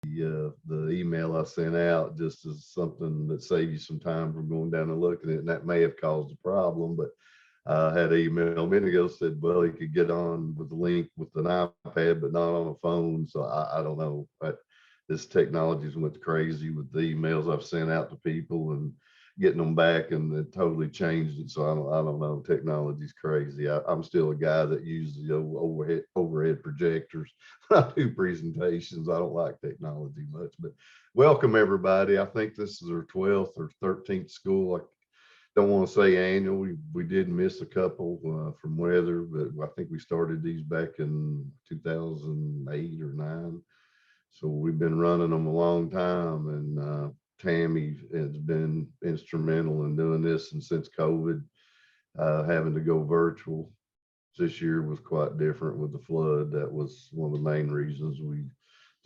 the email I sent out just as something that saved you some time from going down and looking at it, and that may have caused a problem. But I had an email a minute ago said, well, he could get on with the link with an iPad, but not on a phone. So I don't know. But this technology's went crazy with the emails I've sent out to people and getting them back, and it totally changed it. So I don't know. Technology's crazy. I'm still a guy that uses the overhead projectors. I do presentations. I don't like technology much, but welcome everybody. I think this is our 12th or 13th school. I don't want to say annual. We did miss a couple from weather, but I think we started these back in 2008 or 9. So we've been running them a long time, and Tammy has been instrumental in doing this. And since COVID, having to go virtual this year was quite different with the flood. That was one of the main reasons we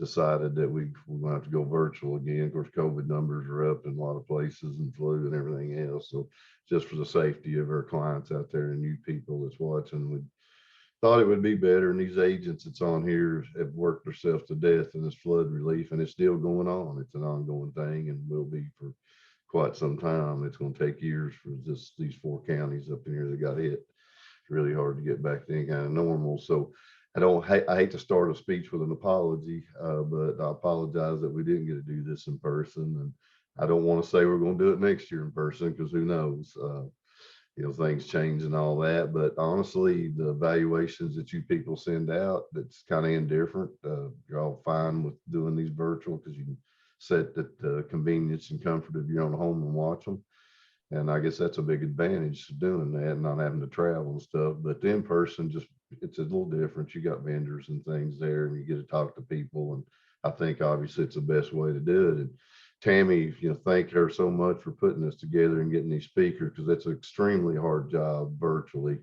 decided that we're going to have to go virtual again. Of course, COVID numbers are up in a lot of places and flu and everything else. So just for the safety of our clients out there and you people that's watching, we thought it would be better. And these agents that's on here have worked themselves to death in this flood relief, and it's still going on. It's an ongoing thing and will be for quite some time. It's going to take years for just these 4 counties up in here that got hit. It's really hard to get back to any kind of normal. So I hate to start a speech with an apology, but I apologize that we didn't get to do this in person. And I don't want to say we're going to do it next year in person, because who knows? Things change and all that. But honestly, the evaluations that you people send out, that's kind of indifferent. You're all fine with doing these virtual because you can set the convenience and comfort of your own home and watch them. And I guess that's a big advantage to doing that and not having to travel and stuff. But the in person, just it's a little different. You got vendors and things there, and you get to talk to people. And I think obviously it's the best way to do it. And Tammy, thank her so much for putting this together and getting these speakers, because that's an extremely hard job virtually,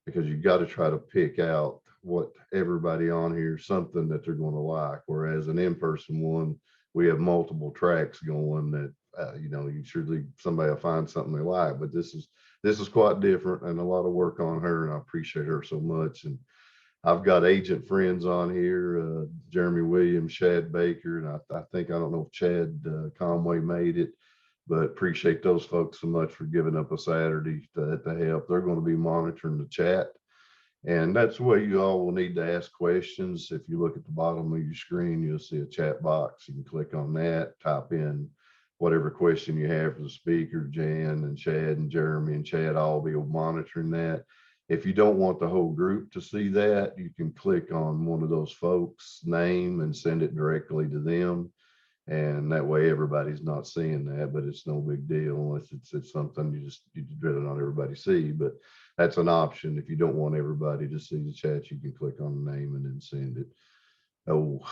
because you got to try to pick out what everybody on here, something that they're going to like. Whereas an in-person one, we have multiple tracks going that, you surely somebody will find something they like, but this is quite different and a lot of work on her, and I appreciate her so much. And I've got agent friends on here, Jeremy Williams, Chad Baker, and I think, I don't know if Chad Conway made it, but appreciate those folks so much for giving up a Saturday to help. They're going to be monitoring the chat. And that's where you all will need to ask questions. If you look at the bottom of your screen, you'll see a chat box. You can click on that, type in whatever question you have for the speaker. Jan and Chad and Jeremy and Chad all be monitoring that. If you don't want the whole group to see that, you can click on one of those folks' name and send it directly to them. And that way everybody's not seeing that, but it's no big deal unless it's something you'd rather not everybody see. But that's an option. If you don't want everybody to see the chat, you can click on the name and then send it. Oh,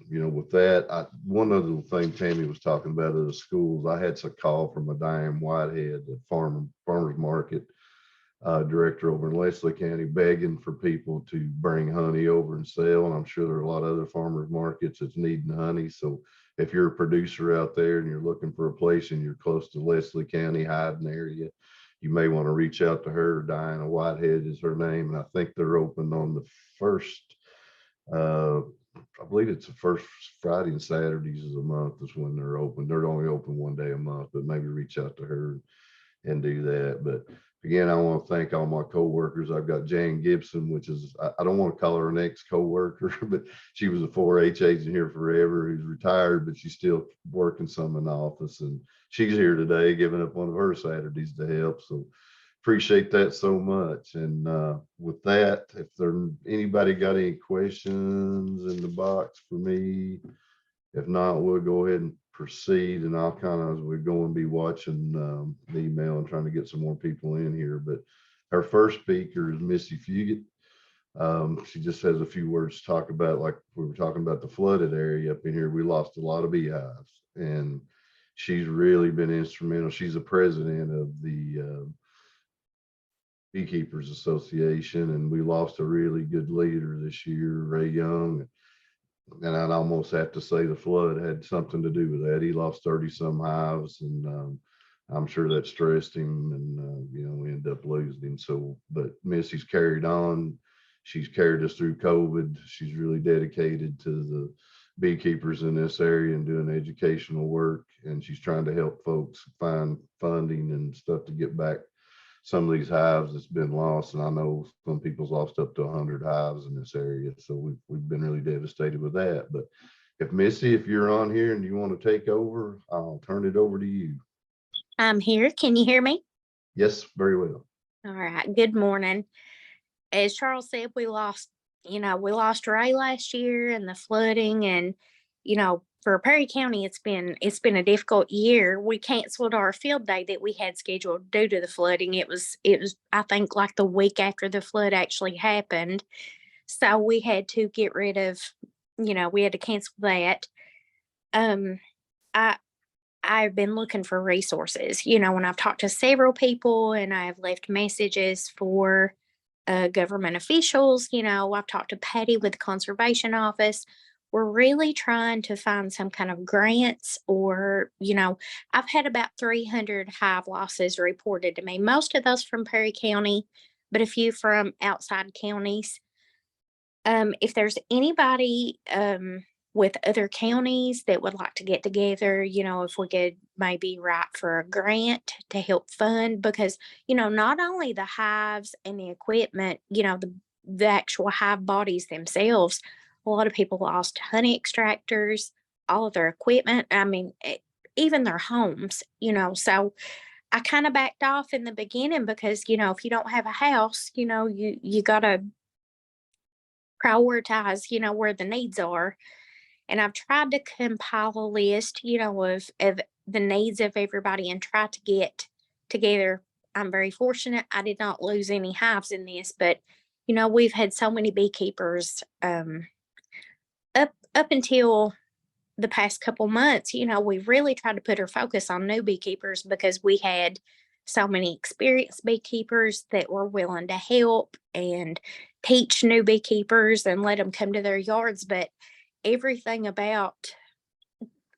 with that, one other thing Tammy was talking about at the schools, I had a call from a Diane Whitehead, the farmers market director over in Leslie County, begging for people to bring honey over and sell. And I'm sure there are a lot of other farmers markets that's needing honey. So if you're a producer out there and you're looking for a place and you're close to Leslie County, Hyden area, you may want to reach out to her. Diana Whitehead is her name. And I think they're open on the first, I believe it's the first Friday and Saturdays of the month is when they're open. They're only open one day a month, but maybe reach out to her and do that. But again, I want to thank all my coworkers. I've got Jan Gibson, which is, I don't want to call her an ex-coworker, but she was a 4-H agent here forever, who's retired, but she's still working some in the office. And she's here today, giving up one of her Saturdays to help. So appreciate that so much. And with that, if anybody got any questions in the box for me, if not, we'll go ahead and proceed, and I'll kind of, as we go and be watching the email and trying to get some more people in here. But our first speaker is Missy Fugit. She just has a few words to talk about, like we were talking about the flooded area up in here. We lost a lot of beehives, and she's really been instrumental. She's the president of the Beekeepers Association, and we lost a really good leader this year, Ray Young. And I'd almost have to say the flood had something to do with that. He lost 30 some hives, and I'm sure that stressed him, and we ended up losing him. So, but Missy's carried on. She's carried us through COVID. She's really dedicated to beekeepers in this area and doing educational work. And she's trying to help folks find funding and stuff to get back some of these hives that's been lost. And I know some people's lost up to 100 hives in this area. So we've been really devastated with that. But if Missy, if you're on here and you want to take over, I'll turn it over to you. I'm here. Can you hear me? Yes, very well. All right. Good morning. As Charles said, we lost Ray last year and the flooding, and for Perry County, it's been a difficult year. We canceled our field day that we had scheduled due to the flooding. It was I think like the week after the flood actually happened, so we had to get rid of, we had to cancel that. I I've been looking for resources, when I've talked to several people and I've left messages for government officials. I've talked to Patty with the conservation office. We're really trying to find some kind of grants, or, I've had about 300 hive losses reported to me, most of those from Perry County, but a few from outside counties. If there's anybody with other counties that would like to get together, if we could maybe write for a grant to help fund, because, not only the hives and the equipment, the actual hive bodies themselves, a lot of people lost honey extractors, all of their equipment. I mean, even their homes, so I kind of backed off in the beginning because, if you don't have a house, you got to prioritize, where the needs are. And I've tried to compile a list, of the needs of everybody and try to get together. I'm very fortunate. I did not lose any hives in this, but we've had so many beekeepers up until the past couple months. We've really tried to put our focus on new beekeepers because we had so many experienced beekeepers that were willing to help and teach new beekeepers and let them come to their yards. But everything about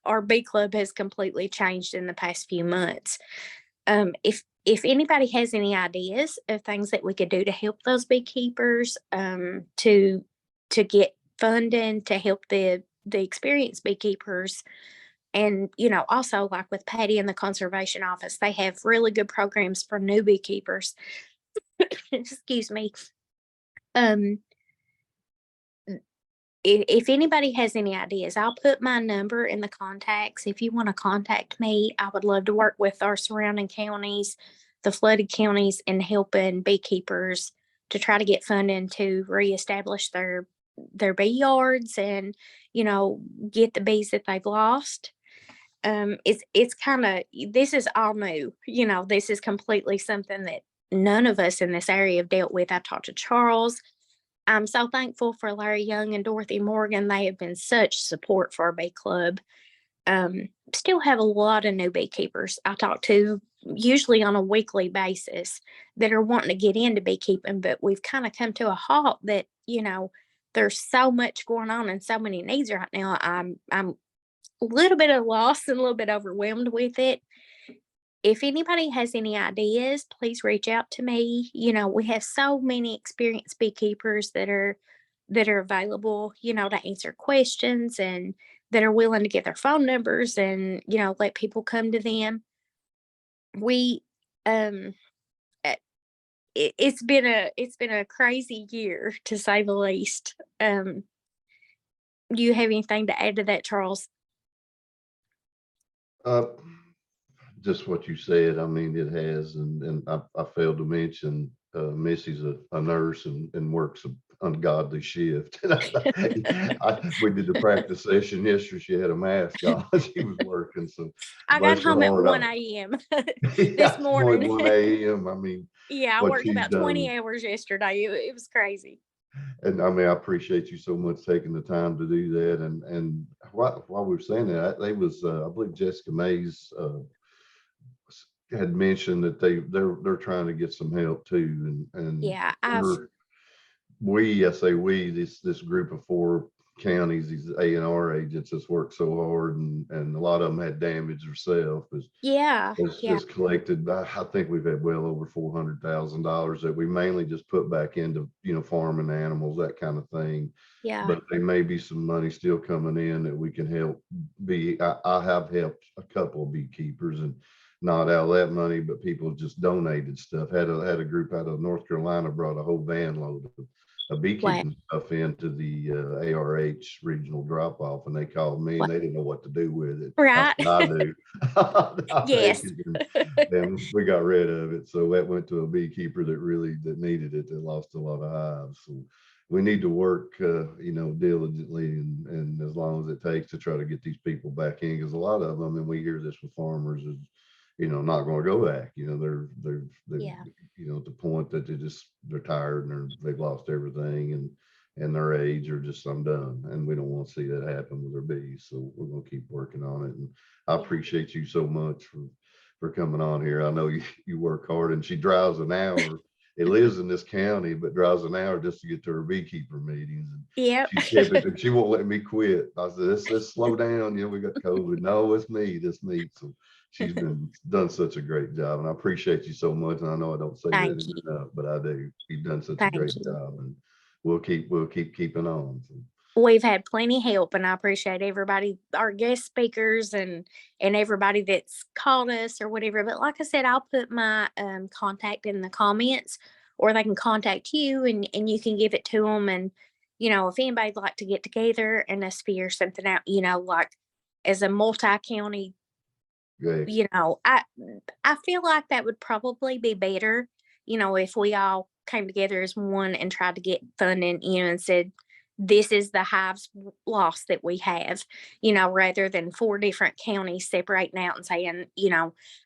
our bee club has completely changed in the past few months. If anybody has any ideas of things that we could do to help those beekeepers, to get funding to help the experienced beekeepers, and also like with Patty in the conservation office, they have really good programs for new beekeepers. Excuse me. If anybody has any ideas, I'll put my number in the contacts. If you want to contact me, I would love to work with our surrounding counties, the flooded counties, and helping beekeepers to try to get funding to reestablish their bee yards and, get the bees that they've lost. It's kind of, this is all new. This is completely something that none of us in this area have dealt with. I talked to Charles. I'm so thankful for Larry Young and Dorothy Morgan. They have been such support for our bee club. Still have a lot of new beekeepers I talk to, usually on a weekly basis, that are wanting to get into beekeeping, but we've kind of come to a halt that, there's so much going on and so many needs right now. I'm a little bit at a loss and a little bit overwhelmed with it. If anybody has any ideas, please reach out to me. We have so many experienced beekeepers that are available, to answer questions, and that are willing to get their phone numbers and, let people come to them. We it's been a crazy year, to say the least. Do you have anything to add to that, Charles? Just what you said. I mean, it has, and I failed to mention Missy's a nurse and works an ungodly shift. We did the practice session yesterday. She had a mask on. She was working, so I got bless her home at heart. 1 a.m. Yeah, this morning. 1 a.m. I mean, Yeah, I what worked she's about 20 done. hours yesterday. It was crazy. And I mean, I appreciate you so much taking the time to do that. And while we were saying that, they was I believe Jessica Mays had mentioned that they're trying to get some help too, and Yeah, I say we, this group of 4 counties, these A&R agents that's worked so hard, and a lot of them had damage themselves. Yeah. It's Yeah. just collected. I think we've had well over $400,000 that we mainly just put back into, farming animals, that kind of thing. Yeah. But there may be some money still coming in that we can help. I have helped a couple of beekeepers, and not out of that money, but people just donated stuff. Had a group out of North Carolina brought a whole van load of Wow. beekeeping stuff into the ARH regional drop off, and they called me and they didn't know what to do with it. I Right. said, I do. I'll take Yes. it. And we got rid of it. So that went to a beekeeper that needed it, that lost a lot of hives. So we need to work, diligently and as long as it takes to try to get these people back in, because a lot of them, and we hear this with farmers, is not going to go back. They're Yeah. at the point that they're tired and they've lost everything, and their age are just, I'm done. And we don't want to see that happen with our bees. So we're going to keep working on it. And I appreciate you so much for coming on here. I know you work hard, and she drives an hour. It lives in this county, but drives an hour just to get to her beekeeper meetings. And Yep. she won't let me quit. I said, let's slow down. We got COVID. No, it's me. So she's done such a great job, and I appreciate you so much. And I know I don't say Thank that you. enough, but I do. You've done such a Thank great you. job, and we'll keep keeping on. So. We've had plenty help, and I appreciate everybody, our guest speakers, and everybody that's called us or whatever. But like I said, I'll put my contact in the comments, or they can contact you, and you can give it to them. And if anybody'd like to get together and us figure something out, like as a multi-county, Great. I feel like that would probably be better, if we all came together as one and tried to get funding, and said, this is the hives loss that we have, rather than 4 different counties separating out and saying,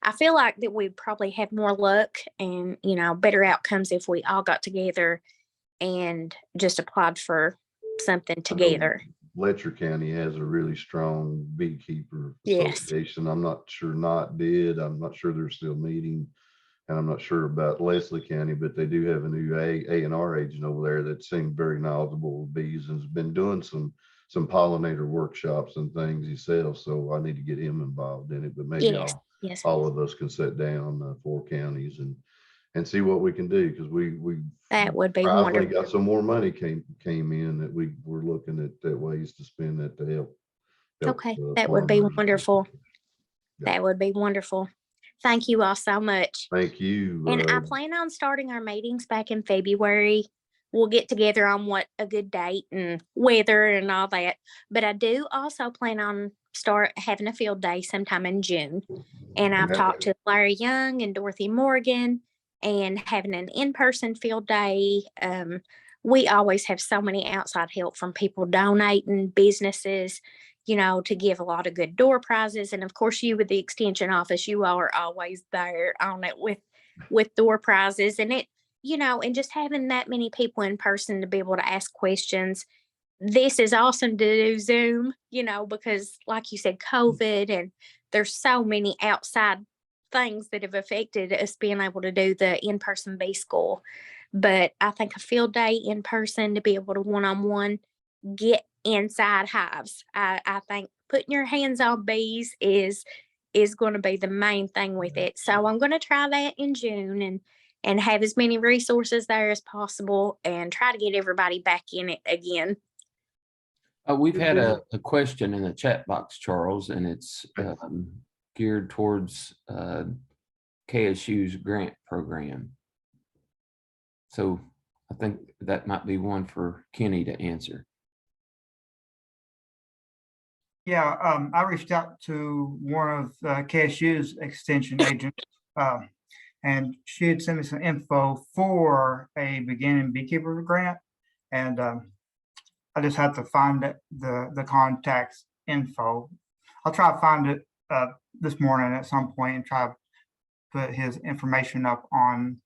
I feel like that we'd probably have more luck and, better outcomes if we all got together and just applied for something together. Letcher County has a really strong beekeeper Yes. association. I'm not sure Knott did. I'm not sure they're still meeting. And I'm not sure about Leslie County, but they do have a new A&R agent over there that seems very knowledgeable with bees and has been doing some pollinator workshops and things himself. So I need to get him involved in it, but maybe Yes. Yes. all of us can sit down 4 counties and see what we can do, because we That would be finally wonderful. got some more money came in that we're looking at ways to spend that to help. Okay, that would be wonderful. Yeah. That would be wonderful. Thank you all so much. Thank you. And I plan on starting our meetings back in February. We'll get together on what a good date and weather and all that. But I do also plan on start having a field day sometime in June. And I've talked to Larry Young and Dorothy Morgan and having an in-person field day. We always have so many outside help from people donating, businesses, to give a lot of good door prizes. And of course, you with the extension office, you all are always there on it with door prizes. And and just having that many people in person to be able to ask questions. This is awesome to do Zoom, because like you said, COVID, and there's so many outside things that have affected us being able to do the in-person bee school. But I think a field day in person to be able to one-on-one get inside hives. I think putting your hands on bees is going to be the main thing with it. So I'm going to try that in June and have as many resources there as possible and try to get everybody back in it again. We've had a question in the chat box, Charles, and it's geared towards KSU's grant program. So I think that might be one for Kenny to answer. Yeah, I reached out to one of KSU's extension agents, and she had sent me some info for a beginning beekeeper grant, and I just have to find the contact's info. I'll try to find it this morning at some point and try to put his information up on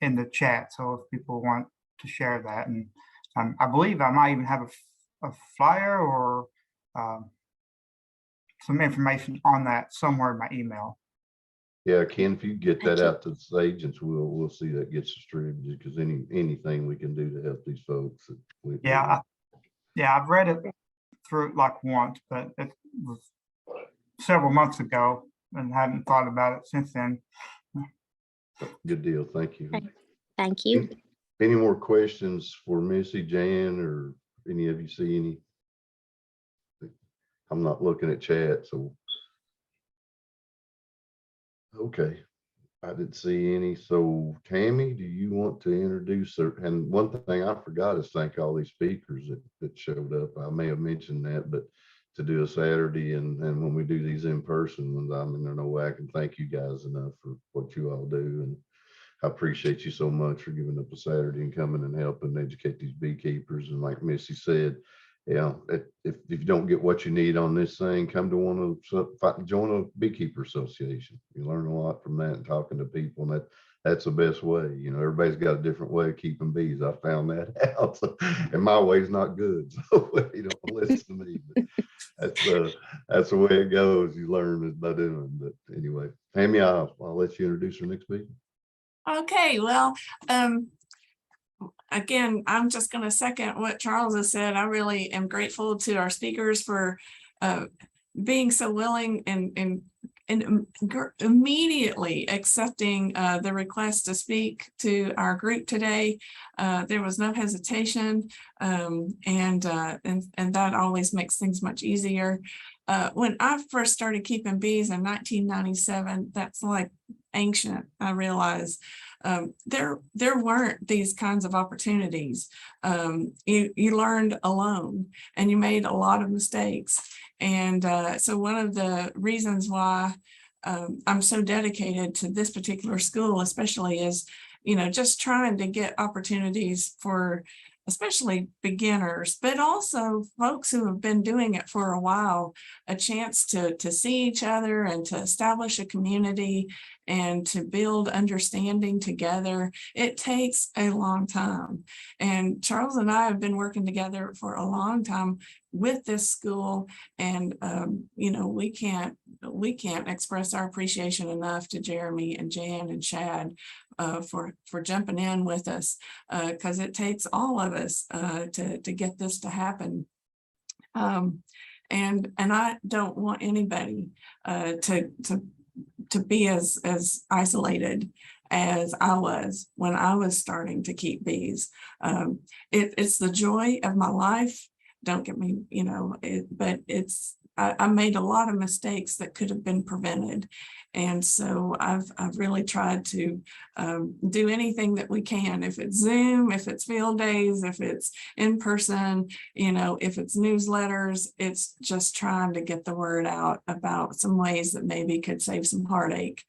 in the chat. So if people want to share that, and I believe I might even have a flyer or some information on that somewhere in my email. Yeah, Ken, if you get that out to the agents, we'll see that gets distributed, because anything we can do to help these folks. Yeah, I've read it through like once, but it was several months ago and hadn't thought about it since then. Good deal. Thank you. Okay. Thank you. Any more questions for Missy, Jan, or any of you see any? I'm not looking at chat, so. Okay, I didn't see any. So Tammy, do you want to introduce her? And one thing I forgot is thank all these speakers that showed up. I may have mentioned that, but to do a Saturday and when we do these in person ones, I mean, there's no way I can thank you guys enough for what you all do. And I appreciate you so much for giving up a Saturday and coming and helping educate these beekeepers. And like Missy said, yeah, if you don't get what you need on this thing, come to join a beekeeper association. You learn a lot from that and talking to people, and that's the best way. You know, everybody's got a different way of keeping bees. I found that out, and my way's not good. So you don't listen to me. But that's the way it goes. You learn it by doing. But anyway, Tammy, I'll let you introduce our next speaker. Okay, well, again, I'm just going to second what Charles has said. I really am grateful to our speakers for being so willing and immediately accepting the request to speak to our group today. There was no hesitation, and that always makes things much easier. When I first started keeping bees in 1997, that's like ancient, I realize. There weren't these kinds of opportunities. You learned alone and you made a lot of mistakes. And so one of the reasons why I'm so dedicated to this particular school, especially, is, you know, just trying to get opportunities for especially beginners, but also folks who have been doing it for a while, a chance to see each other and to establish a community and to build understanding together. It takes a long time. And Charles and I have been working together for a long time with this school. And, you know, we can't express our appreciation enough to Jeremy and Jan and Chad for jumping in with us, because it takes all of us to get this to happen. And I don't want anybody to be as isolated as I was when I was starting to keep bees. It's the joy of my life. Don't get me, you know, but I made a lot of mistakes that could have been prevented. And so I've really tried to do anything that we can. If it's Zoom, if it's field days, if it's in person, you know, if it's newsletters, it's just trying to get the word out about some ways that maybe could save some heartache.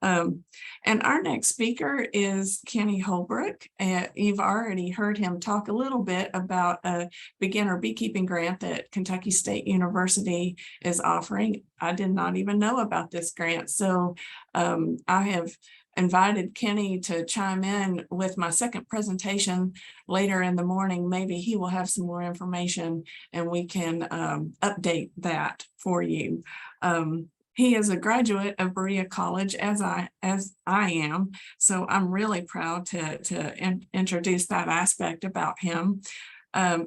And our next speaker is Kenny Holbrook. You've already heard him talk a little bit about a beginner beekeeping grant that Kentucky State University is offering. I did not even know about this grant. So I have invited Kenny to chime in with my second presentation later in the morning. Maybe he will have some more information and we can update that for you. He is a graduate of Berea College, as I am. So I'm really proud to introduce that aspect about him.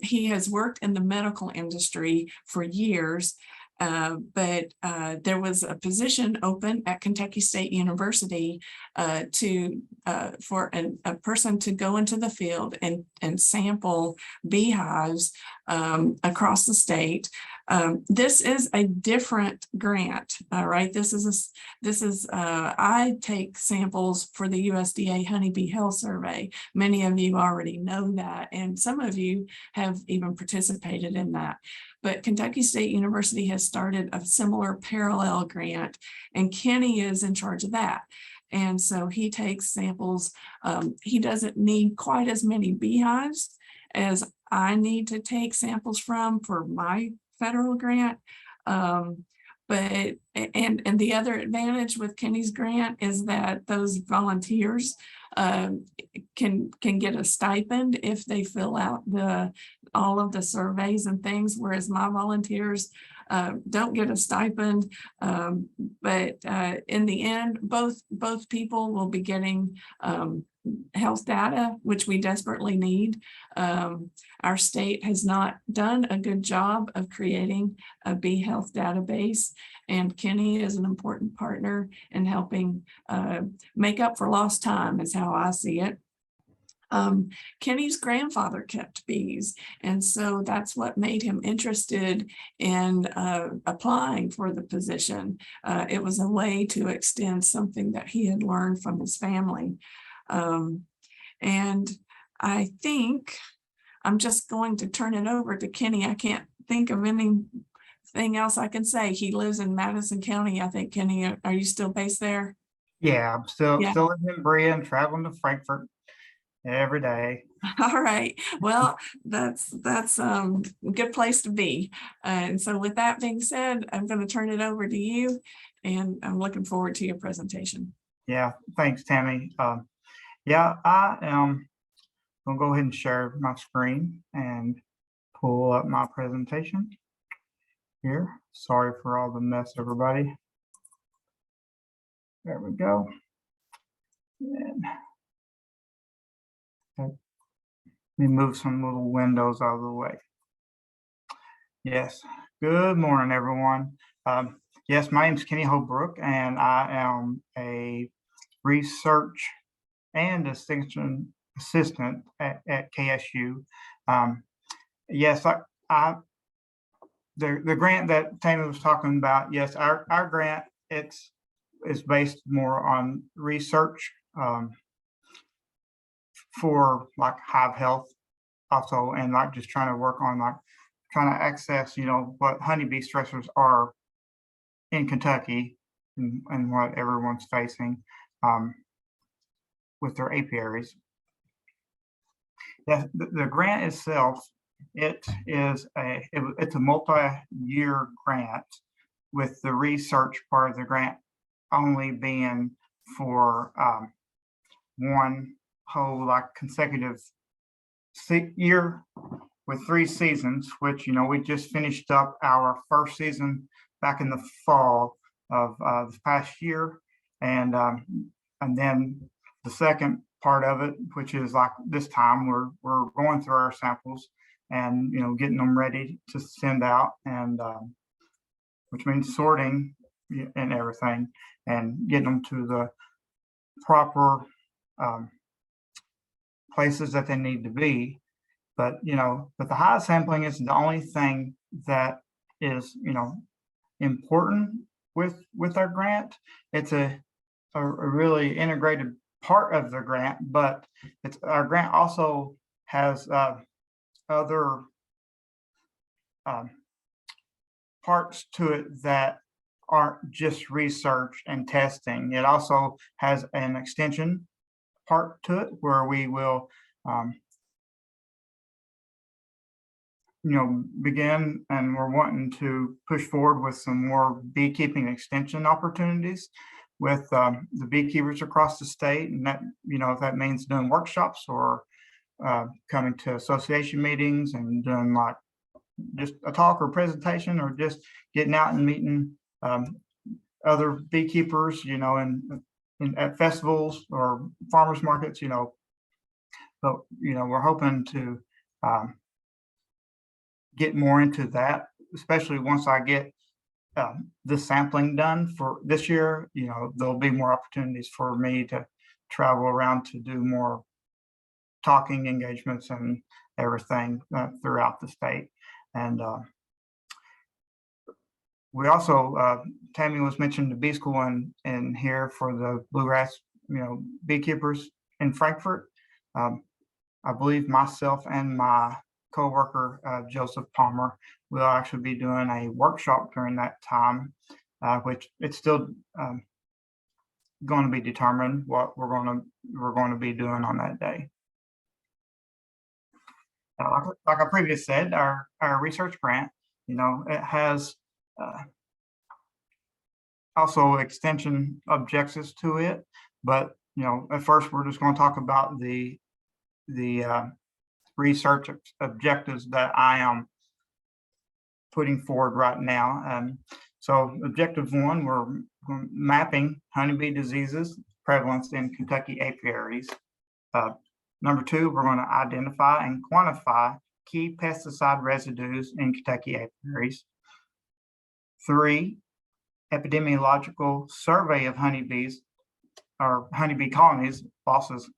He has worked in the medical industry for years, but there was a position open at Kentucky State University for a person to go into the field and sample beehives across the state. This is a different grant, right? This is I take samples for the USDA Honeybee Health Survey. Many of you already know that, and some of you have even participated in that. But Kentucky State University has started a similar parallel grant, and Kenny is in charge of that. And so he takes samples. He doesn't need quite as many beehives as I need to take samples from for my federal grant. But the other advantage with Kenny's grant is that those volunteers can get a stipend if they fill out all of the surveys and things, whereas my volunteers don't get a stipend. But in the end, both people will be getting health data, which we desperately need. Our state has not done a good job of creating a bee health database, and Kenny is an important partner in helping make up for lost time, is how I see it. Kenny's grandfather kept bees, and so that's what made him interested in applying for the position. It was a way to extend something that he had learned from his family. And I think I'm just going to turn it over to Kenny. I can't think of anything else I can say. He lives in Madison County, I think. Kenny, are you still based there? Yeah, I'm still Yeah. living in Berea and traveling to Frankfurt every day. All right. Well, that's a good place to be. And so with that being said, I'm going to turn it over to you, and I'm looking forward to your presentation. Yeah, thanks, Tammy. Yeah, I am gonna go ahead and share my screen and pull up my presentation here. Sorry for all the mess, everybody. There we go. And let me move some little windows out of the way. Yes, good morning, everyone. Yes, my name is Kenny Holbrook, and I am a research and extension assistant at KSU. Yes, the grant that Tammy was talking about, yes, our grant, it's based more on research for like hive health also, and like just trying to work on like trying to access, you know, what honeybee stressors are in Kentucky and what everyone's facing with their apiaries. Yeah, the grant itself, it's a multi-year grant, with the research part of the grant only being for one whole like consecutive year with 3 seasons, which, you know, we just finished up our first season back in the fall of this past year, and then the second part of it, which is like this time we're going through our samples and, you know, getting them ready to send out, and which means sorting and everything and getting them to the proper places that they need to be. But, you know, but the hive sampling is the only thing that is, you know, important with our grant. It's a really integrated part of the grant, but our grant also has other parts to it that aren't just research and testing. It also has an extension part to it where we will you know, begin, and we're wanting to push forward with some more beekeeping extension opportunities with the beekeepers across the state. And that, you know, if that means doing workshops or coming to association meetings and doing like just a talk or presentation, or just getting out and meeting other beekeepers, you know, at festivals or farmers markets, you know. But, you know, we're hoping to get more into that, especially once I get the sampling done for this year. You know, there'll be more opportunities for me to travel around to do more talking engagements and everything throughout the state. And we also, Tammy was mentioning the bee school in here for the bluegrass, you know, beekeepers in Frankfurt. I believe myself and my co-worker Joseph Palmer will actually be doing a workshop during that time, which it's still going to be determined what we're going to be doing on that day. Like I previously said, our research grant, you know, it has also extension objectives to it, but, you know, at first we're just going to talk about the research objectives that I am putting forward right now. So objective 1, we're mapping honeybee diseases prevalence in Kentucky apiaries. Number two, we're going to identify and quantify key pesticide residues in Kentucky apiaries. 3, epidemiological survey of honeybees or honeybee colonies, bosses,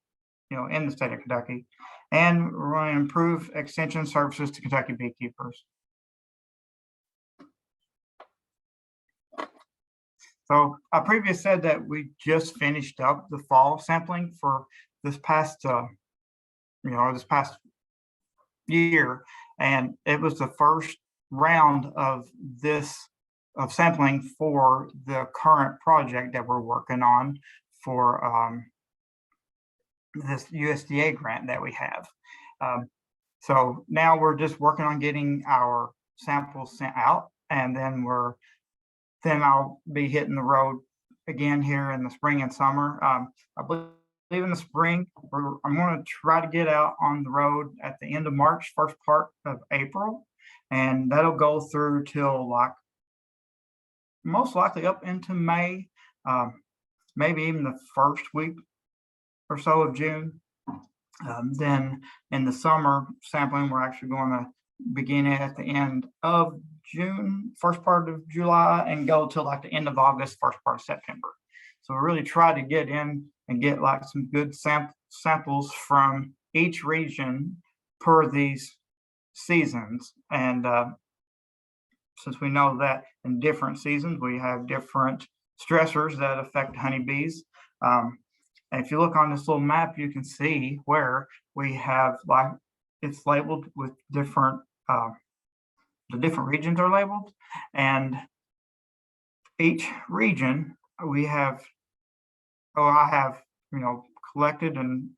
in the state of Kentucky. And we're going to improve extension services to Kentucky beekeepers. So I previously said that we just finished up the fall sampling for this past, this past year, and it was the first round of sampling for the current project that we're working on for this USDA grant that we have. So now we're just working on getting our samples sent out, and then I'll be hitting the road again here in the spring and summer. I believe in the spring, I'm going to try to get out on the road at the end of March, first part of April, and that'll go through till most likely up into May, maybe even the first week or so of June. Then in the summer sampling, we're actually going to begin at the end of June, first part of July, and go till the end of August, first part of September. So we really try to get in and get some good samples from each region per these seasons. And since we know that in different seasons, we have different stressors that affect honeybees. And if you look on this little map, you can see where we have it's labeled with different, the different regions are labeled, and each region we have, I have, collected and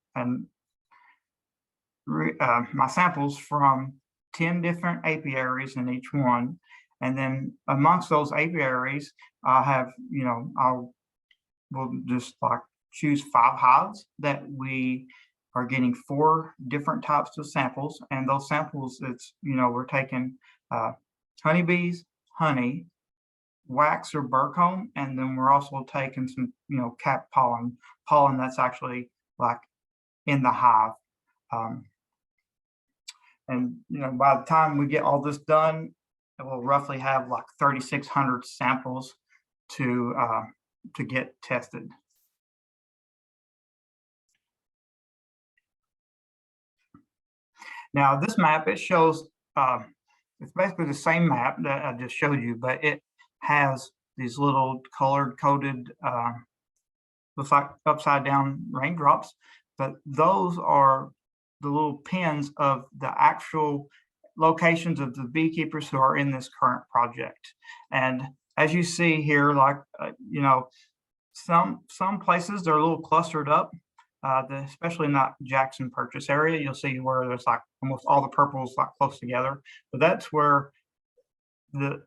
my samples from 10 different apiaries in each one. And then amongst those apiaries, I have, we'll just choose 5 hives that we are getting 4 different types of samples. And those samples, it's, we're taking honeybees, honey, wax or burr comb, and then we're also taking some, cap pollen that's actually in the hive. And, by the time we get all this done, we'll roughly have 3,600 samples to get tested. Now, this map, it shows, it's basically the same map that I just showed you, but it has these little colored coded, looks like upside down raindrops, but those are the little pins of the actual locations of the beekeepers who are in this current project. And as you see here, some places they're a little clustered up, especially in that Jackson Purchase area. You'll see where there's almost all the purples close together, but that's where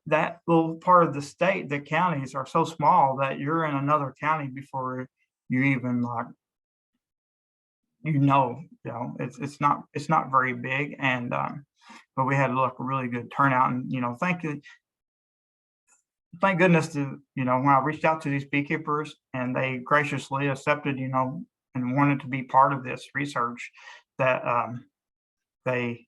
that little part of the state, the counties are so small that you're in another county before you even it's not very big. And but we had a really good turnout, and thank goodness to when I reached out to these beekeepers and they graciously accepted and wanted to be part of this research, that they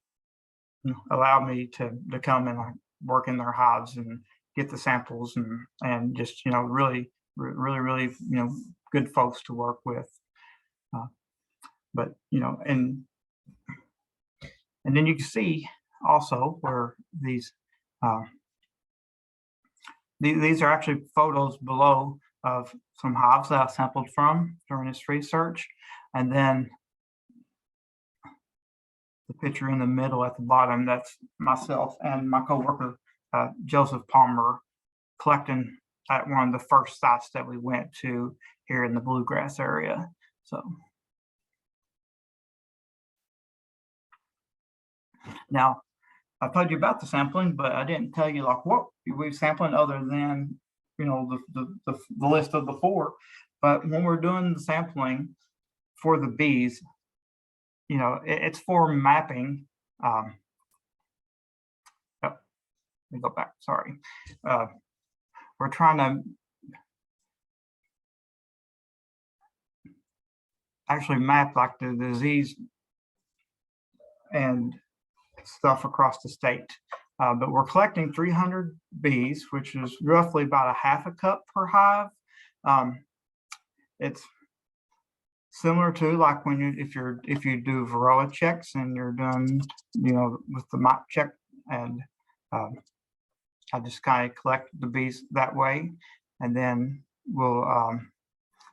allowed me to come and work in their hives and get the samples, and just really good folks to work with. But and then you can see also where these are actually photos below of some hives that I sampled from during this research. And then the picture in the middle at the bottom, that's myself and my coworker, Joseph Palmer, collecting at one of the first sites that we went to here in the Bluegrass area. So now, I told you about the sampling, but I didn't tell you what we're sampling other than the list of the 4. But when we're doing the sampling for the bees, it's for mapping. Let me go back. Sorry. We're trying to actually map like the disease and stuff across the state. But we're collecting 300 bees, which is roughly about a half a cup per hive. It's similar to like when if you do varroa checks and you're done, with the mop check, and I just kind of collect the bees that way, and then we'll.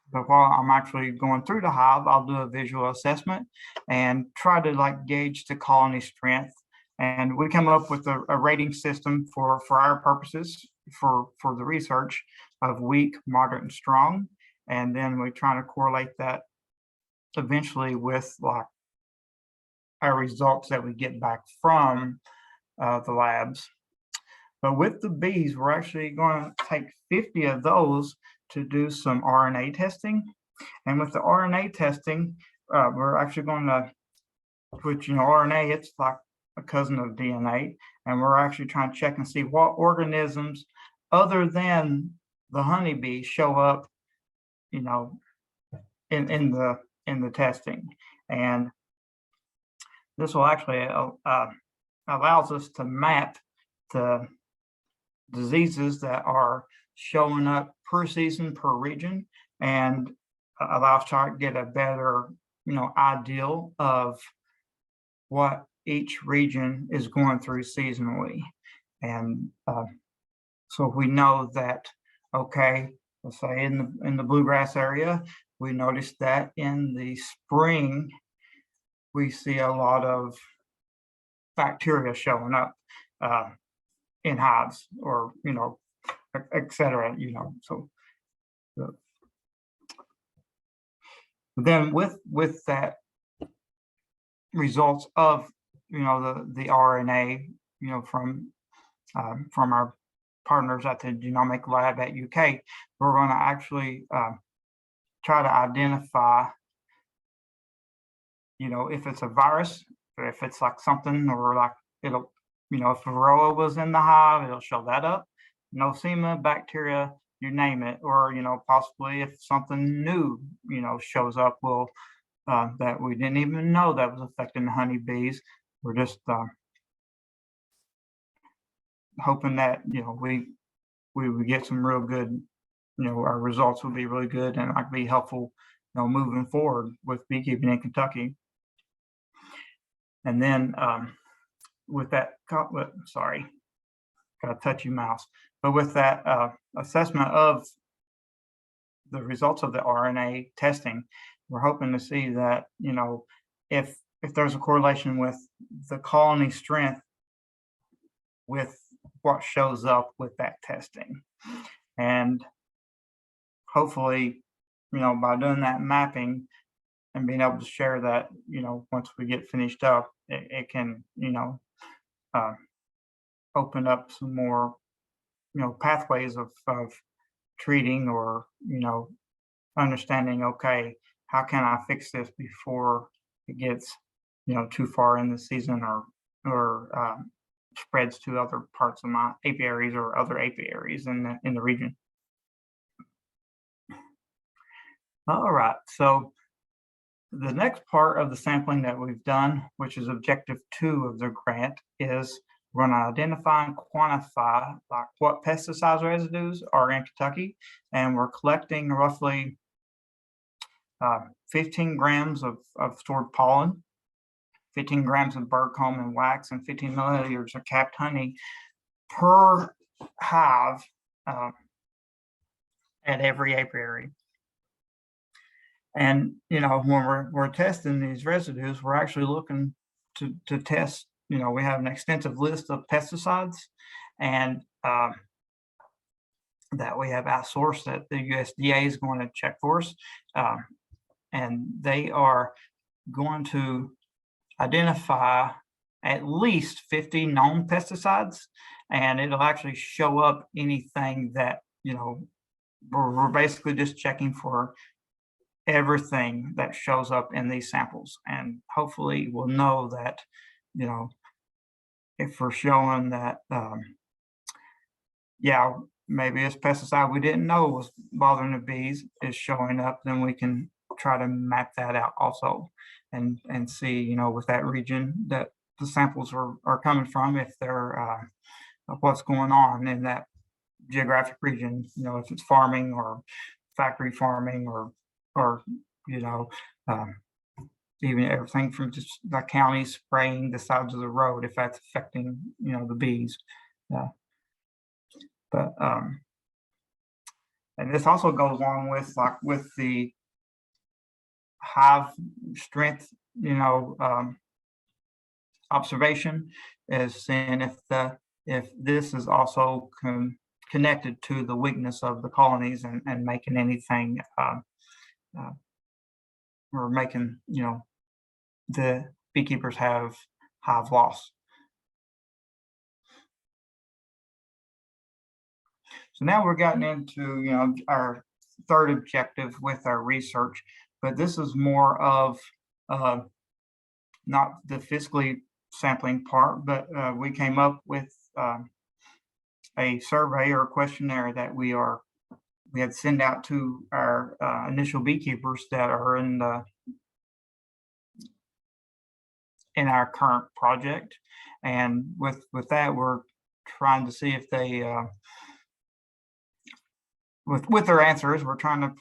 But while I'm actually going through the hive, I'll do a visual assessment and try to like gauge the colony strength. And we come up with a rating system for our purposes for the research of weak, moderate, and strong. And then we try to correlate that eventually with like our results that we get back from the labs. But with the bees, we're actually going to take 50 of those to do some RNA testing. And with the RNA testing, we're actually going to, which, RNA, it's like a cousin of DNA. And we're actually trying to check and see what organisms other than the honeybee show up, in the testing. And this will actually allows us to map the diseases that are showing up per season, per region, and allows us to get a better, ideal of what each region is going through seasonally. And so we know that, okay, let's say in the bluegrass area, we noticed that in the spring, we see a lot of bacteria showing up in hives, or, et cetera, so. Then with that results of, the RNA, from our partners at the genomic lab at UK, we're going to actually try to identify, if it's a virus, or if it's like something, or like it'll, if varroa was in the hive, it'll show that up. Nosema, bacteria, you name it, or possibly if something new, shows up, that we didn't even know that was affecting the honeybees. We're just hoping that we would get some real good, our results will be really good and like be helpful, moving forward with beekeeping in Kentucky. And then with that, sorry, got a touchy mouse. But with that assessment of the results of the RNA testing, we're hoping to see that, if there's a correlation with the colony strength with what shows up with that testing. And hopefully, by doing that mapping and being able to share that, once we get finished up, it can, open up some more, pathways of treating, or, understanding, okay, how can I fix this before it gets, too far in the season, or spreads to other parts of my apiaries or other apiaries in the region. All right, so the next part of the sampling that we've done, which is objective 2 of the grant, is we're going to identify and quantify like what pesticide residues are in Kentucky, and we're collecting roughly 15 grams of stored pollen, 15 grams of bird comb and wax, and 15 milliliters of capped honey per hive at every apiary. And when we're testing these residues, we're actually looking to test. We have an extensive list of pesticides, and that we have outsourced that the USDA is going to check for us, and they are going to identify at least 50 known pesticides, and it'll actually show up anything that we're basically just checking for everything that shows up in these samples, and hopefully we'll know that if we're showing that maybe this pesticide we didn't know was bothering the bees is showing up, then we can try to map that out also and see, you know, with that region that the samples are coming from, if they're what's going on in that geographic region, you know, if it's farming or factory farming or you know, even everything from just the county spraying the sides of the road, if that's affecting, you know, the bees. But and this also goes along with like with the hive strength, you know, observation, is seeing if this is also connected to the weakness of the colonies and making anything or making, you know, the beekeepers have hive loss. So now we're getting into, you know, our third objective with our research, but this is more of not the physically sampling part, but we came up with a survey or a questionnaire that we had sent out to our initial beekeepers that are in our current project. And with that, we're trying to see if they with their answers, we're trying to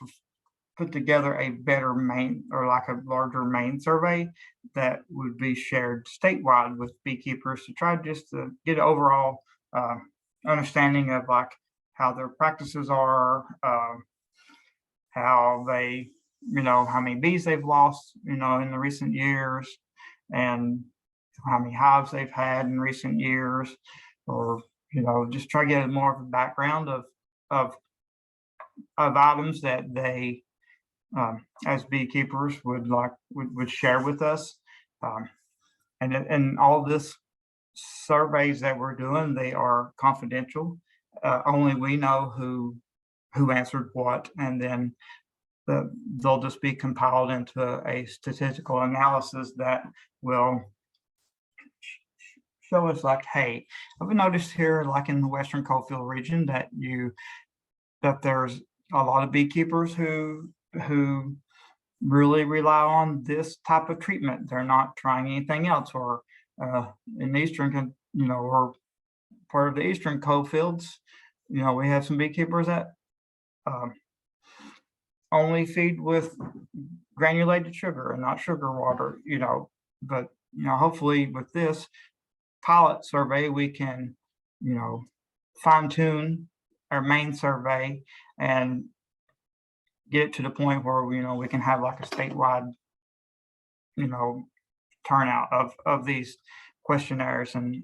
put together a better main, or like a larger main survey that would be shared statewide with beekeepers to try just to get an overall understanding of like how their practices are, how they, you know, how many bees they've lost, you know, in the recent years, and how many hives they've had in recent years, or, you know, just try to get more of a background of items that they as beekeepers would share with us. And all this surveys that we're doing, they are confidential. Only we know who answered what, and then they'll just be compiled into a statistical analysis that will show us like, hey, I've noticed here, like in the Western Coalfield region, that there's a lot of beekeepers who really rely on this type of treatment. They're not trying anything else. Or in Eastern, you know, or part of the Eastern coalfields, you know, we have some beekeepers that only feed with granulated sugar and not sugar water, you know. But, you know, hopefully with this pilot survey, we can, you know, fine tune our main survey and get it to the point where, you know, we can have like a statewide, you know, turnout of these questionnaires, and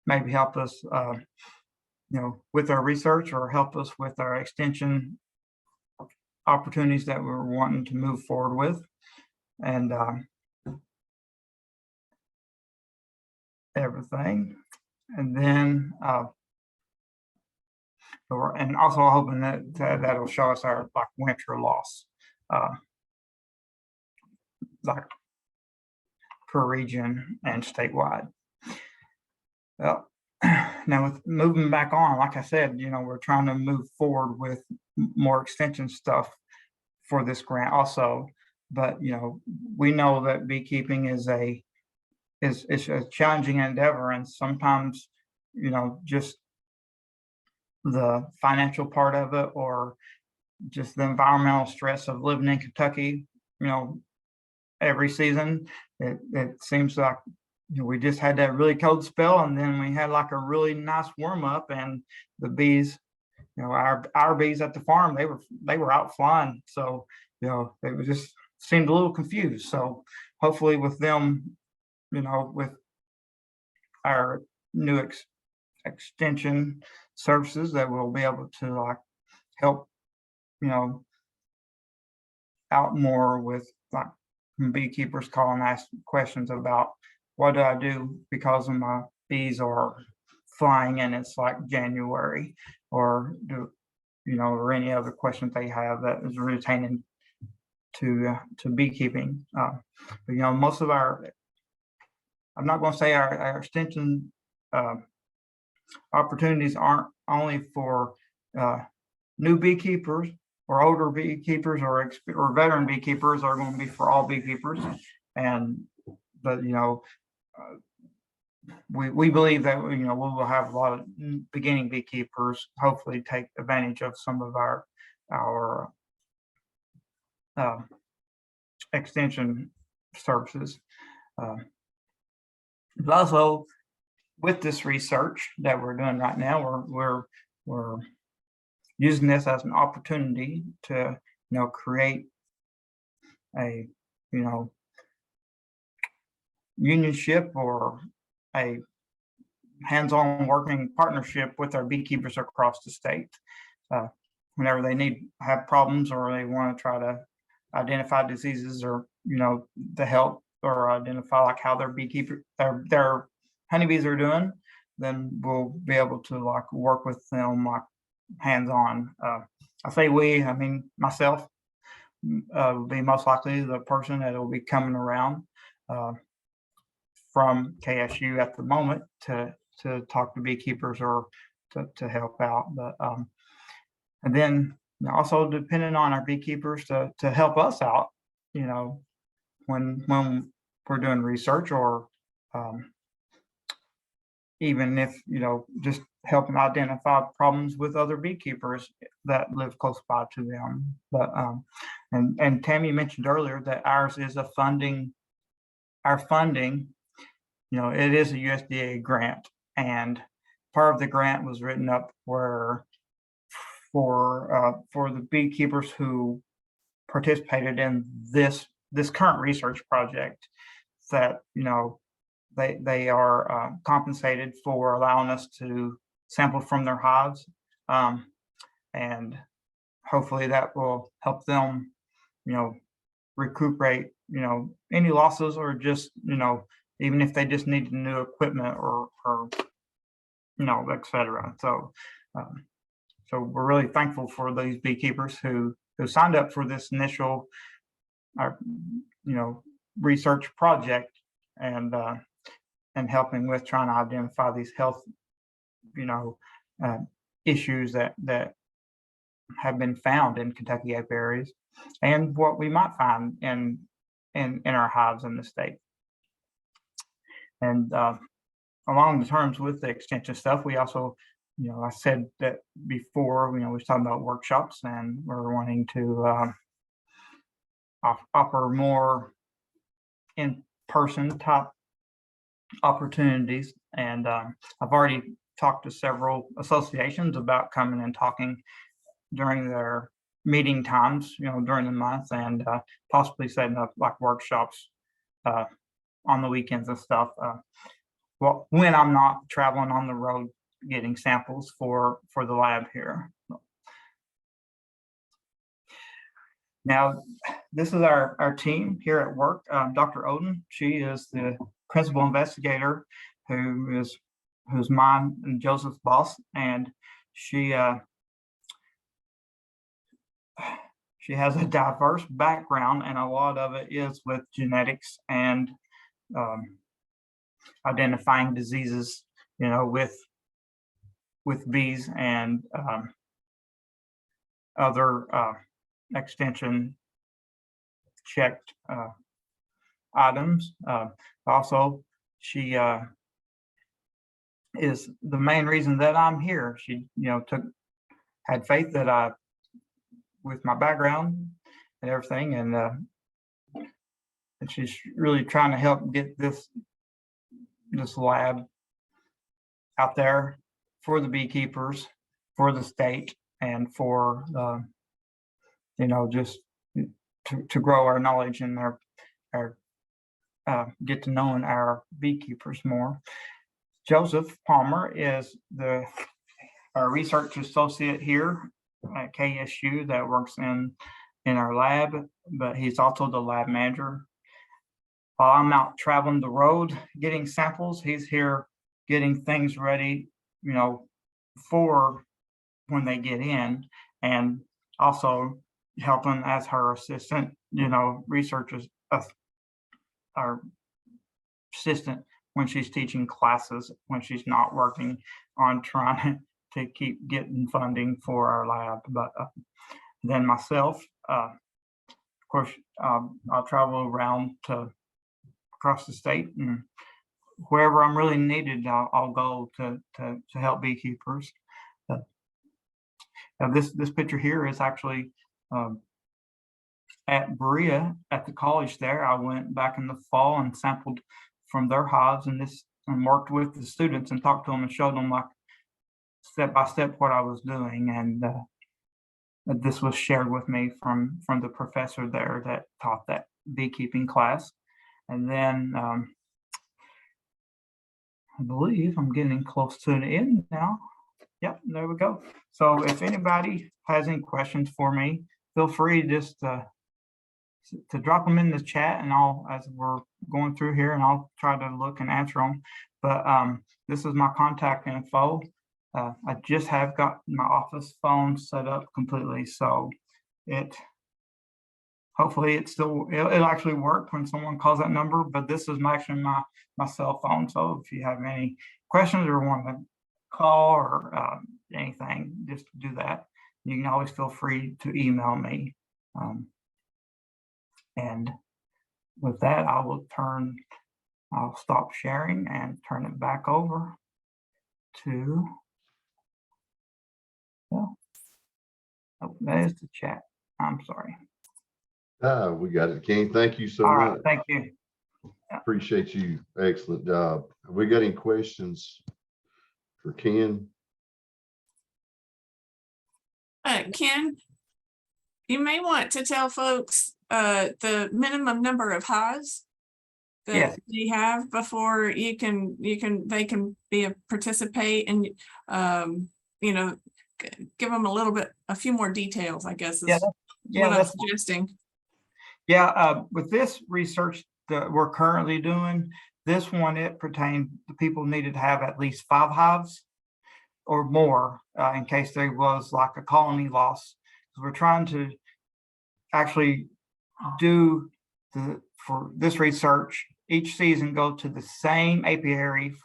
maybe help us, you know, with our research, or help us with our extension opportunities that we're wanting to move forward with. And everything. And then and also hoping that that'll show us our like winter loss, like per region and statewide. Well, now with moving back on, like I said, you know, we're trying to move forward with more extension stuff for this grant also. But, you know, we know that beekeeping is a challenging endeavor, and sometimes, you know, just the financial part of it, or just the environmental stress of living in Kentucky, you know, every season, it seems like, you know, we just had that really cold spell, and then we had like a really nice warm up, and the bees, you know, our bees at the farm, they were out flying. So, you know, they just seemed a little confused. So hopefully with them, you know, with our new extension services, that we'll be able to like help, you know, out more with like beekeepers call and ask questions about, what do I do because of my bees are flying and it's like January, or do, you know, or any other questions they have that is retaining to beekeeping. But, you know, most of our, I'm not going to say our extension opportunities aren't only for new beekeepers, older beekeepers or veteran beekeepers are going to be for all beekeepers. But we believe that we will have a lot of beginning beekeepers hopefully take advantage of some of our extension services. But also with this research that we're doing right now, we're using this as an opportunity to create a unionship or a hands-on working partnership with our beekeepers across the state. Whenever they have problems or they want to try to identify diseases or to help or identify like how their honeybees are doing, then we'll be able to like work with them like hands-on. I say we, I mean myself will be most likely the person that will be coming around from KSU at the moment to talk to beekeepers or to help out. But and then also depending on our beekeepers to help us out, when we're doing research or even if just helping identify problems with other beekeepers that live close by to them. But and Tammy mentioned earlier that ours is our funding, it is a USDA grant, and part of the grant was written up for the beekeepers who participated in this current research project, that they are compensated for allowing us to sample from their hives, and hopefully that will help them recuperate any losses, or just even if they just need new equipment or etc. So we're really thankful for these beekeepers who signed up for this initial research project, and helping with trying to identify these health issues that have been found in Kentucky apiaries, and what we might find in our hives in the state. And along the terms with the extension stuff, we also, I said that before, we was talking about workshops, and we're wanting to offer more in-person type opportunities. And I've already talked to several associations about coming and talking during their meeting times, during the month, and possibly setting up like workshops on the weekends and stuff. Well, when I'm not traveling on the road getting samples for the lab here. Now, this is our team here at work. Dr. Oden, she is the principal investigator, who's mine and Joseph's boss, and she has a diverse background, and a lot of it is with genetics and identifying diseases, with bees and other extension checked items. Also, she is the main reason that I'm here. She, had faith that with my background and everything, and she's really trying to help get this lab out there for the beekeepers, for the state, and for just to grow our knowledge and our get to knowing our beekeepers more. Joseph Palmer is our research associate here at KSU that works in our lab, but he's also the lab manager. While I'm out traveling the road getting samples, he's here getting things ready, for when they get in, and also helping as her assistant, researchers, our assistant when she's teaching classes, when she's not working on trying to keep getting funding for our lab. But Then myself, of course, I'll travel around to across the state, and wherever I'm really needed, I'll go to help beekeepers. Now this picture here is actually at Berea at the college there. I went back in the fall and sampled from their hives and worked with the students and talked to them and showed them like step by step what I was doing. And this was shared with me from the professor there that taught that beekeeping class. And then I believe I'm getting close to the end now. Yep, there we go. So if anybody has any questions for me, feel free just to drop them in the chat, and as we're going through here, and I'll try to look and answer them. But this is my contact info. I just have got my office phone set up completely, so hopefully it'll actually work when someone calls that number. But this is actually my cell phone. So if you have any questions or want to call or anything, just do that. You can always feel free to email me. And with that, I'll stop sharing and turn it back over to, well, oh, that is the chat. I'm sorry. We got it, Ken. Thank you so All much. right, thank you. Appreciate you. Excellent job. Have we got any questions for Ken? Ken, you may want to tell folks the minimum number of hives that Yes. you have before they can participate, and you know, give them a few more details, I guess is what I'm suggesting. Yeah, with this research that we're currently doing, this one, it pertained to people needed to have at least 5 hives or more in case there was like a colony loss. So we're trying to actually do for this research each season, go to the same apiary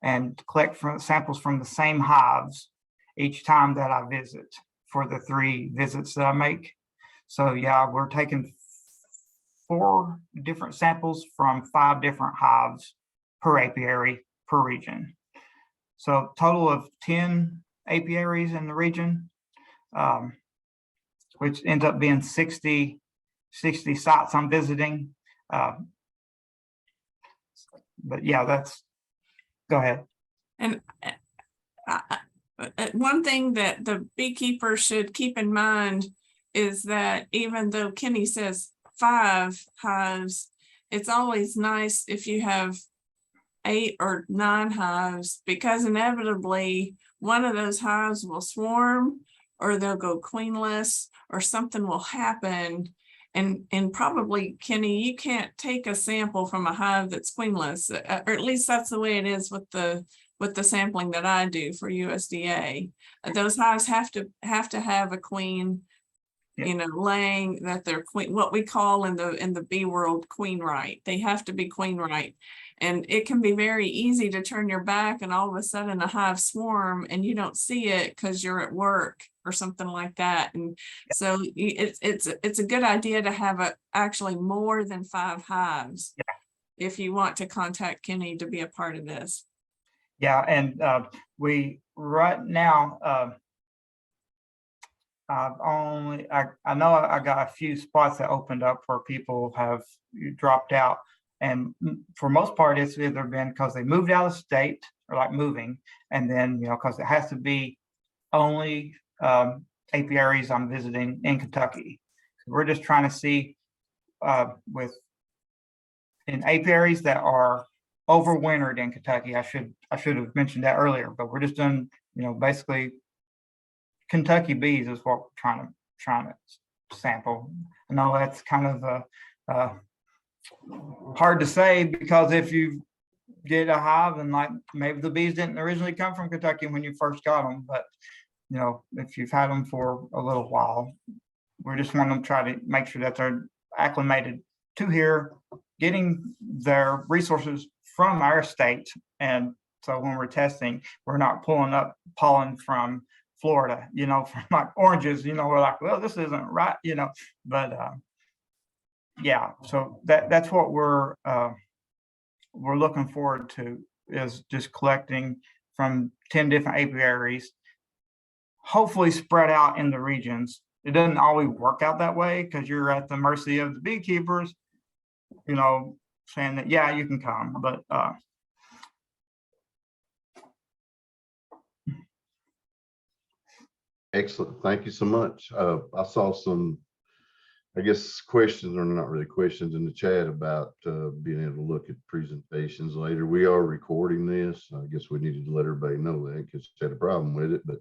and collect samples from the same hives each time that I visit for the 3 visits that I make. So yeah, we're taking 4 different samples from 5 different hives per apiary per region. So total of 10 apiaries in the region, which ends up being 60 sites I'm visiting. But yeah, go ahead. And one thing that the beekeeper should keep in mind is that even though Kenny says 5 hives, it's always nice if you have 8 or 9 hives, because inevitably one of those hives will swarm, or they'll go queenless, or something will happen. And probably, Kenny, you can't take a sample from a hive that's queenless, or at least that's the way it is with the sampling that I do for USDA. Those hives have to have a queen, you know, laying that they're queen, what we call in the bee world queen right. They have to be queen right. And it can be very easy to turn your back and all of a sudden a hive swarm and you don't see it because you're at work or something like that. And so it's a good idea to have actually more than 5 hives if you want to contact Kenny to be a part of this. Yeah, and we right now I know I got a few spots that opened up where people have dropped out, and for most part it's either been because they moved out of state or like moving, and then because it has to be only apiaries I'm visiting in Kentucky. We're just trying to see in apiaries that are overwintered in Kentucky. I should have mentioned that earlier, but we're just doing basically Kentucky bees is what we're trying to sample. I know that's kind of hard to say, because if you get a hive and like maybe the bees didn't originally come from Kentucky when you first got them, but if you've had them for a little while, we just want to try to make sure that they're acclimated to here, getting their resources from our state. And so when we're testing, we're not pulling up pollen from Florida, from like oranges, we're like, well, this isn't right, but yeah, so that's what we're looking forward to, is just collecting from 10 different apiaries, hopefully spread out in the regions. It doesn't always work out that way because you're at the mercy of the beekeepers, saying that, yeah, you can come, but Excellent. Thank you so much. I saw some, I guess, questions, or not really questions, in the chat about being able to look at presentations later. We are recording this. I guess we needed to let everybody know that because she had a problem with it, but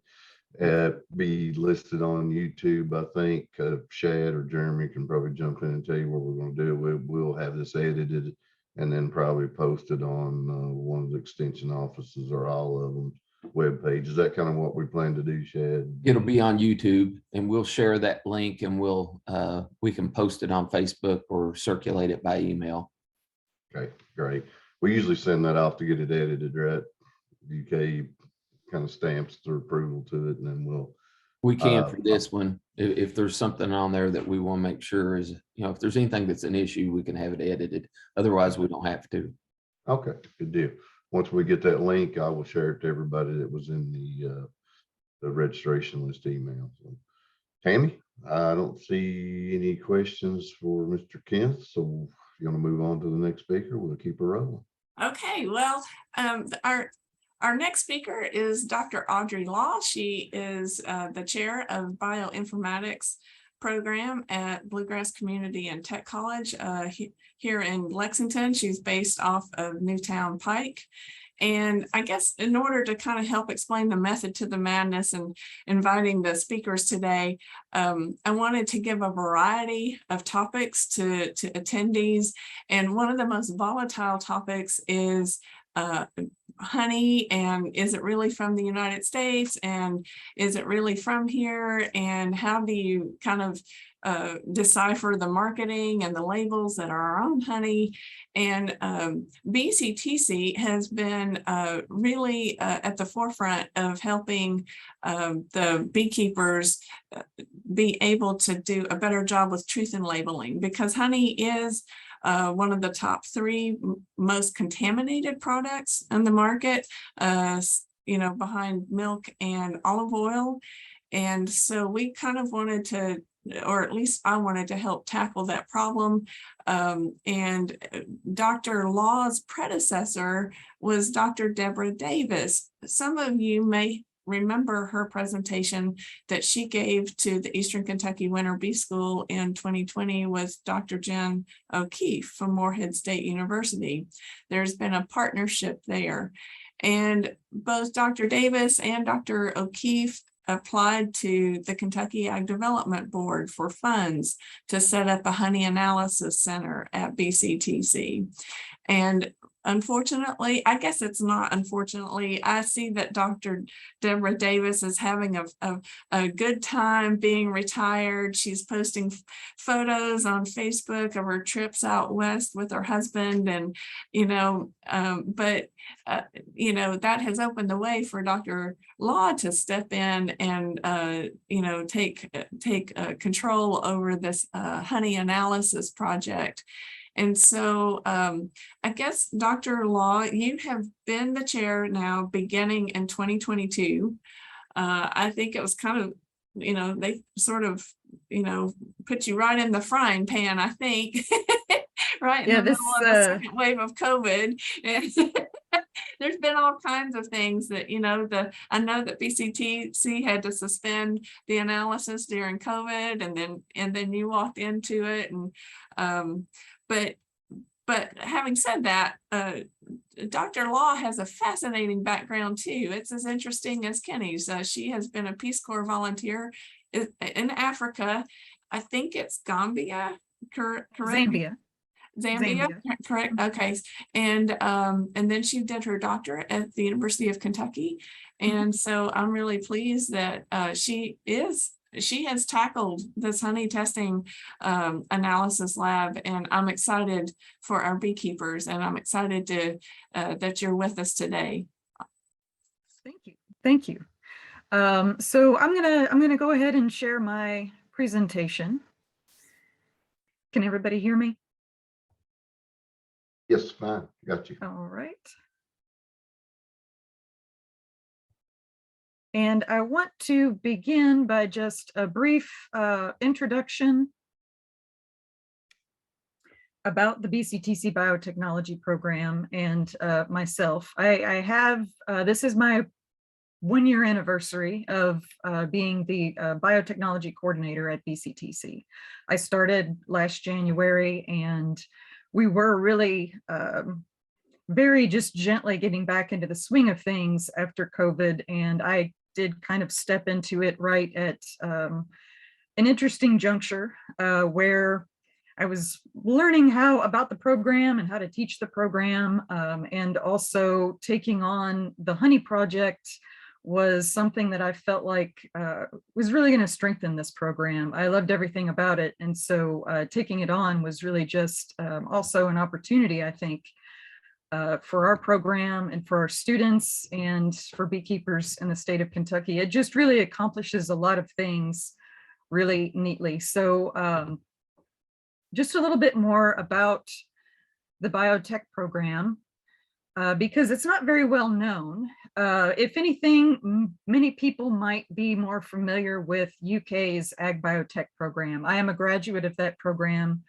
be listed on YouTube. I think Shad or Jeremy can probably jump in and tell you what we're going to do. We'll have this edited and then probably posted on one of the extension offices or all of them web page. Is that kind of what we plan to do, Shad? It'll be on YouTube, and we'll share that link, and we can post it on Facebook or circulate it by email. Okay, great. We usually send that off to get it edited, right? UK kind of stamps their approval to it, and then we can for this one. If there's something on there that we want to make sure is, if there's anything that's an issue, we can have it edited. Otherwise, we don't have to. Okay, good deal. Once we get that link, I will share it to everybody that was in the registration list email. So, Tammy, I don't see any questions for Mr. Kent. So if you want to move on to the next speaker, we'll keep her rolling. Okay, well, our next speaker is Dr. Audrey Law. She is the chair of bioinformatics program at Bluegrass Community and Tech College here in Lexington. She's based off of Newtown Pike. And I guess in order to kind of help explain the method to the madness and inviting the speakers today, I wanted to give a variety of topics to attendees. And one of the most volatile topics is honey, and is it really from the United States, and is it really from here, and how do you kind of decipher the marketing and the labels that are on honey. And BKTCS has been really at the forefront of helping the beekeepers be able to do a better job with truth in labeling, because honey is one of the top 3 most contaminated products in the market, behind milk and olive oil. And so we kind of wanted to, or at least I wanted to help tackle that problem. And Dr. Law's predecessor was Dr. Deborah Davis. Some of you may remember her presentation that she gave to the Eastern Kentucky Winter Bee School in 2020 with Dr. Jen O'Keefe from Morehead State University. There's been a partnership there. And both Dr. Davis and Dr. O'Keefe applied to the Kentucky Ag Development Board for funds to set up a honey analysis center at BKTCS. And unfortunately, I guess it's not unfortunately, I see that Dr. Deborah Davis is having a good time being retired. She's posting photos on Facebook of her trips out west with her husband, and that has opened the way for Dr. Law to step in and take control over this honey analysis project. And so I guess, Dr. Law, you have been the chair now beginning in 2022. I think it was kind of, they sort of, put you right in the frying pan, I think, right in the middle of the second wave of COVID. There's been all kinds of things that, I know that BKTCS had to suspend the analysis during COVID, and then you walked into it. And but having said that, Dr. Law has a fascinating background too. It's as interesting as Kenny's. She has been a Peace Corps volunteer in Africa. I think it's Gambia, correct? Zambia, correct? Okay. And then she did her doctorate at the University of Kentucky. And so I'm really pleased that she has tackled this honey testing analysis lab, and I'm excited for our beekeepers, and I'm excited to that you're with us today. Thank you. So I'm gonna go ahead and share my presentation. Can everybody hear me? Yes, fine, got you. All right. And I want to begin by just a brief introduction about the BCTC Biotechnology Program and myself. I have, this is my 1-year anniversary of being the biotechnology coordinator at BCTC. I started last January, and we were really very just gently getting back into the swing of things after COVID, and I did kind of step into it right at an interesting juncture where I was learning how about the program and how to teach the program, and also taking on the honey project was something that I felt like was really going to strengthen this program. I loved everything about it, and so taking it on was really just also an opportunity, I think, for our program and for our students and for beekeepers in the state of Kentucky. It just really accomplishes a lot of things really neatly. So just a little bit more about the biotech program, because it's not very well known. If anything, many people might be more familiar with UK's Ag Biotech program. I am a graduate of that program,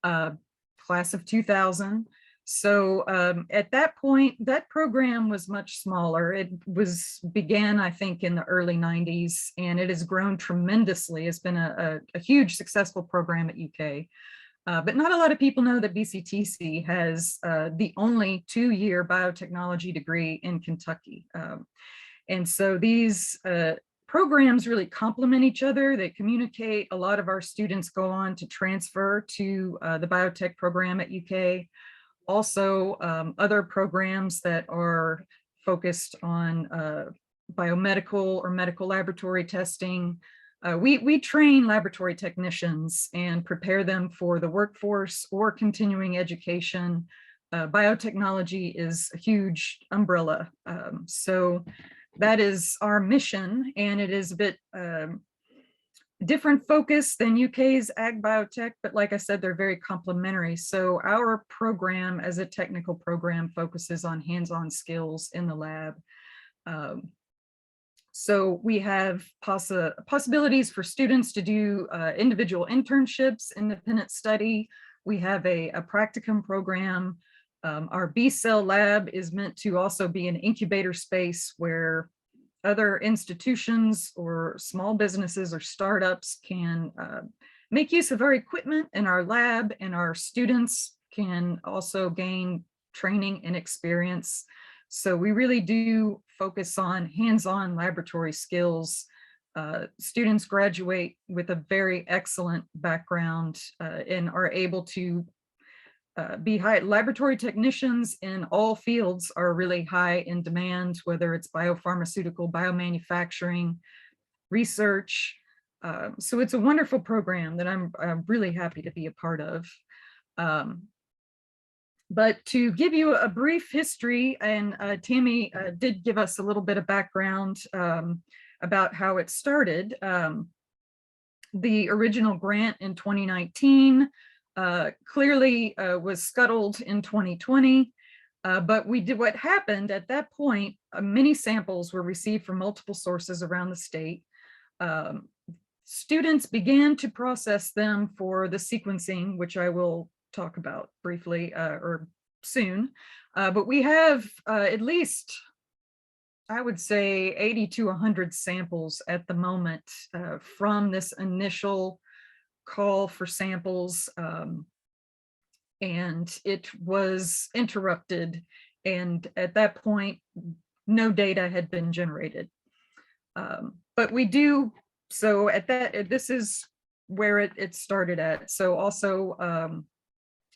class of 2000. So at that point, that program was much smaller. It began, I think, in the early 90s, and it has grown tremendously. It's been a huge successful program at UK. But not a lot of people know that BCTC has the only 2-year biotechnology degree in Kentucky. And so these programs really complement each other. They communicate. A lot of our students go on to transfer to the biotech program at UK. Also, other programs that are focused on biomedical or medical laboratory testing. We train laboratory technicians and prepare them for the workforce or continuing education. Biotechnology is a huge umbrella. So that is our mission, and it is a bit different focus than UK's Ag Biotech, but like I said, they're very complementary. So our program as a technical program focuses on hands-on skills in the lab. So we have possibilities for students to do individual internships, independent study. We have a practicum program. Our B-cell lab is meant to also be an incubator space where other institutions or small businesses or startups can make use of our equipment in our lab, and our students can also gain training and experience. So we really do focus on hands-on laboratory skills. Students graduate with a very excellent background and are able to be high. Laboratory technicians in all fields are really high in demand, whether it's biopharmaceutical, biomanufacturing, research. So it's a wonderful program that I'm really happy to be a part of. But to give you a brief history, and Tammy did give us a little bit of background about how it started. The original grant in 2019 clearly was scuttled in 2020, but what happened at that point, many samples were received from multiple sources around the state. Students began to process them for the sequencing, which I will talk about briefly or soon, but we have at least, I would say, 80 to 100 samples at the moment from this initial call for samples, and it was interrupted, and at that point no data had been generated, but we do. So at that, this is where it started at. So also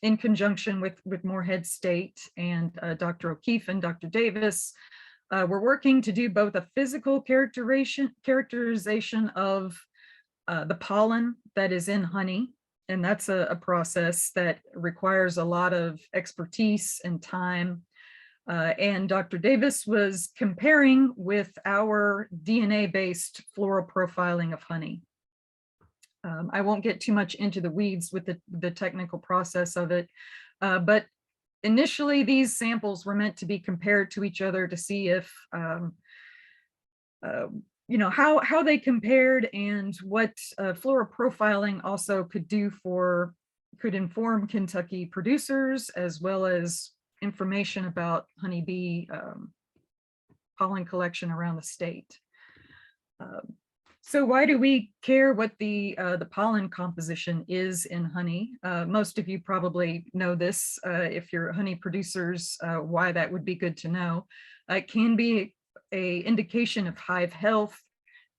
in conjunction with Morehead State and Dr. O'Keefe and Dr. Davis, we're working to do both a physical characterization of the pollen that is in honey, and that's a process that requires a lot of expertise and time. And Dr. Davis was comparing with our DNA-based floral profiling of honey. I won't get too much into the weeds with the technical process of it, but initially these samples were meant to be compared to each other to see if, you know, how they compared and what floral profiling also could inform Kentucky producers, as well as information about honeybee pollen collection around the state. So why do we care what the pollen composition is in honey? Most of you probably know this. If you're honey producers, why that would be good to know. It can be an indication of hive health.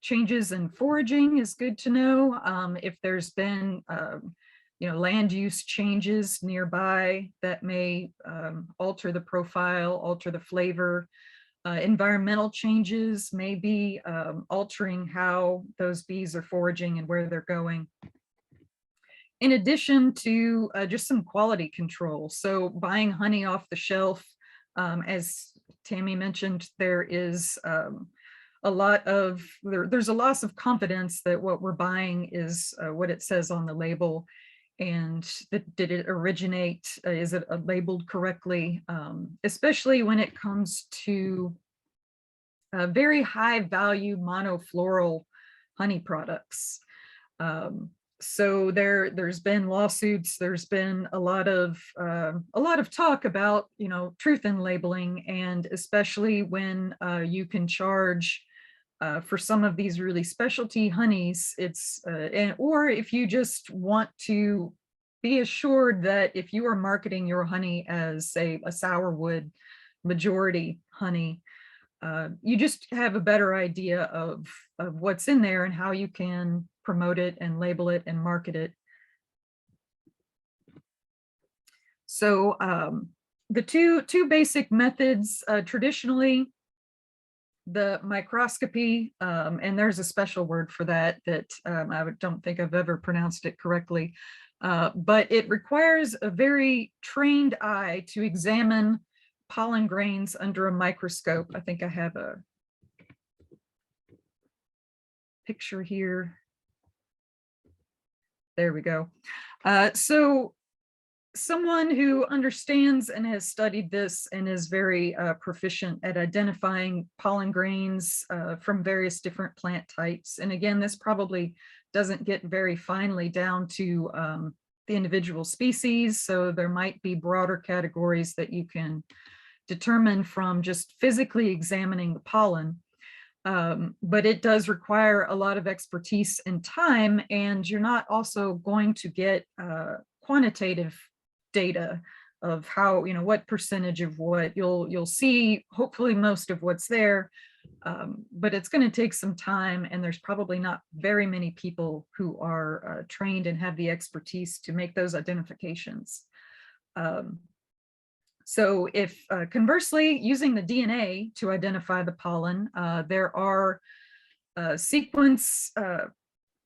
Changes in foraging is good to know. If there's been you know, land use changes nearby that may alter the profile, alter the flavor. Environmental changes may be altering how those bees are foraging and where they're going. In addition to just some quality control. So buying honey off the shelf, as Tammy mentioned, there is a lot of, there's a loss of confidence that what we're buying is what it says on the label. And did it originate, is it labeled correctly, especially when it comes to very high value monofloral honey products. So there's been lawsuits, there's been a lot of talk about, you know, truth in labeling, and especially when you can charge for some of these really specialty honeys, it's or if you just want to be assured that if you are marketing your honey as, say, a sourwood majority honey, you just have a better idea of what's in there and how you can promote it and label it and market it. So the two basic methods, traditionally, the microscopy, and there's a special word for that I don't think I've ever pronounced it correctly, but it requires a very trained eye to examine pollen grains under a microscope. I think I have a picture here. There we go. So someone who understands and has studied this and is very proficient at identifying pollen grains from various different plant types. And again, this probably doesn't get very finely down to the individual species. So there might be broader categories that you can determine from just physically examining the pollen. But it does require a lot of expertise and time, and you're not also going to get quantitative data of how, you know, what percentage of what you'll see, hopefully most of what's there, but it's going to take some time, and there's probably not very many people who are trained and have the expertise to make those identifications. So if conversely, using the DNA to identify the pollen, there are sequence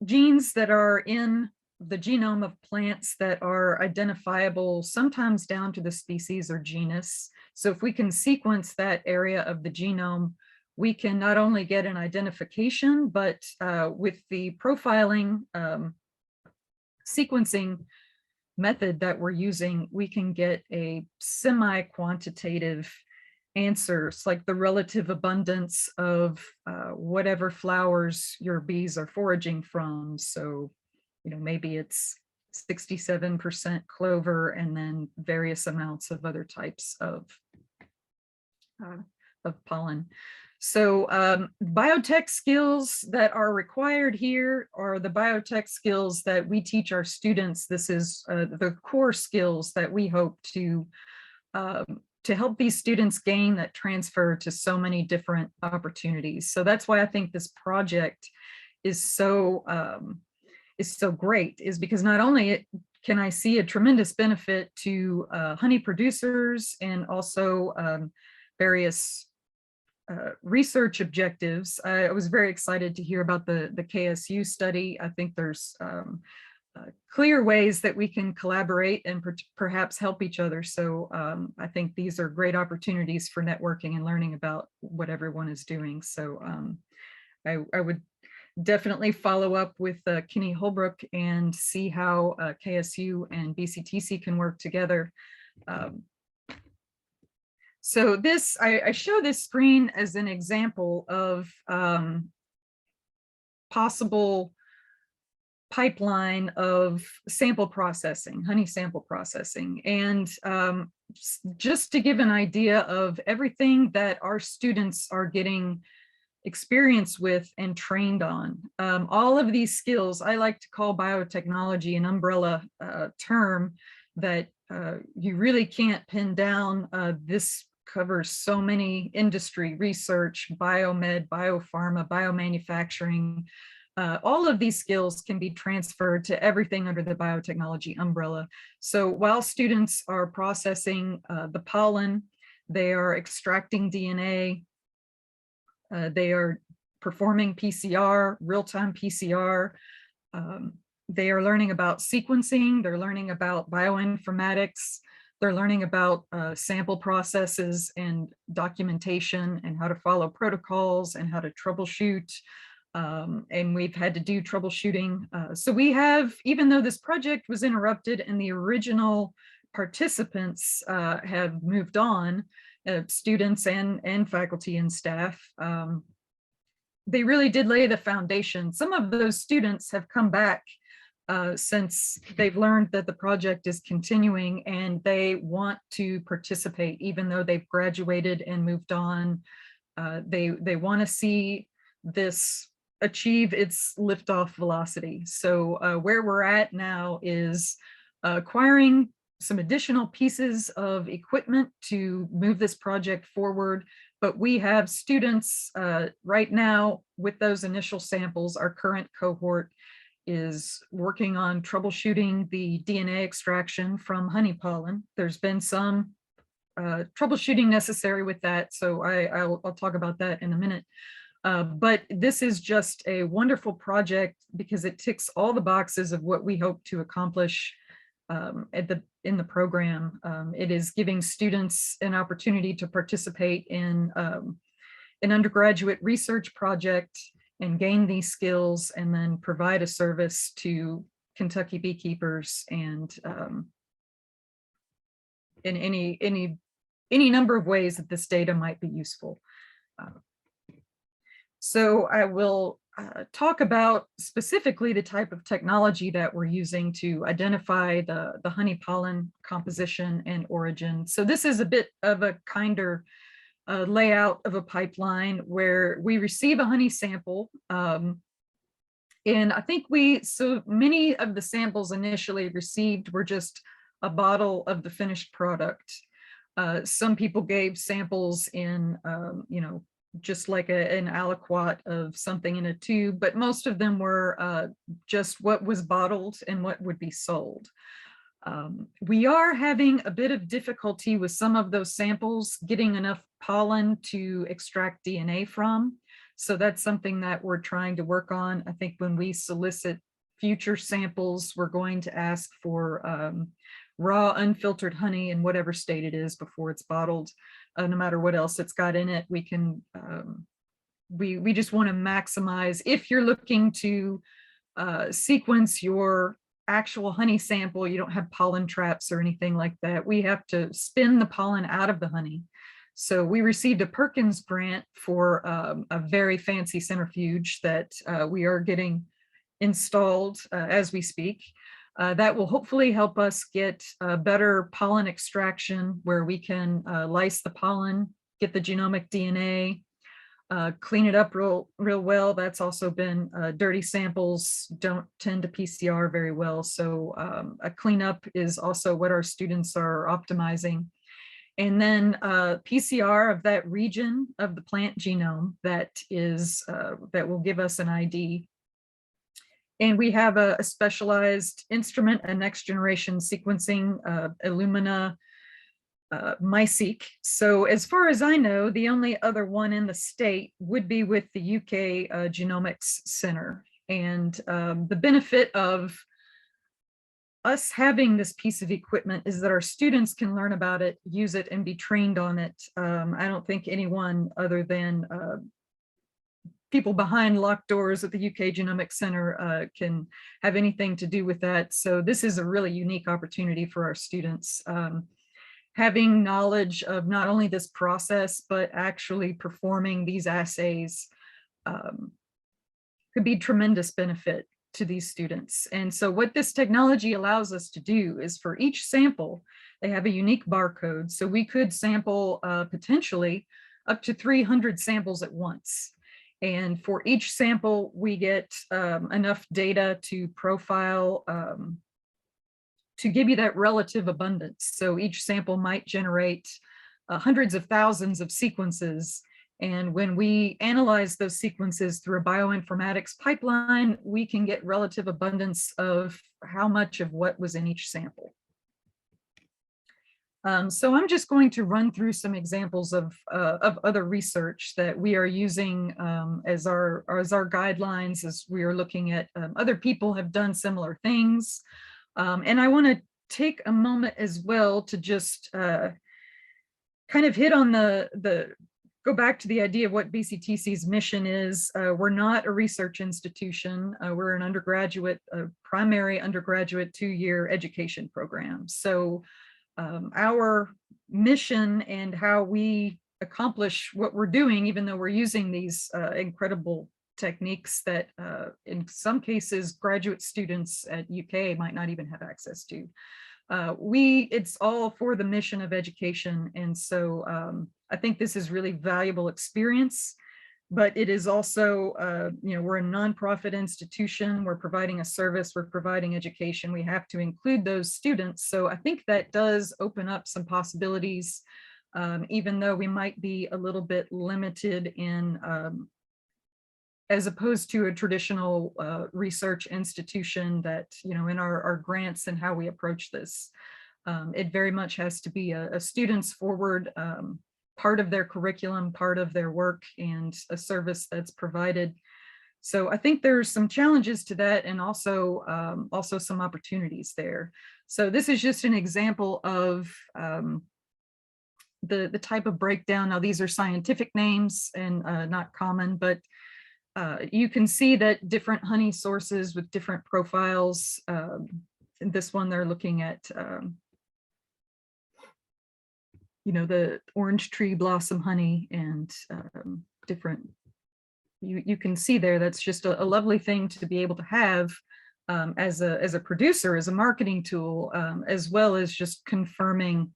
genes that are in the genome of plants that are identifiable sometimes down to the species or genus. So if we can sequence that area of the genome, we can not only get an identification, but with the profiling sequencing method that we're using, we can get a semi-quantitative answers, like the relative abundance of whatever flowers your bees are foraging from. So, you know, maybe it's 67% clover and then various amounts of other types of pollen. So biotech skills that are required here are the biotech skills that we teach our students. This is the core skills that we hope to help these students gain that transfer to so many different opportunities. So that's why I think this project is so great, is because not only can I see a tremendous benefit to honey producers and also various research objectives. I was very excited to hear about the KSU study. I think there's clear ways that we can collaborate and perhaps help each other. So I think these are great opportunities for networking and learning about what everyone is doing. So I would definitely follow up with Kenny Holbrook and see how KSU and BCTC can work together. So this, I show this screen as an example of possible pipeline of sample processing, honey sample processing. And just to give an idea of everything that our students are getting experience with and trained on. All of these skills, I like to call biotechnology an umbrella term that you really can't pin down. This covers so many industry, research, biomed, biopharma, biomanufacturing. All of these skills can be transferred to everything under the biotechnology umbrella. So while students are processing the pollen, they are extracting DNA, they are performing PCR, real-time PCR. They are learning about sequencing, they're learning about bioinformatics, they're learning about sample processes and documentation and how to follow protocols and how to troubleshoot. And we've had to do troubleshooting. So we have, even though this project was interrupted and the original participants have moved on, students and faculty and staff, they really did lay the foundation. Some of those students have come back since they've learned that the project is continuing and they want to participate even though they've graduated and moved on. They want to see this achieve its liftoff velocity. So where we're at now is acquiring some additional pieces of equipment to move this project forward. But we have students right now with those initial samples. Our current cohort is working on troubleshooting the DNA extraction from honey pollen. There's been some troubleshooting necessary with that, so I'll talk about that in a minute. But this is just a wonderful project because it ticks all the boxes of what we hope to accomplish in the program. It is giving students an opportunity to participate in an undergraduate research project and gain these skills and then provide a service to Kentucky beekeepers and in any number of ways that this data might be useful. So I will talk about specifically the type of technology that we're using to identify the honey pollen composition and origin. So this is a bit of a kinder layout of a pipeline where we receive a honey sample. And I think so many of the samples initially received were just a bottle of the finished product. Some people gave samples in, just like an aliquot of something in a tube, but most of them were just what was bottled and what would be sold. We are having a bit of difficulty with some of those samples getting enough pollen to extract DNA from. So that's something that we're trying to work on. I think when we solicit future samples, we're going to ask for raw unfiltered honey in whatever state it is before it's bottled. No matter what else it's got in it, we can, we just want to maximize. If you're looking to sequence your actual honey sample, you don't have pollen traps or anything like that. We have to spin the pollen out of the honey. So we received a Perkins grant for a very fancy centrifuge that we are getting installed as we speak. That will hopefully help us get better pollen extraction where we can lyse the pollen, get the genomic DNA, clean it up real well. That's also been dirty samples don't tend to PCR very well. So a cleanup is also what our students are optimizing. And then PCR of that region of the plant genome that will give us an ID. And we have a specialized instrument, a next generation sequencing, Illumina MySeq. So as far as I know, the only other one in the state would be with the UK Genomics Center. And the benefit of us having this piece of equipment is that our students can learn about it, use it, and be trained on it. I don't think anyone other than people behind locked doors at the UK Genomics Center can have anything to do with that. So this is a really unique opportunity for our students. Having knowledge of not only this process, but actually performing these assays could be tremendous benefit to these students. And so what this technology allows us to do is for each sample, they have a unique barcode. So we could sample potentially up to 300 samples at once. And for each sample, we get enough data to profile, to give you that relative abundance. So each sample might generate hundreds of thousands of sequences. And when we analyze those sequences through a bioinformatics pipeline, we can get relative abundance of how much of what was in each sample. So I'm just going to run through some examples of other research that we are using as our guidelines as we are looking at other people have done similar things. And I want to take a moment as well to just kind of hit on go back to the idea of what BCTC's mission is. We're not a research institution. We're an undergraduate, primary undergraduate 2-year education program. So our mission and how we accomplish what we're doing, even though we're using these incredible techniques that in some cases graduate students at UK might not even have access to. It's all for the mission of education. And so I think this is really valuable experience, but it is also, we're a nonprofit institution, we're providing a service, we're providing education, we have to include those students. So I think that does open up some possibilities, even though we might be a little bit limited in, as opposed to a traditional research institution that, in our grants and how we approach this. It very much has to be a students forward part of their curriculum, part of their work, and a service that's provided. So I think there's some challenges to that, and also some opportunities there. So this is just an example of the type of breakdown. Now these are scientific names and not common, but you can see that different honey sources with different profiles. In this one, they're looking at the orange tree blossom honey and different, you can see there, that's just a lovely thing to be able to have as a producer, as a marketing tool, as well as just confirming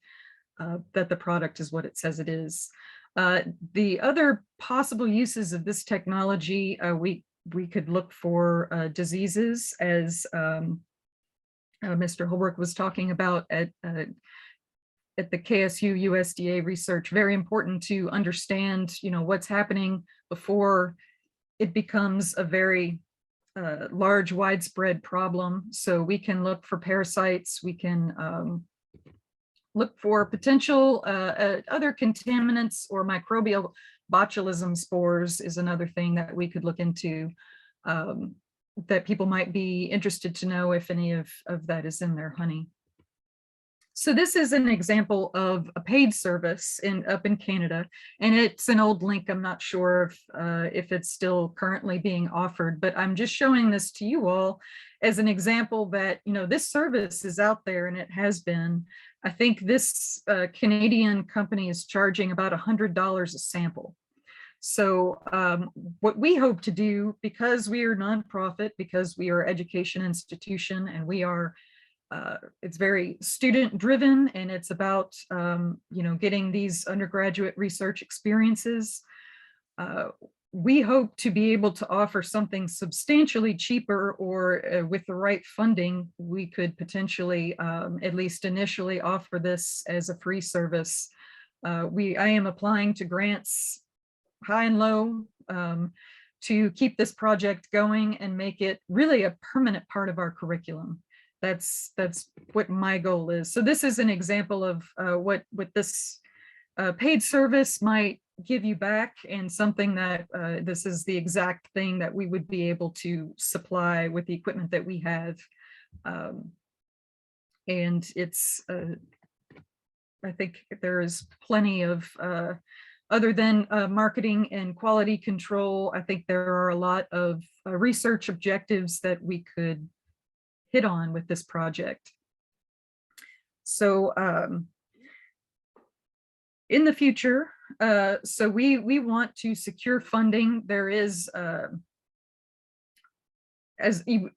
that the product is what it says it is. The other possible uses of this technology, we could look for diseases, as Mr. Holbrook was talking about at the KSU USDA research. Very important to understand, what's happening before it becomes a very large, widespread problem. So we can look for parasites, we can look for potential other contaminants, or microbial botulism spores is another thing that we could look into, that people might be interested to know if any of that is in their honey. So this is an example of a paid service up in Canada, and it's an old link. I'm not sure if it's still currently being offered, but I'm just showing this to you all as an example that, this service is out there, and it has been. I think this Canadian company is charging about $100 a sample. So what we hope to do, because we are nonprofit, because we are an education institution, and we are it's very student driven, and it's about getting these undergraduate research experiences. We hope to be able to offer something substantially cheaper, or with the right funding, we could potentially at least initially offer this as a free service. I am applying to grants high and low to keep this project going and make it really a permanent part of our curriculum. That's what my goal is. So this is an example of what this paid service might give you back, and something that this is the exact thing that we would be able to supply with the equipment that we have. And it's, I think there is plenty of, other than marketing and quality control, I think there are a lot of research objectives that we could hit on with this project. So in the future, so we want to secure funding. There is,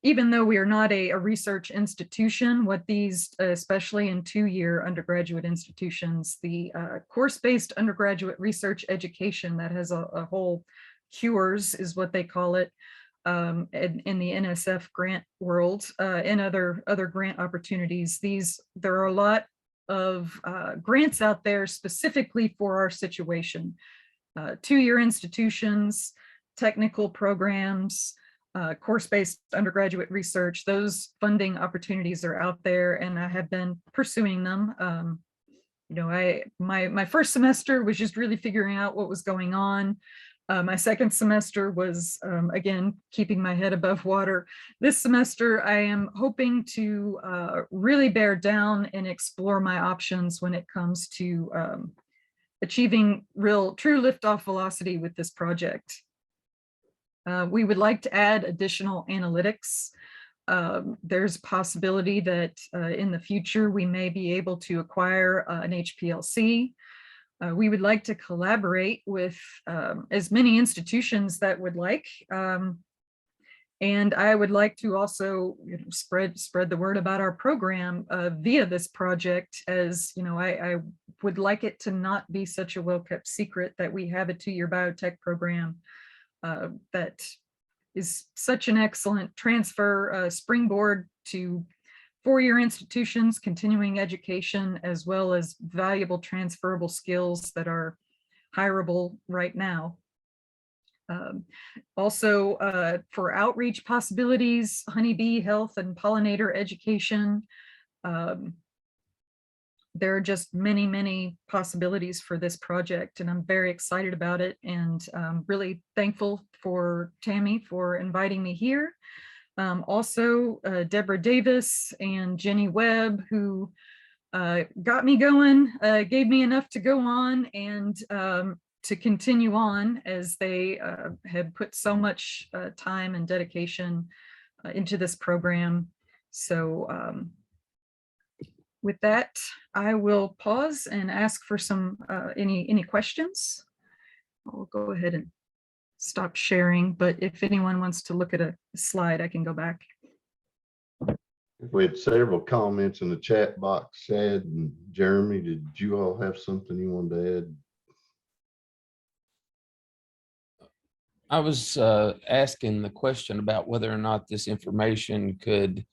even though we are not a research institution, what these, especially in two-year undergraduate institutions, the course-based undergraduate research education that has a whole cures is what they call it, in the NSF grant world, and other grant opportunities. There are a lot of grants out there specifically for our situation. Two-year institutions, technical programs, course-based undergraduate research, those funding opportunities are out there, and I have been pursuing them. You know, my first semester was just really figuring out what was going on. My second semester was, again, keeping my head above water. This semester, I am hoping to really bear down and explore my options when it comes to achieving true liftoff velocity with this project. We would like to add additional analytics. There's a possibility that in the future, we may be able to acquire an HPLC. We would like to collaborate with as many institutions that would like. And I would like to also, you know, spread the word about our program via this project, as you know, I would like it to not be such a well-kept secret that we have a two-year biotech program that is such an excellent transfer springboard to four-year institutions, continuing education, as well as valuable transferable skills that are hireable right now. Also, for outreach possibilities, honeybee health and pollinator education. There are just many, many possibilities for this project, and I'm very excited about it, and really thankful for Tammy for inviting me here. Also, Deborah Davis and Jenny Webb, who got me going, gave me enough to go on and to continue on, as they had put so much time and dedication into this program. So with that, I will pause and ask for some any questions. I'll go ahead and stop sharing, but if anyone wants to look at a slide, I can go back. We had several comments in the chat box. Shad and Jeremy, did you all have something you wanted to add? I was asking the question about whether or not this information could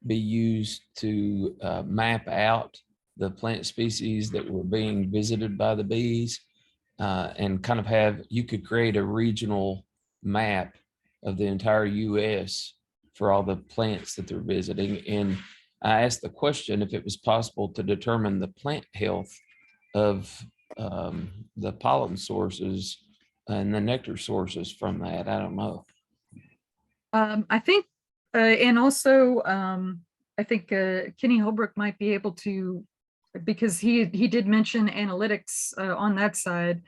be used to map out the plant species that were being visited by the bees, and kind of you could create a regional map of the entire US for all the plants that they're visiting. And I asked the question if it was possible to determine the plant health of the pollen sources and the nectar sources from that. I don't know. I think, and also, I think Kenny Holbrook might be able to, because he did mention analytics on that side.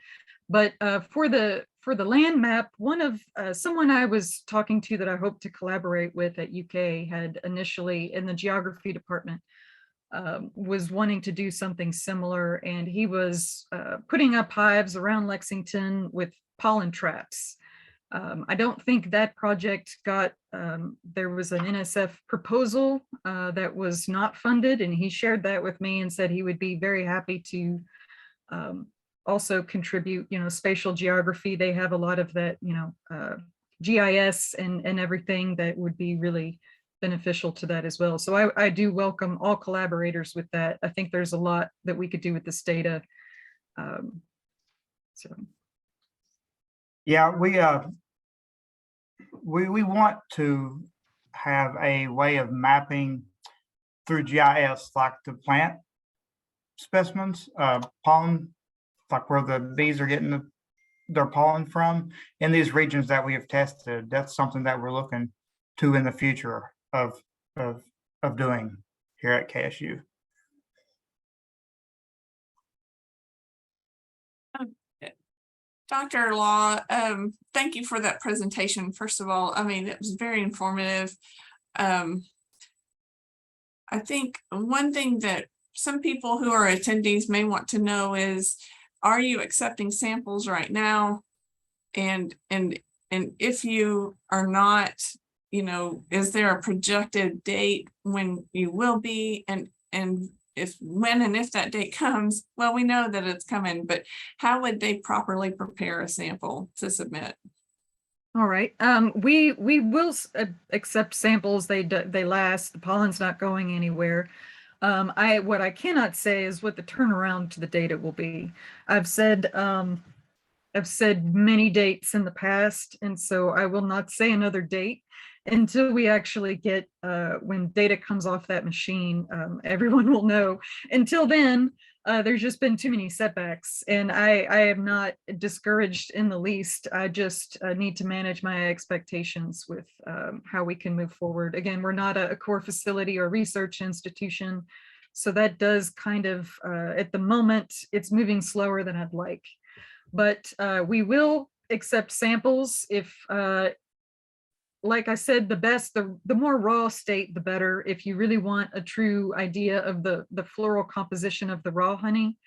But for the land map, one of someone I was talking to that I hope to collaborate with at UK had initially in the geography department was wanting to do something similar, and he was putting up hives around Lexington with pollen traps. I don't think that project got, there was an NSF proposal that was not funded, and he shared that with me and said he would be very happy to also contribute, you know, spatial geography. They have a lot of that, you know, GIS and everything that would be really beneficial to that as well. So I do welcome all collaborators with that. I think there's a lot that we could do with this data. So. Yeah, we want to have a way of mapping through GIS, like the plant specimens, pollen, like where the bees are getting their pollen from in these regions that we have tested. That's something that we're looking to in the future of doing. here at KSU. Dr. Law, thank you for that presentation. First of all, I mean, it was very informative. I think one thing that some people who are attendees may want to know is, are you accepting samples right now? And if you are not, you know, is there a projected date when you will be? And when and if that date comes, well, we know that it's coming, but how would they properly prepare a sample to submit? All right. We will accept samples. They last. The pollen's not going anywhere. What I cannot say is what the turnaround to the data will be. I've said many dates in the past, and so I will not say another date until we actually get when data comes off that machine. Everyone will know. Until then, there's just been too many setbacks, and I am not discouraged in the least. I just need to manage my expectations with how we can move forward. Again, we're not a core facility or research institution, so that does kind of, at the moment, it's moving slower than I'd like. But we will accept samples if, like I said, the more raw state, the better. If you really want a true idea of the floral composition of the raw honey.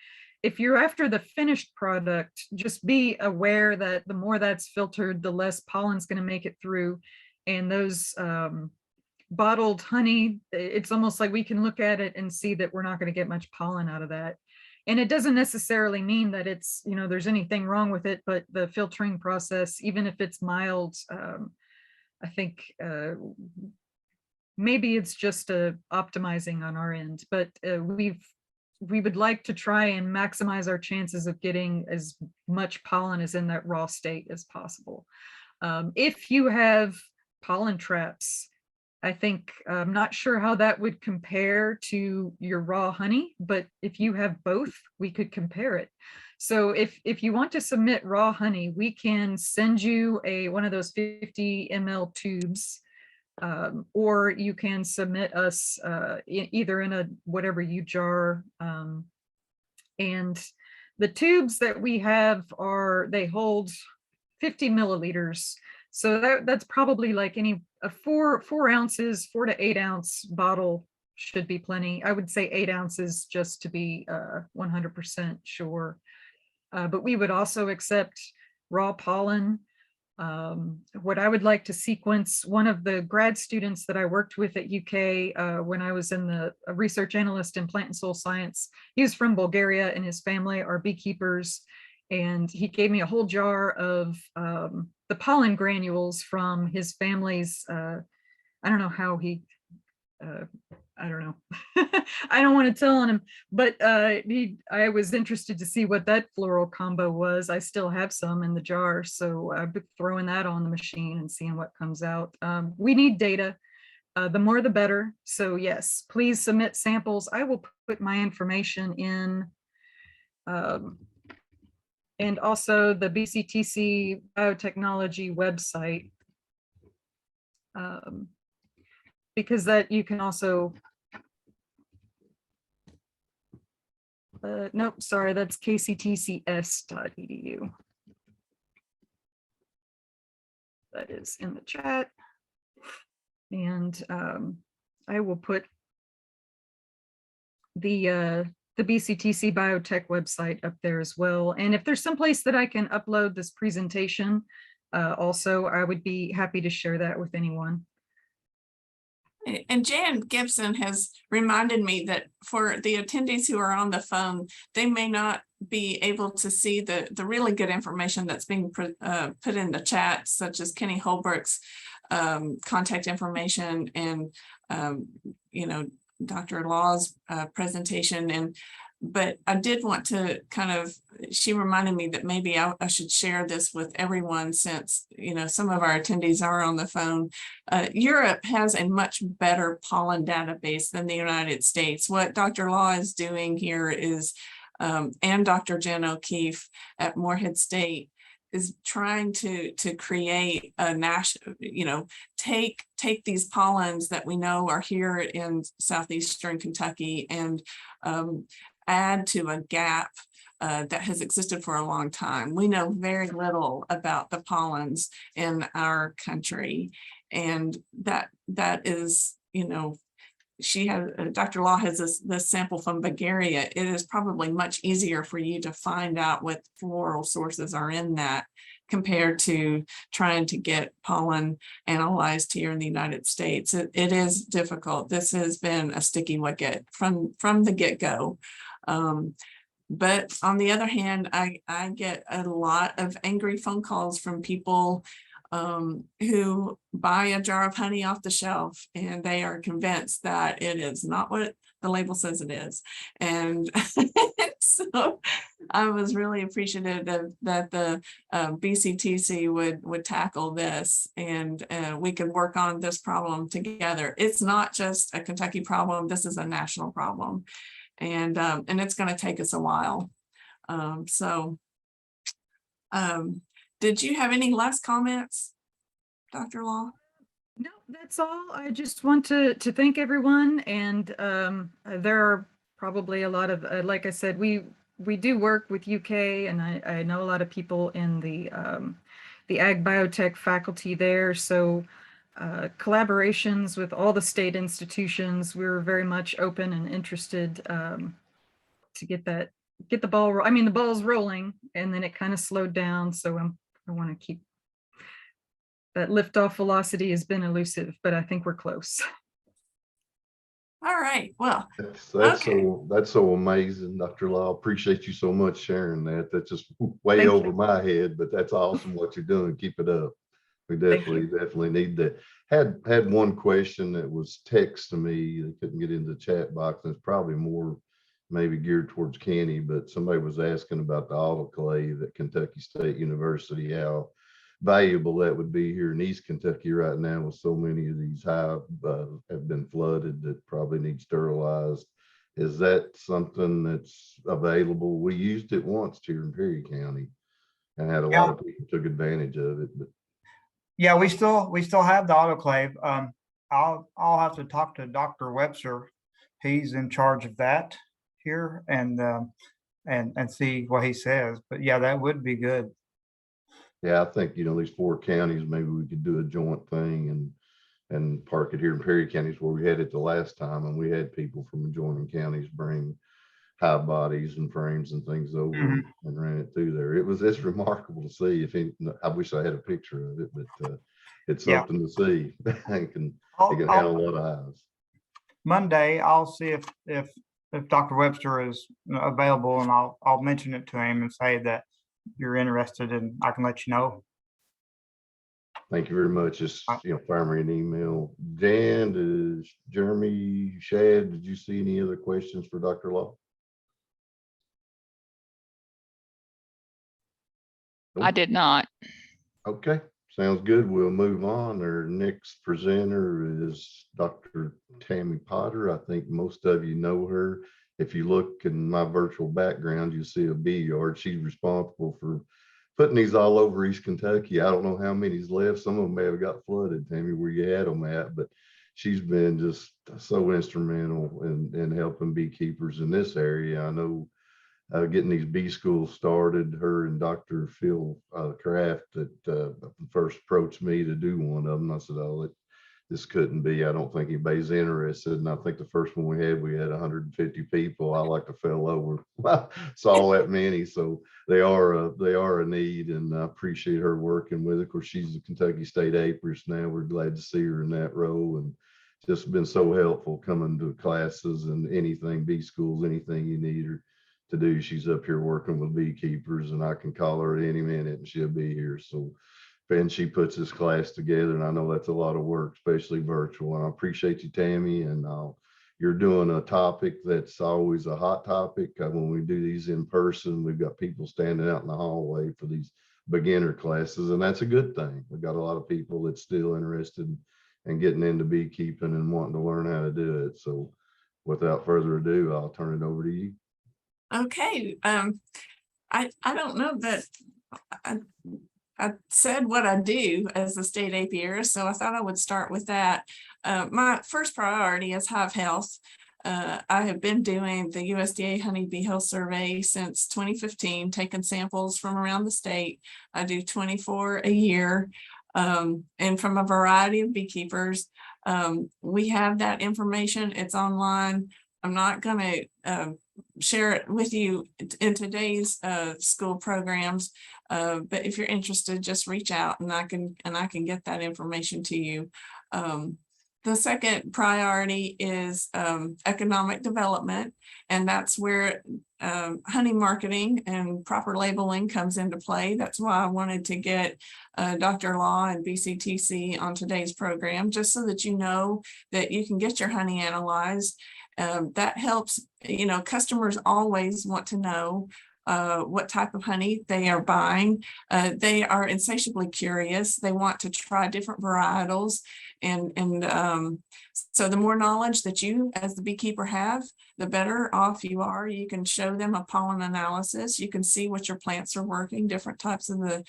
If you're after the finished product, just be aware that the more that's filtered, the less pollen's going to make it through. And those bottled honey, it's almost like we can look at it and see that we're not going to get much pollen out of that. And it doesn't necessarily mean that it's, you know, there's anything wrong with it, but the filtering process, even if it's mild, I think maybe it's just optimizing on our end, but we would like to try and maximize our chances of getting as much pollen as in that raw state as possible. If you have pollen traps, I think I'm not sure how that would compare to your raw honey, but if you have both, we could compare it. So if you want to submit raw honey, we can send you one of those 50 ml tubes, or you can submit us either in a whatever you jar. And the tubes that we have they hold 50 milliliters. So that's probably like a 4 ounces, 4 to 8 ounce bottle should be plenty. I would say 8 ounces just to be 100% sure. But we would also accept raw pollen. What I would like to sequence, one of the grad students that I worked with at UK when I was in the research analyst in plant and soil science, he was from Bulgaria and his family are beekeepers. And he gave me a whole jar of the pollen granules from his family's, I don't know how he, I don't know. I don't want to tell on him, but I was interested to see what that floral combo was. I still have some in the jar, so I've been throwing that on the machine and seeing what comes out. We need data. The more the better. So yes, please submit samples. I will put my information in, and also the BKTCS biotechnology website, because that you can also, nope, sorry, that's kctcs.edu. That is in the chat. And I will put the BKTCS biotech website up there as well. And if there's some place that I can upload this presentation, also, I would be happy to share that with anyone. And Jan Gibson has reminded me that for the attendees who are on the phone, they may not be able to see the really good information that's being put in the chat, such as Kenny Holbrook's contact information and, you know, Dr. Law's presentation. But I did want to kind of, she reminded me that maybe I should share this with everyone since, you know, some of our attendees are on the phone. Europe has a much better pollen database than the United States. What Dr. Law is doing here is, and Dr. Jen O'Keefe at Morehead State, is trying to create a national, take these pollens that we know are here in southeastern Kentucky and add to a gap that has existed for a long time. We know very little about the pollens in our country, and that is, she has, Dr. Law has this sample from Bulgaria. It is probably much easier for you to find out what floral sources are in that compared to trying to get pollen analyzed here in the United States. It is difficult. This has been a sticky wicket from the get-go. But on the other hand, I get a lot of angry phone calls from people who buy a jar of honey off the shelf and they are convinced that it is not what the label says it is. And so I was really appreciative that the BCTC would tackle this, and we could work on this problem together. It's not just a Kentucky problem. This is a national problem. And it's going to take us a while. Did you have any last comments, Dr. Law? No, that's all. I just want to thank everyone. And there are probably a lot of, like I said, we do work with UK, and I know a lot of people in the ag biotech faculty there. So collaborations with all the state institutions, we're very much open and interested to get the ball. I mean, the ball's rolling, and then it kind of slowed down. So I want to keep that liftoff velocity has been elusive, but I think we're close. All right. Well, that's okay. that's so amazing, Dr. Law. Appreciate you so much sharing that. That's just way Thank over you. my head, but that's awesome what you're doing. Keep it up. We definitely need that. Had one question that was text to me. They couldn't get into the chat box, and it's probably more maybe geared towards Kenny, but somebody was asking about the autoclave at Kentucky State University, how valuable that would be here in East Kentucky right now, with so many of these hives have been flooded that probably need sterilized. Is that something that's available? We used it once here in Perry County and had a lot of people took advantage of it. But yeah, we still have the autoclave. I'll have to talk to Dr. Webster. He's in charge of that here, and see what he says. But yeah, that would be good. yeah, I think, these 4 counties, maybe we could do a joint thing and park it here in Perry counties where we had it the last time, and we had people from adjoining counties bring hive bodies and frames and things over and ran it through there. It's remarkable to see. I wish I had a picture of it, but it's something to see. it can handle a lot of hives. Monday, I'll see if Dr. Webster is available, and I'll mention it to him and say that you're interested, and I can let you know. Thank you very much. Just fire me an email. Dan, Jeremy, Shad, did you see any other questions for Dr. Law? I did not. Okay, sounds good. We'll move on. Our next presenter is Dr. Tammy Potter. I think most of you know her. If you look in my virtual background, you'll see a bee yard. She's responsible for putting these all over East Kentucky. I don't know how many's left. Some of them may have got flooded, Tammy, where you had them at, but she's been just so instrumental in helping beekeepers in this area. I know getting these bee schools started, her and Dr. Phil Kraft that first approached me to do one of them. I said, oh, this couldn't be. I don't think anybody's interested. And I think the first one we had 150 people. I like to fell over. Saw that many. So they are a need, and I appreciate her working with it. Of course, she's a Kentucky State Apiarist now. We're glad to see her in that role, and just been so helpful coming to classes and anything, bee schools, anything you need her to do. She's up here working with beekeepers, and I can call her at any minute and she'll be here. So and she puts this class together, and I know that's a lot of work, especially virtual. And I appreciate you, Tammy. And you're doing a topic that's always a hot topic. When we do these in person, we've got people standing out in the hallway for these beginner classes, and that's a good thing. We've got a lot of people that's still interested in getting into beekeeping and wanting to learn how to do it. So without further ado, I'll turn it over to you. Okay. I don't know that I said what I do as the state apiarist, so I thought I would start with that. My first priority is hive health. I have been doing the USDA Honeybee Health Survey since 2015, taking samples from around the state. I do 24 a year, and from a variety of beekeepers. We have that information. It's online. I'm not going to share it with you in today's school programs, but if you're interested, just reach out and I can get that information to you. The second priority is economic development, and that's where honey marketing and proper labeling comes into play. That's why I wanted to get Dr. Law and BKTCS on today's program, just so that you know that you can get your honey analyzed. That helps, customers always want to know what type of honey they are buying. They are insatiably curious. They want to try different varietals. And so the more knowledge that you as the beekeeper have, the better off you are. You can show them a pollen analysis. You can see what your plants are working, different types of the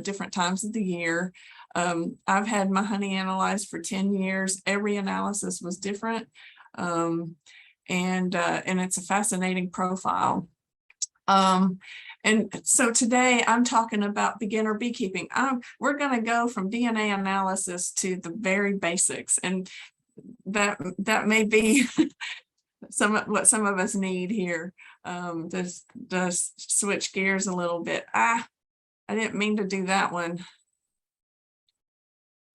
different times of the year. I've had my honey analyzed for 10 years. Every analysis was different. And it's a fascinating profile. And so today I'm talking about beginner beekeeping. We're going to go from DNA analysis to the very basics, and that may be what some of us need here. Just switch gears a little bit. I didn't mean to do that one.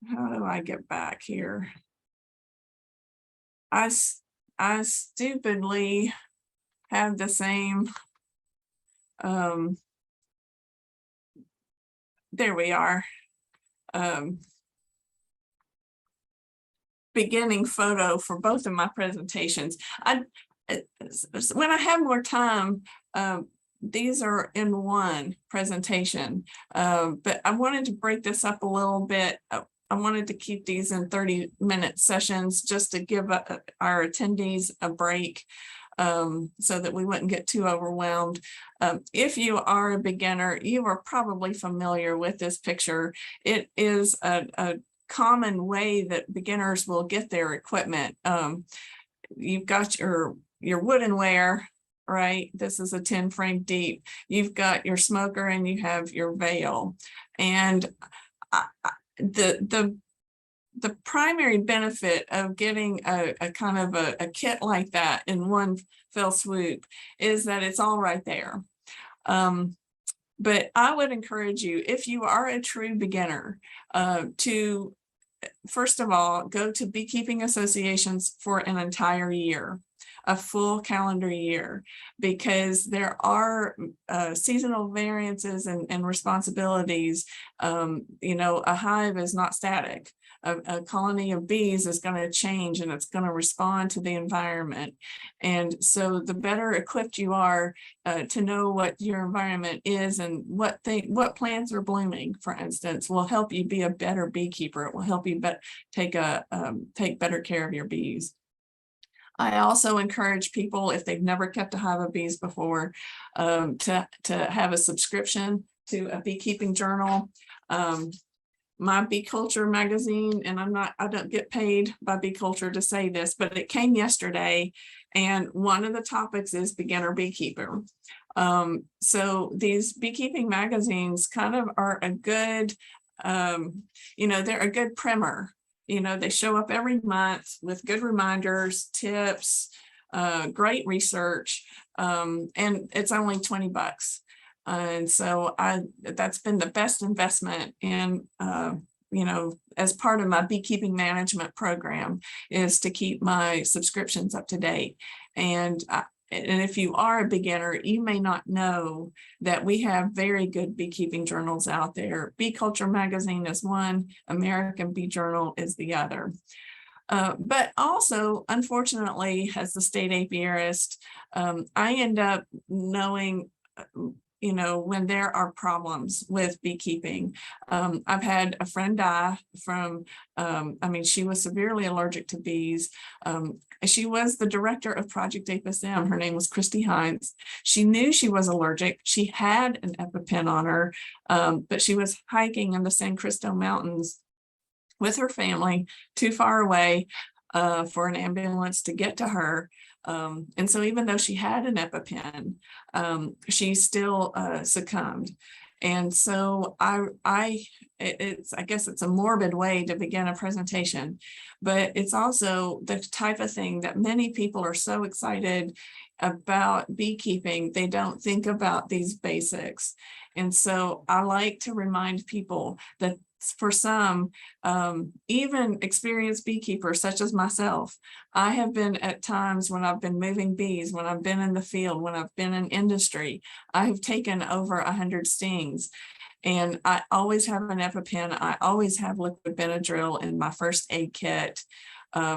How do I get back here? I stupidly have the same. There we are. Beginning photo for both of my presentations. When I have more time, these are in one presentation, but I wanted to break this up a little bit. I wanted to keep these in 30-minute sessions just to give our attendees a break, so that we wouldn't get too overwhelmed. If you are a beginner, you are probably familiar with this picture. It is a common way that beginners will get their equipment. You've got your woodenware, right? This is a 10 frame deep. You've got your smoker and you have your veil. And the primary benefit of getting a kind of a kit like that in one fell swoop is that it's all right there. But I would encourage you, if you are a true beginner, to first of all, go to beekeeping associations for an entire year, a full calendar year, because there are seasonal variances and responsibilities. A hive is not static. A colony of bees is going to change and it's going to respond to the environment. And so the better equipped you are to know what your environment is and what plants are blooming, for instance, will help you be a better beekeeper. It will help you take better care of your bees. I also encourage people, if they've never kept a hive of bees before, to have a subscription to a beekeeping journal. My Bee Culture magazine, and I don't get paid by Bee Culture to say this, but it came yesterday, and one of the topics is beginner beekeeper. So these beekeeping magazines kind of are a good, they're a good primer. They show up every month with good reminders, tips, great research, and it's only $20. And so that's been the best investment in, as part of my beekeeping management program, is to keep my subscriptions up to date. And if you are a beginner, you may not know that we have very good beekeeping journals out there. Bee Culture magazine is one, American Bee Journal is the other. But also, unfortunately, as the state apiarist, I end up knowing you know, when there are problems with beekeeping. I've had a friend die from, I mean, she was severely allergic to bees. She was the director of Project APSM. Her name was Christy Hines. She knew she was allergic. She had an EpiPen on her, but she was hiking in the San Cristo Mountains with her family too far away for an ambulance to get to her. And so even though she had an EpiPen, she still succumbed. And so I guess it's a morbid way to begin a presentation, but it's also the type of thing that many people are so excited about beekeeping, they don't think about these basics. And so I like to remind people that for some, even experienced beekeepers such as myself, I have been at times when I've been moving bees, when I've been in the field, when I've been in industry, I have taken over 100 stings. And I always have an EpiPen. I always have liquid Benadryl in my first aid kit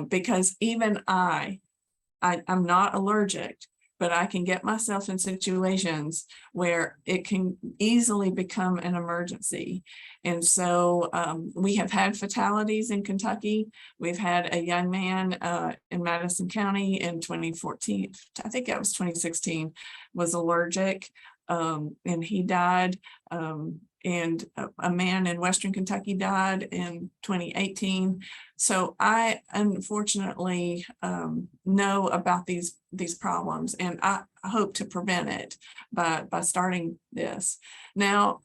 because even I'm not allergic, but I can get myself in situations where it can easily become an emergency. And so we have had fatalities in Kentucky. We've had a young man in Madison County in 2014, I think that was 2016, was allergic and he died. And a man in Western Kentucky died in 2018. So I unfortunately know about these problems, and I hope to prevent it by starting this. Now,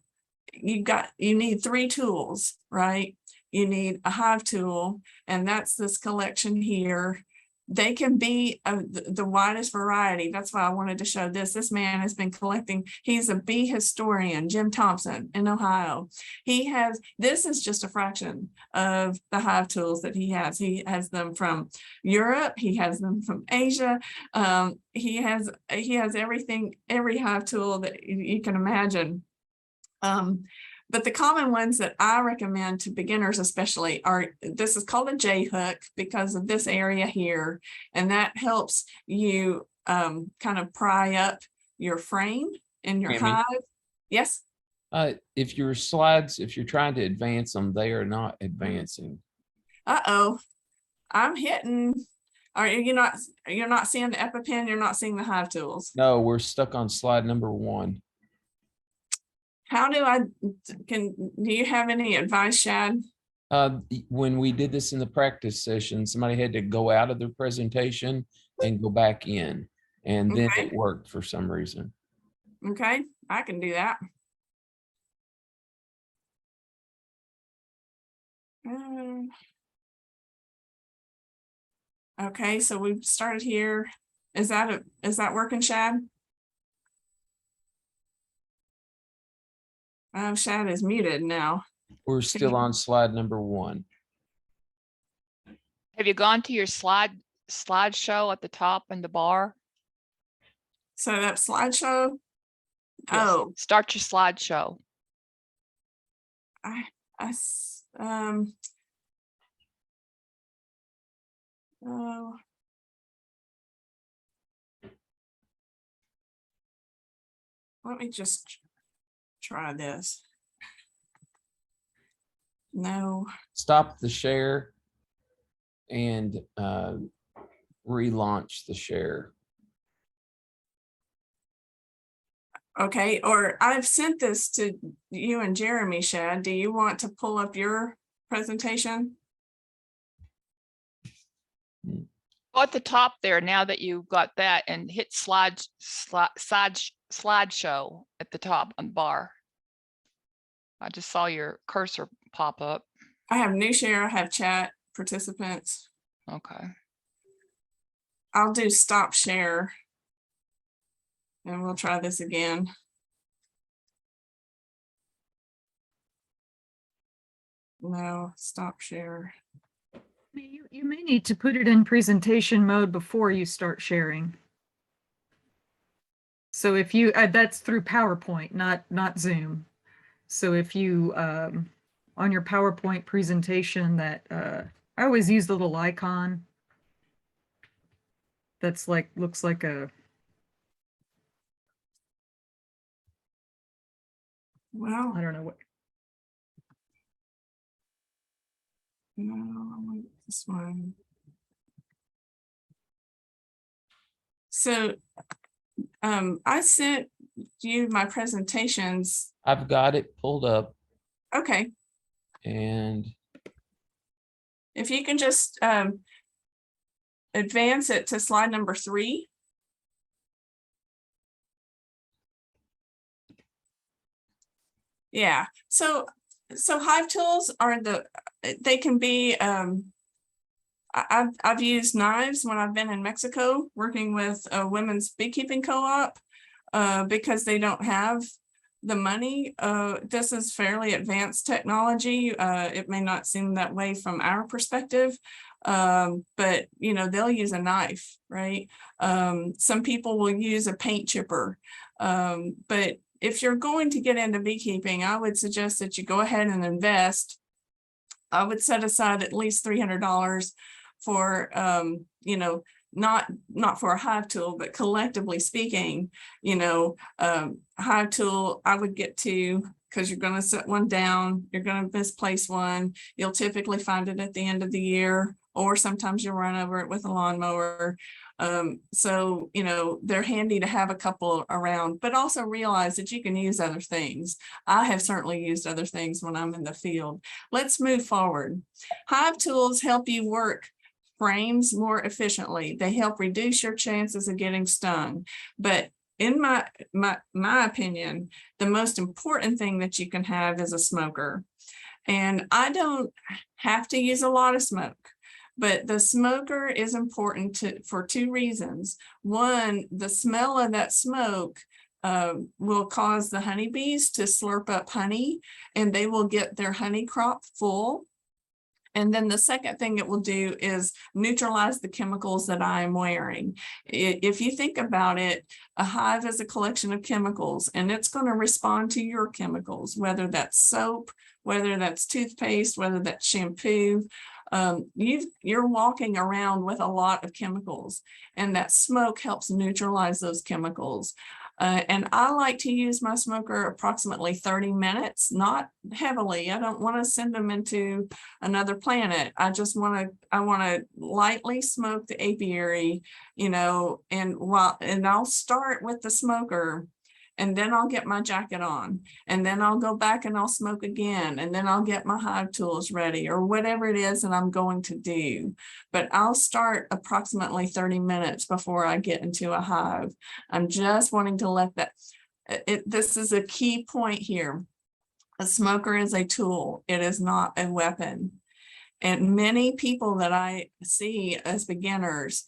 you need 3 tools, right? You need a hive tool, and that's this collection here. They can be the widest variety. That's why I wanted to show this. This man has been collecting. He's a bee historian, Jim Thompson in Ohio. This is just a fraction of the hive tools that he has. He has them from Europe. He has them from Asia. He has everything, every hive tool that you can imagine. But the common ones that I recommend to beginners especially are, this is called a J hook because of this area here. And that helps you kind of pry up your frame in your Tammy? hive. Yes. If your slides, if you're trying to advance them, they are not advancing. Uh-oh, I'm hitting. You're not seeing the EpiPen, you're not seeing the hive tools. No, we're stuck on slide number 1. How do you have any advice, Shad? When we did this in the practice session, somebody had to go out of their presentation and go back in, and then it worked for some reason. Okay, I can do that. Okay, so we've started here. Is that working, Shad? Shad is muted now. We're still on slide number 1. Have you gone to your slideshow at the top in the bar? So that slideshow. Yes. Oh, Start your slideshow. Oh. Let me just try this. No. Stop the share and relaunch the share. Okay, or I've sent this to you and Jeremy, Shad. Do you want to pull up your presentation? Go at the top there now that you've got that and hit slideshow at the top on the bar. I just saw your cursor pop up. I have new share, I have chat participants. Okay. I'll do stop share. And we'll try this again. No, stop share. You may need to put it in presentation mode before you start sharing. So if you, that's through PowerPoint, not Zoom. So if you, on your PowerPoint presentation that, I always use the little icon. That's like, looks like a, Well, I don't know what. no, I want this one. So I sent you my presentations. I've got it pulled up, Okay, and if you can just advance it to slide number 3. Yeah, so hive tools are they can be I've used knives when I've been in Mexico working with a women's beekeeping co-op because they don't have the money. This is fairly advanced technology. It may not seem that way from our perspective, but you know, they'll use a knife, right? Some people will use a paint chipper, but if you're going to get into beekeeping, I would suggest that you go ahead and invest. I would set aside at least $300 for, you know, not for a hive tool, but collectively speaking, you know, hive tool, I would get 2, because you're going to set one down, you're going to misplace one. You'll typically find it at the end of the year, or sometimes you'll run over it with a lawnmower. So, you know, they're handy to have a couple around, but also realize that you can use other things. I have certainly used other things when I'm in the field. Let's move forward. Hive tools help you work frames more efficiently. They help reduce your chances of getting stung. But in my opinion, the most important thing that you can have is a smoker. And I don't have to use a lot of smoke, but the smoker is important for 2 reasons. One, the smell of that smoke will cause the honeybees to slurp up honey, and they will get their honey crop full. And then the second thing it will do is neutralize the chemicals that I am wearing. If you think about it, a hive is a collection of chemicals, and it's going to respond to your chemicals, whether that's soap, whether that's toothpaste, whether that's shampoo. You're walking around with a lot of chemicals, and that smoke helps neutralize those chemicals. And I like to use my smoker approximately 30 minutes, not heavily. I don't want to send them into another planet. I want to lightly smoke the apiary, you know, and I'll start with the smoker, and then I'll get my jacket on, and then I'll go back and I'll smoke again, and then I'll get my hive tools ready, or whatever it is that I'm going to do. But I'll start approximately 30 minutes before I get into a hive. I'm just wanting to let that, this is a key point here. A smoker is a tool. It is not a weapon. And many people that I see as beginners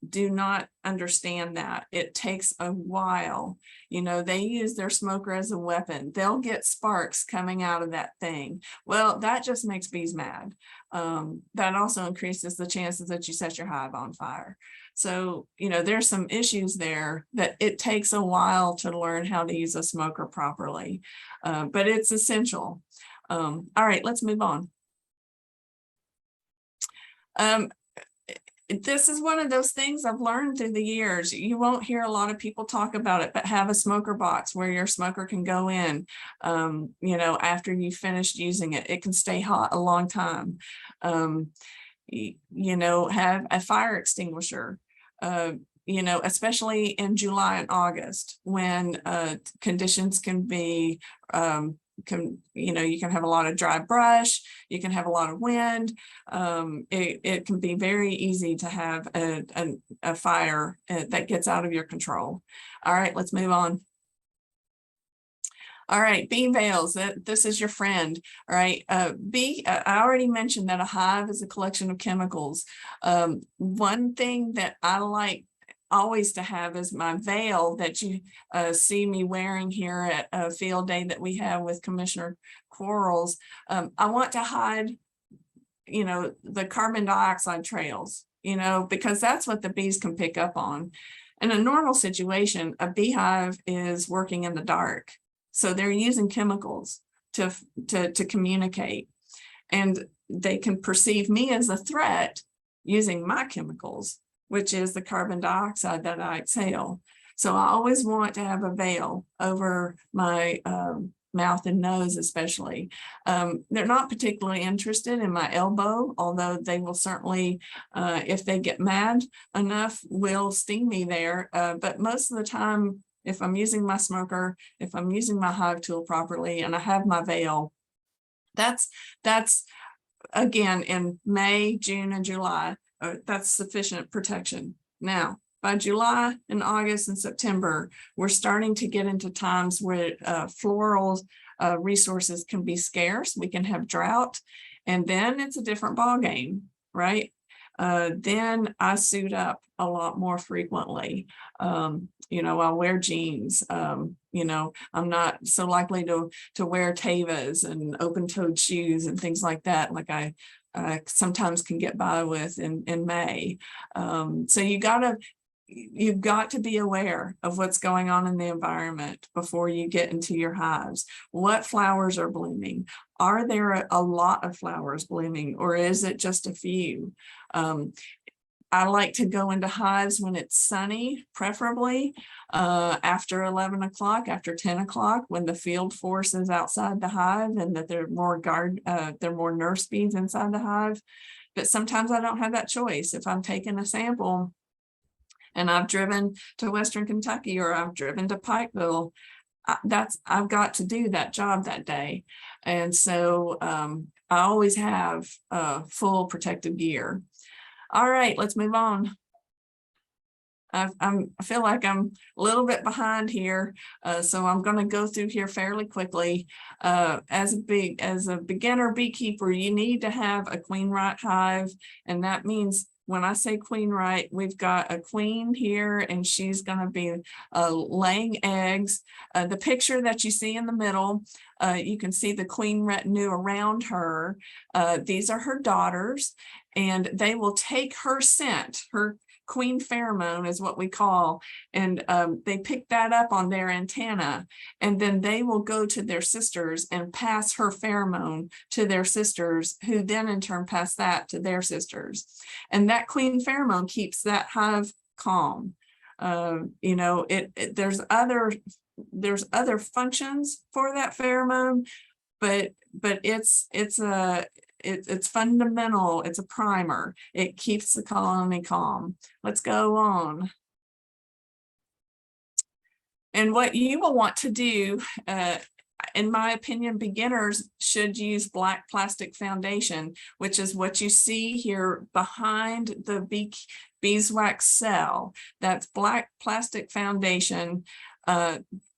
do not understand that. It takes a while. You know, they use their smoker as a weapon. They'll get sparks coming out of that thing. Well, that just makes bees mad. That also increases the chances that you set your hive on fire. So, you know, there's some issues there that it takes a while to learn how to use a smoker properly, but it's essential. All right, let's move on. This is one of those things I've learned through the years. You won't hear a lot of people talk about it, but have a smoker box where your smoker can go in, you know, after you've finished using it. It can stay hot a long time. You know, have a fire extinguisher, you know, especially in July and August when conditions can be you know, you can have a lot of dry brush, you can have a lot of wind. It can be very easy to have a fire that gets out of your control. All right, let's move on. All right, bee veils, this is your friend. All right, I already mentioned that a hive is a collection of chemicals. One thing that I like always to have is my veil that you see me wearing here at a field day that we have with Commissioner Quarles. I want to hide, you know, the carbon dioxide trails, you know, because that's what the bees can pick up on. In a normal situation, a beehive is working in the dark. So they're using chemicals to communicate, and they can perceive me as a threat using my chemicals, which is the carbon dioxide that I exhale. So I always want to have a veil over my mouth and nose especially. They're not particularly interested in my elbow, although they will certainly, if they get mad enough, will sting me there. But most of the time, if I'm using my smoker, if I'm using my hive tool properly, and I have my veil, that's again in May, June, and July, that's sufficient protection. Now, by July and August and September, we're starting to get into times where floral resources can be scarce. We can have drought, and then it's a different ball game, right? Then I suit up a lot more frequently. You know, I'll wear jeans. You know, I'm not so likely to wear Tevas and open-toed shoes and things like that, like I sometimes can get by with in May. So you've got to be aware of what's going on in the environment before you get into your hives. What flowers are blooming? Are there a lot of flowers blooming, or is it just a few? I like to go into hives when it's sunny, preferably after 11 o'clock, after 10 o'clock, when the field force is outside the hive and that there are more nurse bees inside the hive. But sometimes I don't have that choice. If I'm taking a sample and I've driven to Western Kentucky or I've driven to Pikeville, I've got to do that job that day. And so I always have full protective gear. All right, let's move on. I feel like I'm a little bit behind here, so I'm going to go through here fairly quickly. As a beginner beekeeper, you need to have a queen right hive, and that means when I say queen right, we've got a queen here, and she's going to be laying eggs. The picture that you see in the middle, you can see the queen retinue around her. These are her daughters, and they will take her scent, her queen pheromone is what we call, and they pick that up on their antenna, and then they will go to their sisters and pass her pheromone to their sisters, who then in turn pass that to their sisters. And that queen pheromone keeps that hive calm. You know, there's other functions for that pheromone, but it's fundamental. It's a primer. It keeps the colony calm. Let's go on. And what you will want to do, in my opinion, beginners should use black plastic foundation, which is what you see here behind the beeswax cell. That's black plastic foundation.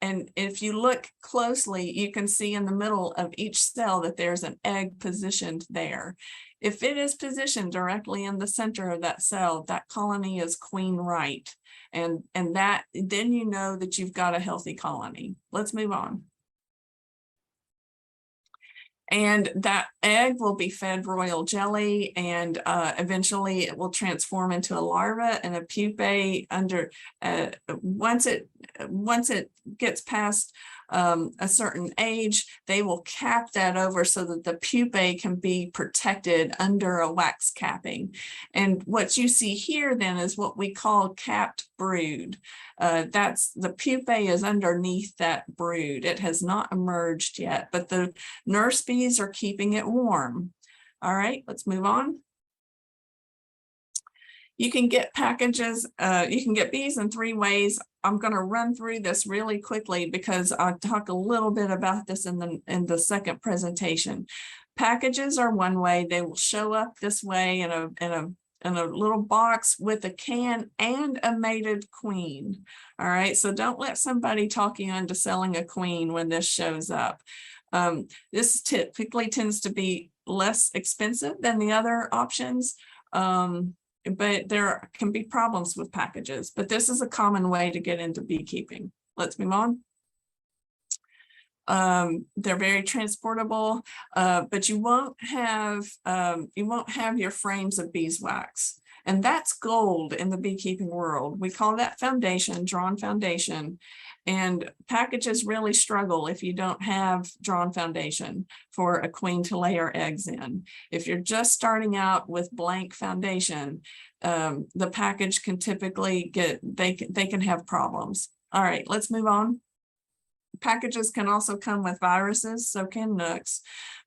And if you look closely, you can see in the middle of each cell that there's an egg positioned there. If it is positioned directly in the center of that cell, that colony is queen right. And that then you know that you've got a healthy colony. Let's move on. And that egg will be fed royal jelly, and eventually it will transform into a larva and a pupae under once it gets past a certain age, they will cap that over so that the pupae can be protected under a wax capping. And what you see here then is what we call capped brood. That's the pupae is underneath that brood. It has not emerged yet, but the nurse bees are keeping it warm. All right, let's move on. You can get packages, you can get bees in 3 ways. I'm going to run through this really quickly because I'll talk a little bit about this in the second presentation. Packages are one way. They will show up this way in a little box with a can and a mated queen. All right, so don't let somebody talk you into selling a queen when this shows up. This typically tends to be less expensive than the other options. But there can be problems with packages, but this is a common way to get into beekeeping. Let's move on. They're very transportable, but you won't have your frames of beeswax, and that's gold in the beekeeping world. We call that foundation, drawn foundation, and packages really struggle if you don't have drawn foundation for a queen to lay her eggs in. If you're just starting out with blank foundation, the package can typically they can have problems. All right, let's move on. packages can also come with viruses, so can nooks.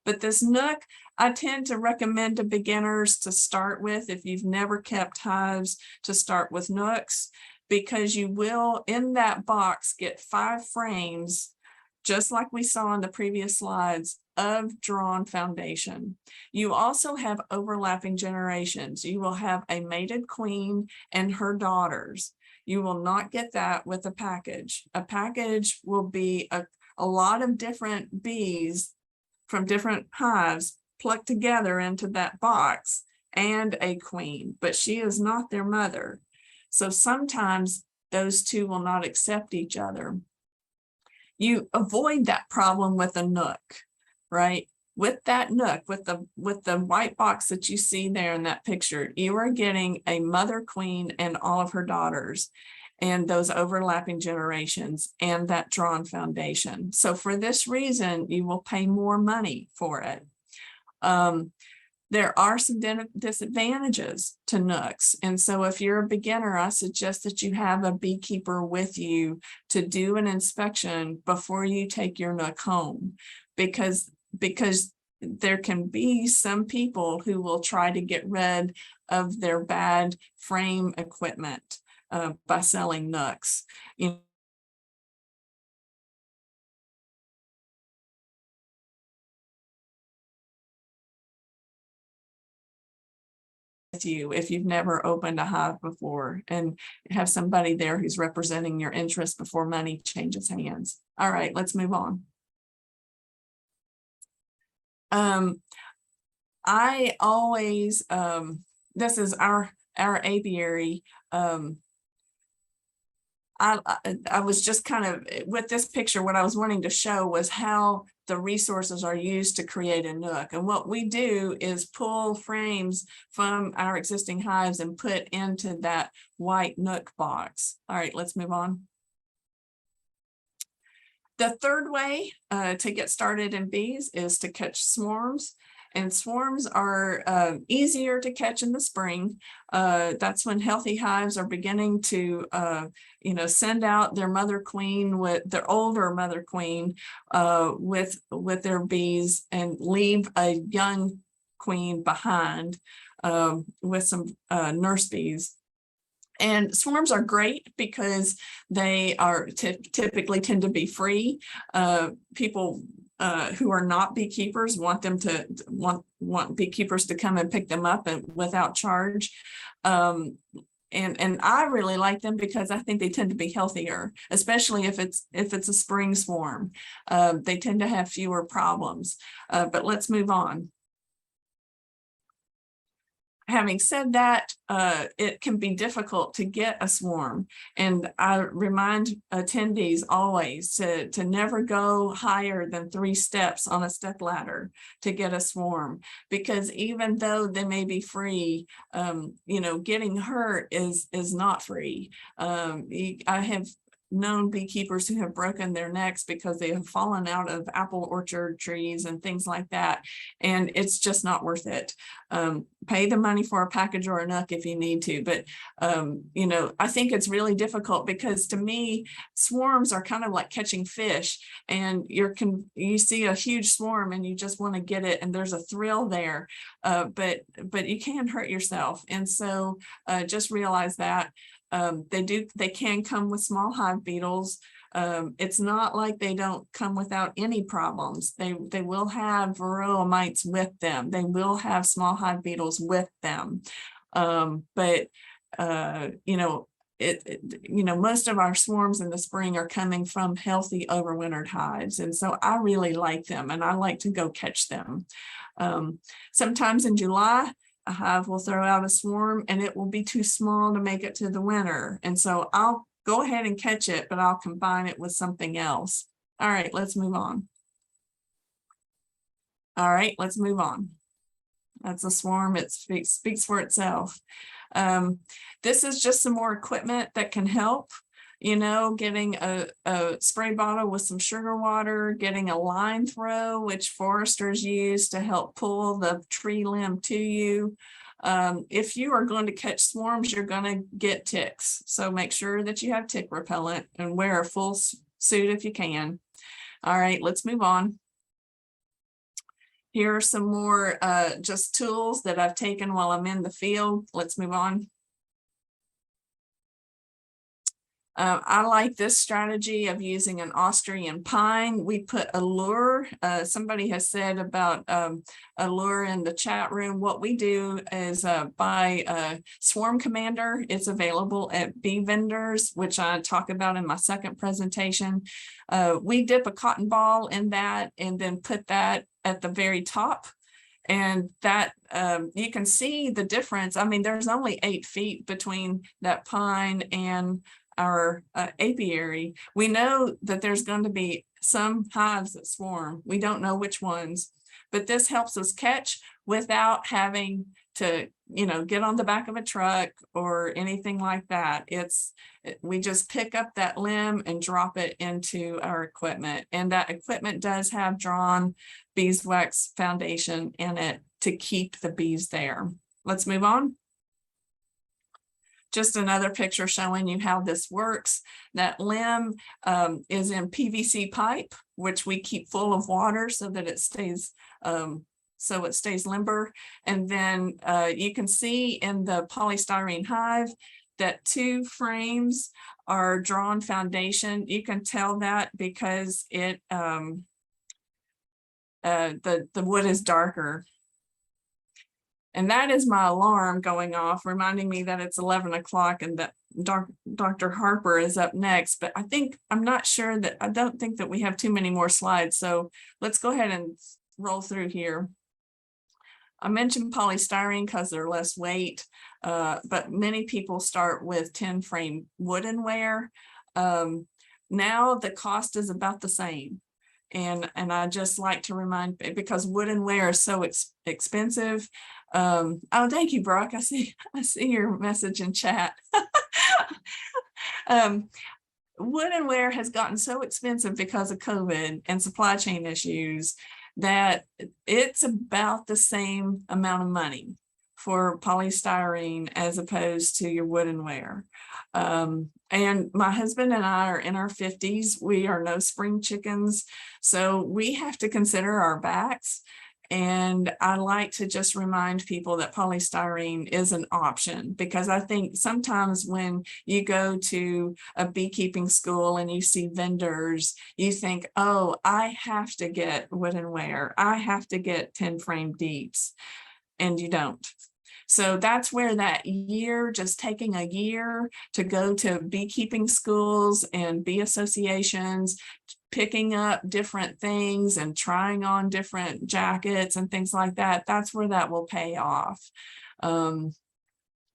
But this nook, I tend to recommend to beginners to start with, if you've never kept hives, to start with nooks, because you will in that box get 5 frames, just like we saw in the previous slides, of drawn foundation. You also have overlapping generations. You will have a mated queen and her daughters. You will not get that with a package. A package will be a lot of different bees from different hives plucked together into that box and a queen, but she is not their mother. So sometimes those two will not accept each other. You avoid that problem with a nook, right? With that nook, with the white box that you see there in that picture, you are getting a mother queen and all of her daughters, and those overlapping generations and that drawn foundation. So for this reason, you will pay more money for it. There are some disadvantages to nooks. And so if you're a beginner, I suggest that you have a beekeeper with you to do an inspection before you take your nook home, because there can be some people who will try to get rid of their bad frame equipment by selling nooks. You if you've never opened a hive before, and have somebody there who's representing your interest before money changes hands. All right, let's move on. I always, this is our apiary. I was just kind of, with this picture, what I was wanting to show was how the resources are used to create a nook. And what we do is pull frames from our existing hives and put into that white nook box. All right, let's move on. The third way to get started in bees is to catch swarms. And swarms are easier to catch in the spring. That's when healthy hives are beginning to, send out their mother queen, with their older mother queen, with their bees, and leave a young queen behind with some nurse bees. And swarms are great because they are typically tend to be free. People who are not beekeepers want beekeepers to come and pick them up and without charge. And I really like them because I think they tend to be healthier, especially if it's a spring swarm. They tend to have fewer problems. But let's move on. Having said that, it can be difficult to get a swarm. And I remind attendees always to never go higher than 3 steps on a step ladder to get a swarm, because even though they may be free, getting hurt is not free. I have known beekeepers who have broken their necks because they have fallen out of apple orchard trees and things like that. And it's just not worth it. Pay the money for a package or a nook if you need to. But, I think it's really difficult because, to me, swarms are kind of like catching fish, and you see a huge swarm and you just want to get it, and there's a thrill there, but you can hurt yourself. And so just realize that. They can come with small hive beetles. It's not like they don't come without any problems. They will have varroa mites with them. They will have small hive beetles with them. But most of our swarms in the spring are coming from healthy overwintered hives. And so I really like them, and I like to go catch them. Sometimes in July, a hive will throw out a swarm and it will be too small to make it to the winter. And so I'll go ahead and catch it, but I'll combine it with something else. All right, let's move on. All right, let's move on. That's a swarm. It speaks for itself. This is just some more equipment that can help. Getting a spray bottle with some sugar water, getting a line throw, which foresters use to help pull the tree limb to you. If you are going to catch swarms, you're going to get ticks. So make sure that you have tick repellent and wear a full suit if you can. All right, let's move on. Here are some more just tools that I've taken while I'm in the field. Let's move on. I like this strategy of using an Austrian pine. We put a lure. Somebody has said about a lure in the chat room. What we do is buy a Swarm Commander. It's available at bee vendors, which I talk about in my second presentation. We dip a cotton ball in that and then put that at the very top. And that you can see the difference. I mean, there's only 8 feet between that pine and our apiary. We know that there's going to be some hives that swarm. We don't know which ones, but this helps us catch without having to, you know, get on the back of a truck or anything like that. We just pick up that limb and drop it into our equipment. And that equipment does have drawn beeswax foundation in it to keep the bees there. Let's move on. Just another picture showing you how this works. That limb is in PVC pipe, which we keep full of water so that it stays limber. And then you can see in the polystyrene hive that 2 frames are drawn foundation. You can tell that because it the wood is darker. And that is my alarm going off, reminding me that it's 11 o'clock and that Dr. Harper is up next. But I'm not sure that, I don't think that we have too many more slides. So let's go ahead and roll through here. I mentioned polystyrene because they're less weight, but many people start with 10 frame woodenware. Now the cost is about the same. And I just like to remind, because woodenware is so expensive. Oh, thank you, Brock. I see your message in chat. Woodenware has gotten so expensive because of COVID and supply chain issues that it's about the same amount of money for polystyrene as opposed to your woodenware. And my husband and I are in our 50s. We are no spring chickens, so we have to consider our backs. And I like to just remind people that polystyrene is an option, because I think sometimes when you go to a beekeeping school and you see vendors, you think, oh, I have to get woodenware. I have to get 10 frame deeps, and you don't. So that's where that year, just taking a year to go to beekeeping schools and bee associations, picking up different things and trying on different jackets and things like that, that's where that will pay off. You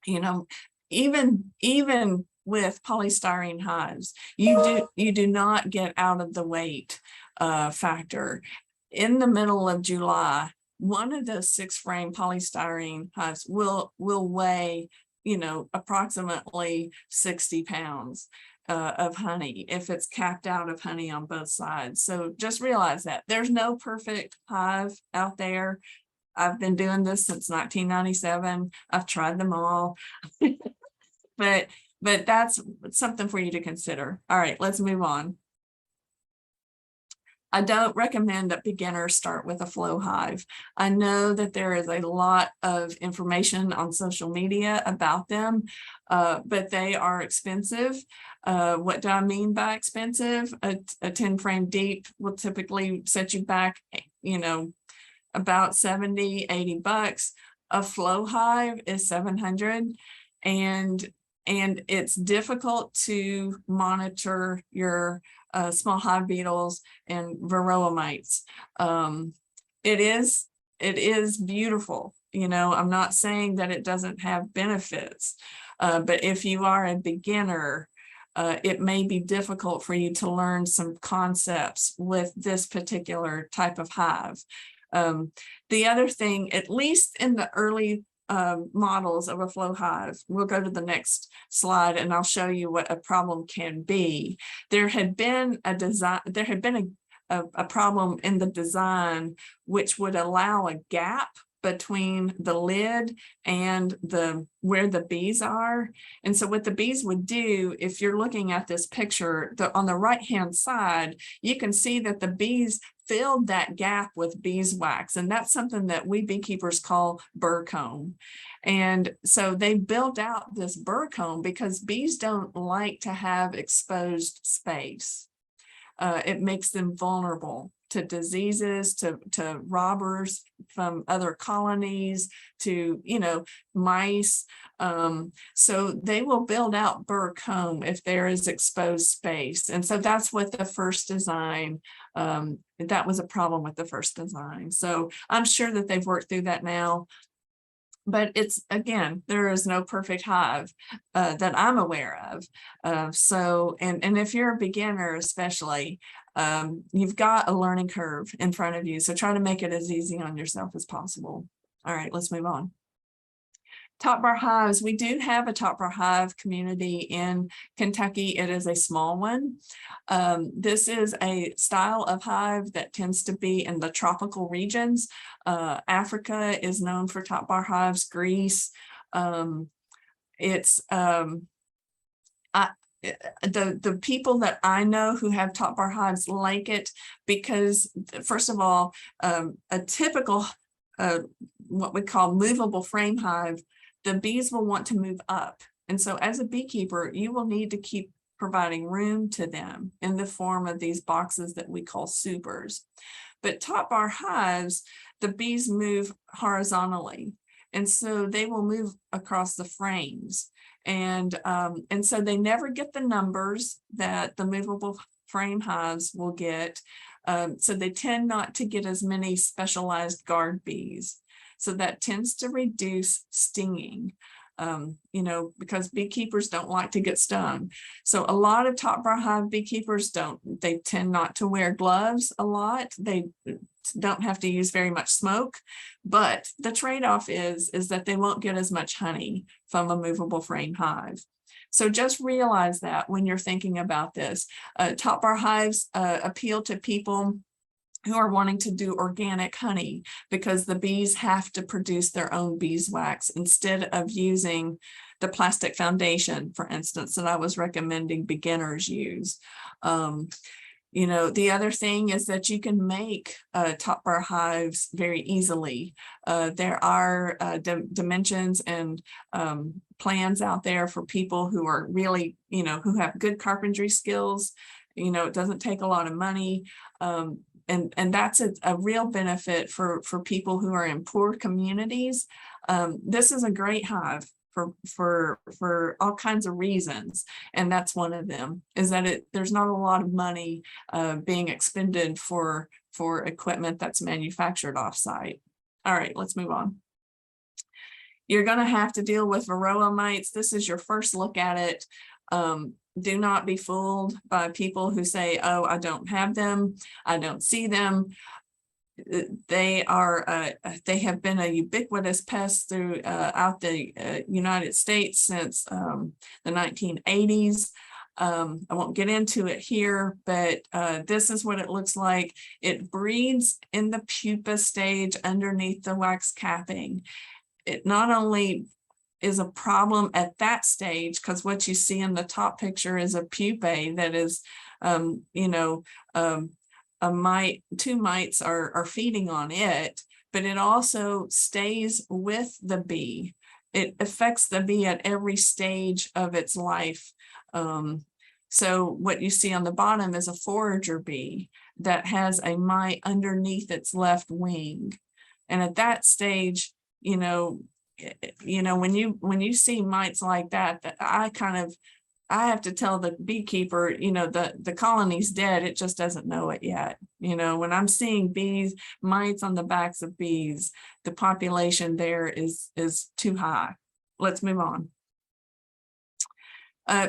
know, even with polystyrene hives, you do not get out of the weight factor. In the middle of July, one of those 6 frame polystyrene hives will weigh, you know, approximately 60 pounds of honey if it's capped out of honey on both sides. So just realize that there's no perfect hive out there. I've been doing this since 1997. I've tried them all, but that's something for you to consider. All right, let's move on. I don't recommend that beginners start with a flow hive. I know that there is a lot of information on social media about them, but they are expensive. What do I mean by expensive? A 10 frame deep will typically set you back, you know, about 70, 80 bucks. A flow hive is 700, and it's difficult to monitor your small hive beetles and varroa mites. It is beautiful. You know, I'm not saying that it doesn't have benefits, but if you are a beginner, it may be difficult for you to learn some concepts with this particular type of hive. The other thing, at least in the early models of a flow hive, we'll go to the next slide and I'll show you what a problem can be. There had been a problem in the design which would allow a gap between the lid and where the bees are. And so what the bees would do, if you're looking at this picture, on the right-hand side, you can see that the bees filled that gap with beeswax. And that's something that we beekeepers call burr comb. And so they built out this burr comb because bees don't like to have exposed space. It makes them vulnerable to diseases, to robbers from other colonies, to, mice. So they will build out burr comb if there is exposed space. And so that's what the first design, that was a problem with the first design. So I'm sure that they've worked through that now. But it's, again, there is no perfect hive that I'm aware of. So, and if you're a beginner, especially, you've got a learning curve in front of you. So try to make it as easy on yourself as possible. All right, let's move on. Top bar hives. We do have a top bar hive community in Kentucky. It is a small one. This is a style of hive that tends to be in the tropical regions. Africa is known for top bar hives. Greece. The people that I know who have top bar hives like it because, first of all, a typical what we call movable frame hive, the bees will want to move up. And so as a beekeeper, you will need to keep providing room to them in the form of these boxes that we call supers. But top bar hives, the bees move horizontally. And so they will move across the frames. And so they never get the numbers that the movable frame hives will get. So they tend not to get as many specialized guard bees. So that tends to reduce stinging, because beekeepers don't like to get stung. So a lot of top bar hive beekeepers they tend not to wear gloves a lot. They don't have to use very much smoke, but the trade-off is that they won't get as much honey from a movable frame hive. So just realize that when you're thinking about this. Top bar hives appeal to people who are wanting to do organic honey because the bees have to produce their own beeswax instead of using the plastic foundation, for instance, that I was recommending beginners use. The other thing is that you can make top bar hives very easily. There are dimensions and plans out there for people who are really, who have good carpentry skills. It doesn't take a lot of money. And that's a real benefit for people who are in poor communities. This is a great hive for all kinds of reasons. And that's one of them, is that there's not a lot of money being expended for equipment that's manufactured offsite. All right, let's move on. You're going to have to deal with varroa mites. This is your first look at it. Do not be fooled by people who say, oh, I don't have them, I don't see them. They have been a ubiquitous pest throughout the United States since the 1980s. I won't get into it here, but this is what it looks like. It breeds in the pupa stage underneath the wax capping. It not only is a problem at that stage, because what you see in the top picture is a pupae that is, a mite, two mites are feeding on it, but it also stays with the bee. It affects the bee at every stage of its life. So what you see on the bottom is a forager bee that has a mite underneath its left wing. And at that stage, when you see mites like that, I have to tell the beekeeper, the colony's dead. It just doesn't know it yet. When I'm seeing mites on the backs of bees, the population there is too high. Let's move on.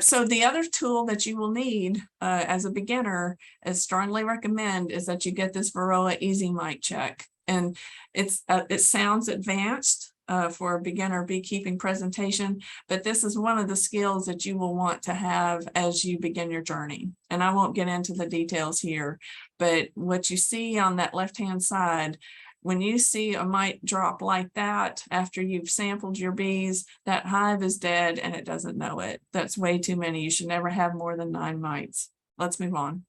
So the other tool that you will need as a beginner, is strongly recommend, is that you get this Varroa Easy Mite Check. And it sounds advanced for a beginner beekeeping presentation, but this is one of the skills that you will want to have as you begin your journey. And I won't get into the details here, but what you see on that left-hand side When you see a mite drop like that after you've sampled your bees, that hive is dead and it doesn't know it. That's way too many. You should never have more than 9 mites. Let's move on.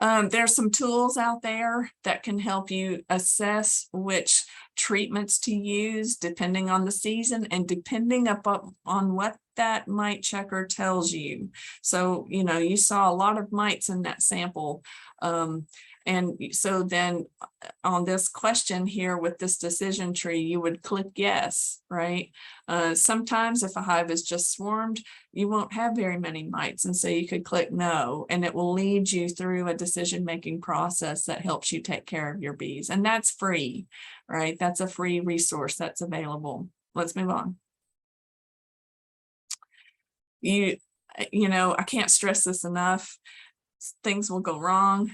There's some tools out there that can help you assess which treatments to use depending on the season and depending on what that mite checker tells you. So, you know, you saw a lot of mites in that sample. And so then on this question here with this decision tree, you would click yes, right? Sometimes if a hive is just swarmed, you won't have very many mites. And so you could click no, and it will lead you through a decision-making process that helps you take care of your bees. And that's free, right? That's a free resource that's available. Let's move on. You know, I can't stress this enough. Things will go wrong.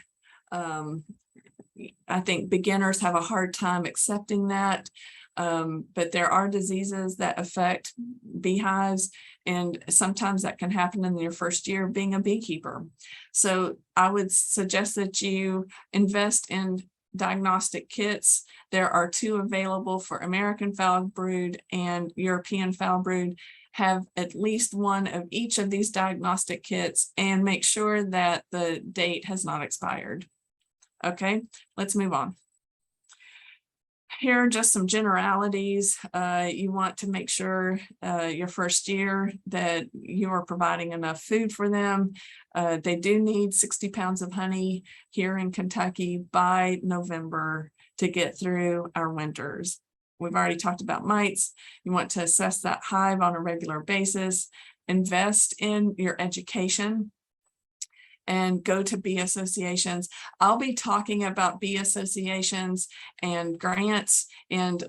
I think beginners have a hard time accepting that, but there are diseases that affect beehives, and sometimes that can happen in your first year of being a beekeeper. So I would suggest that you invest in diagnostic kits. There are 2 available for American foul brood and European foul brood. Have at least one of each of these diagnostic kits and make sure that the date has not expired. Okay, let's move on. Here are just some generalities. You want to make sure your first year that you are providing enough food for them. They do need 60 pounds of honey here in Kentucky by November to get through our winters. We've already talked about mites. You want to assess that hive on a regular basis, invest in your education, and go to bee associations. I'll be talking about bee associations and grants and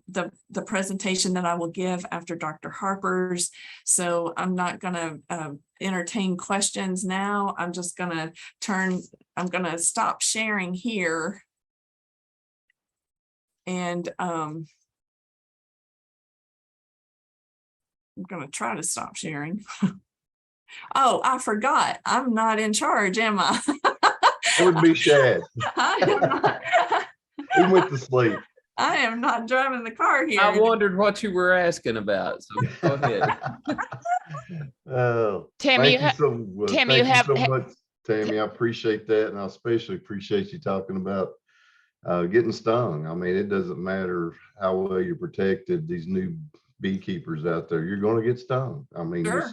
the presentation that I will give after Dr. Harper's. So I'm not going to entertain questions now. I'm just going to stop sharing here. And I'm going to try to stop sharing. Oh, I forgot. I'm not in charge, am I? It would be Shad. I am not. He went to sleep. I am not driving the car here. I wondered what you were asking about, so go ahead. Tammy, Thank you so much, Tammy. I appreciate that, and I especially appreciate you talking about getting stung. I mean, it doesn't matter how well you're protected. These new beekeepers out there, you're going to get stung. I mean, Sure.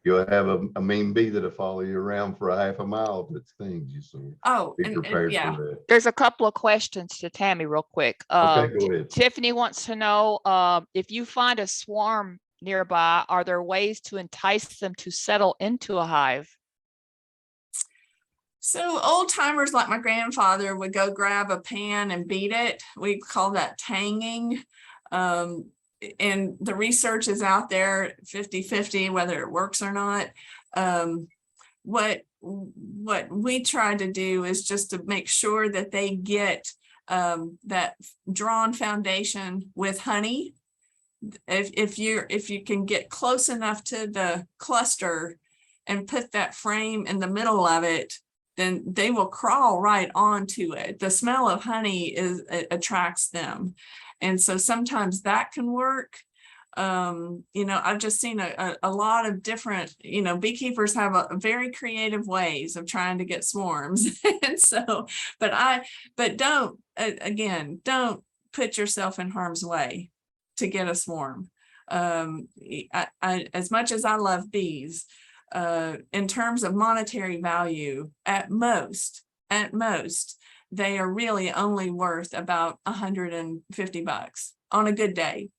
You'll have a mean bee that'll follow you around for a half a mile that stings you. So be prepared yeah. for that. there's a couple of questions to Tammy real quick. Okay, go ahead. Tiffany wants to know if you find a swarm nearby, are there ways to entice them to settle into a hive? So old timers like my grandfather would go grab a pan and beat it. We call that tanging. And the research is out there 50-50 whether it works or not. What we try to do is just to make sure that they get that drawn foundation with honey. If you can get close enough to the cluster and put that frame in the middle of it, then they will crawl right onto it. The smell of honey attracts them. And so sometimes that can work. You know, I've just seen a lot of different, you know, beekeepers have a very creative ways of trying to get swarms. And so, but don't, again, don't put yourself in harm's way to get a swarm. As much as I love bees, in terms of monetary value, at most, they are really only worth about $150 on a good day.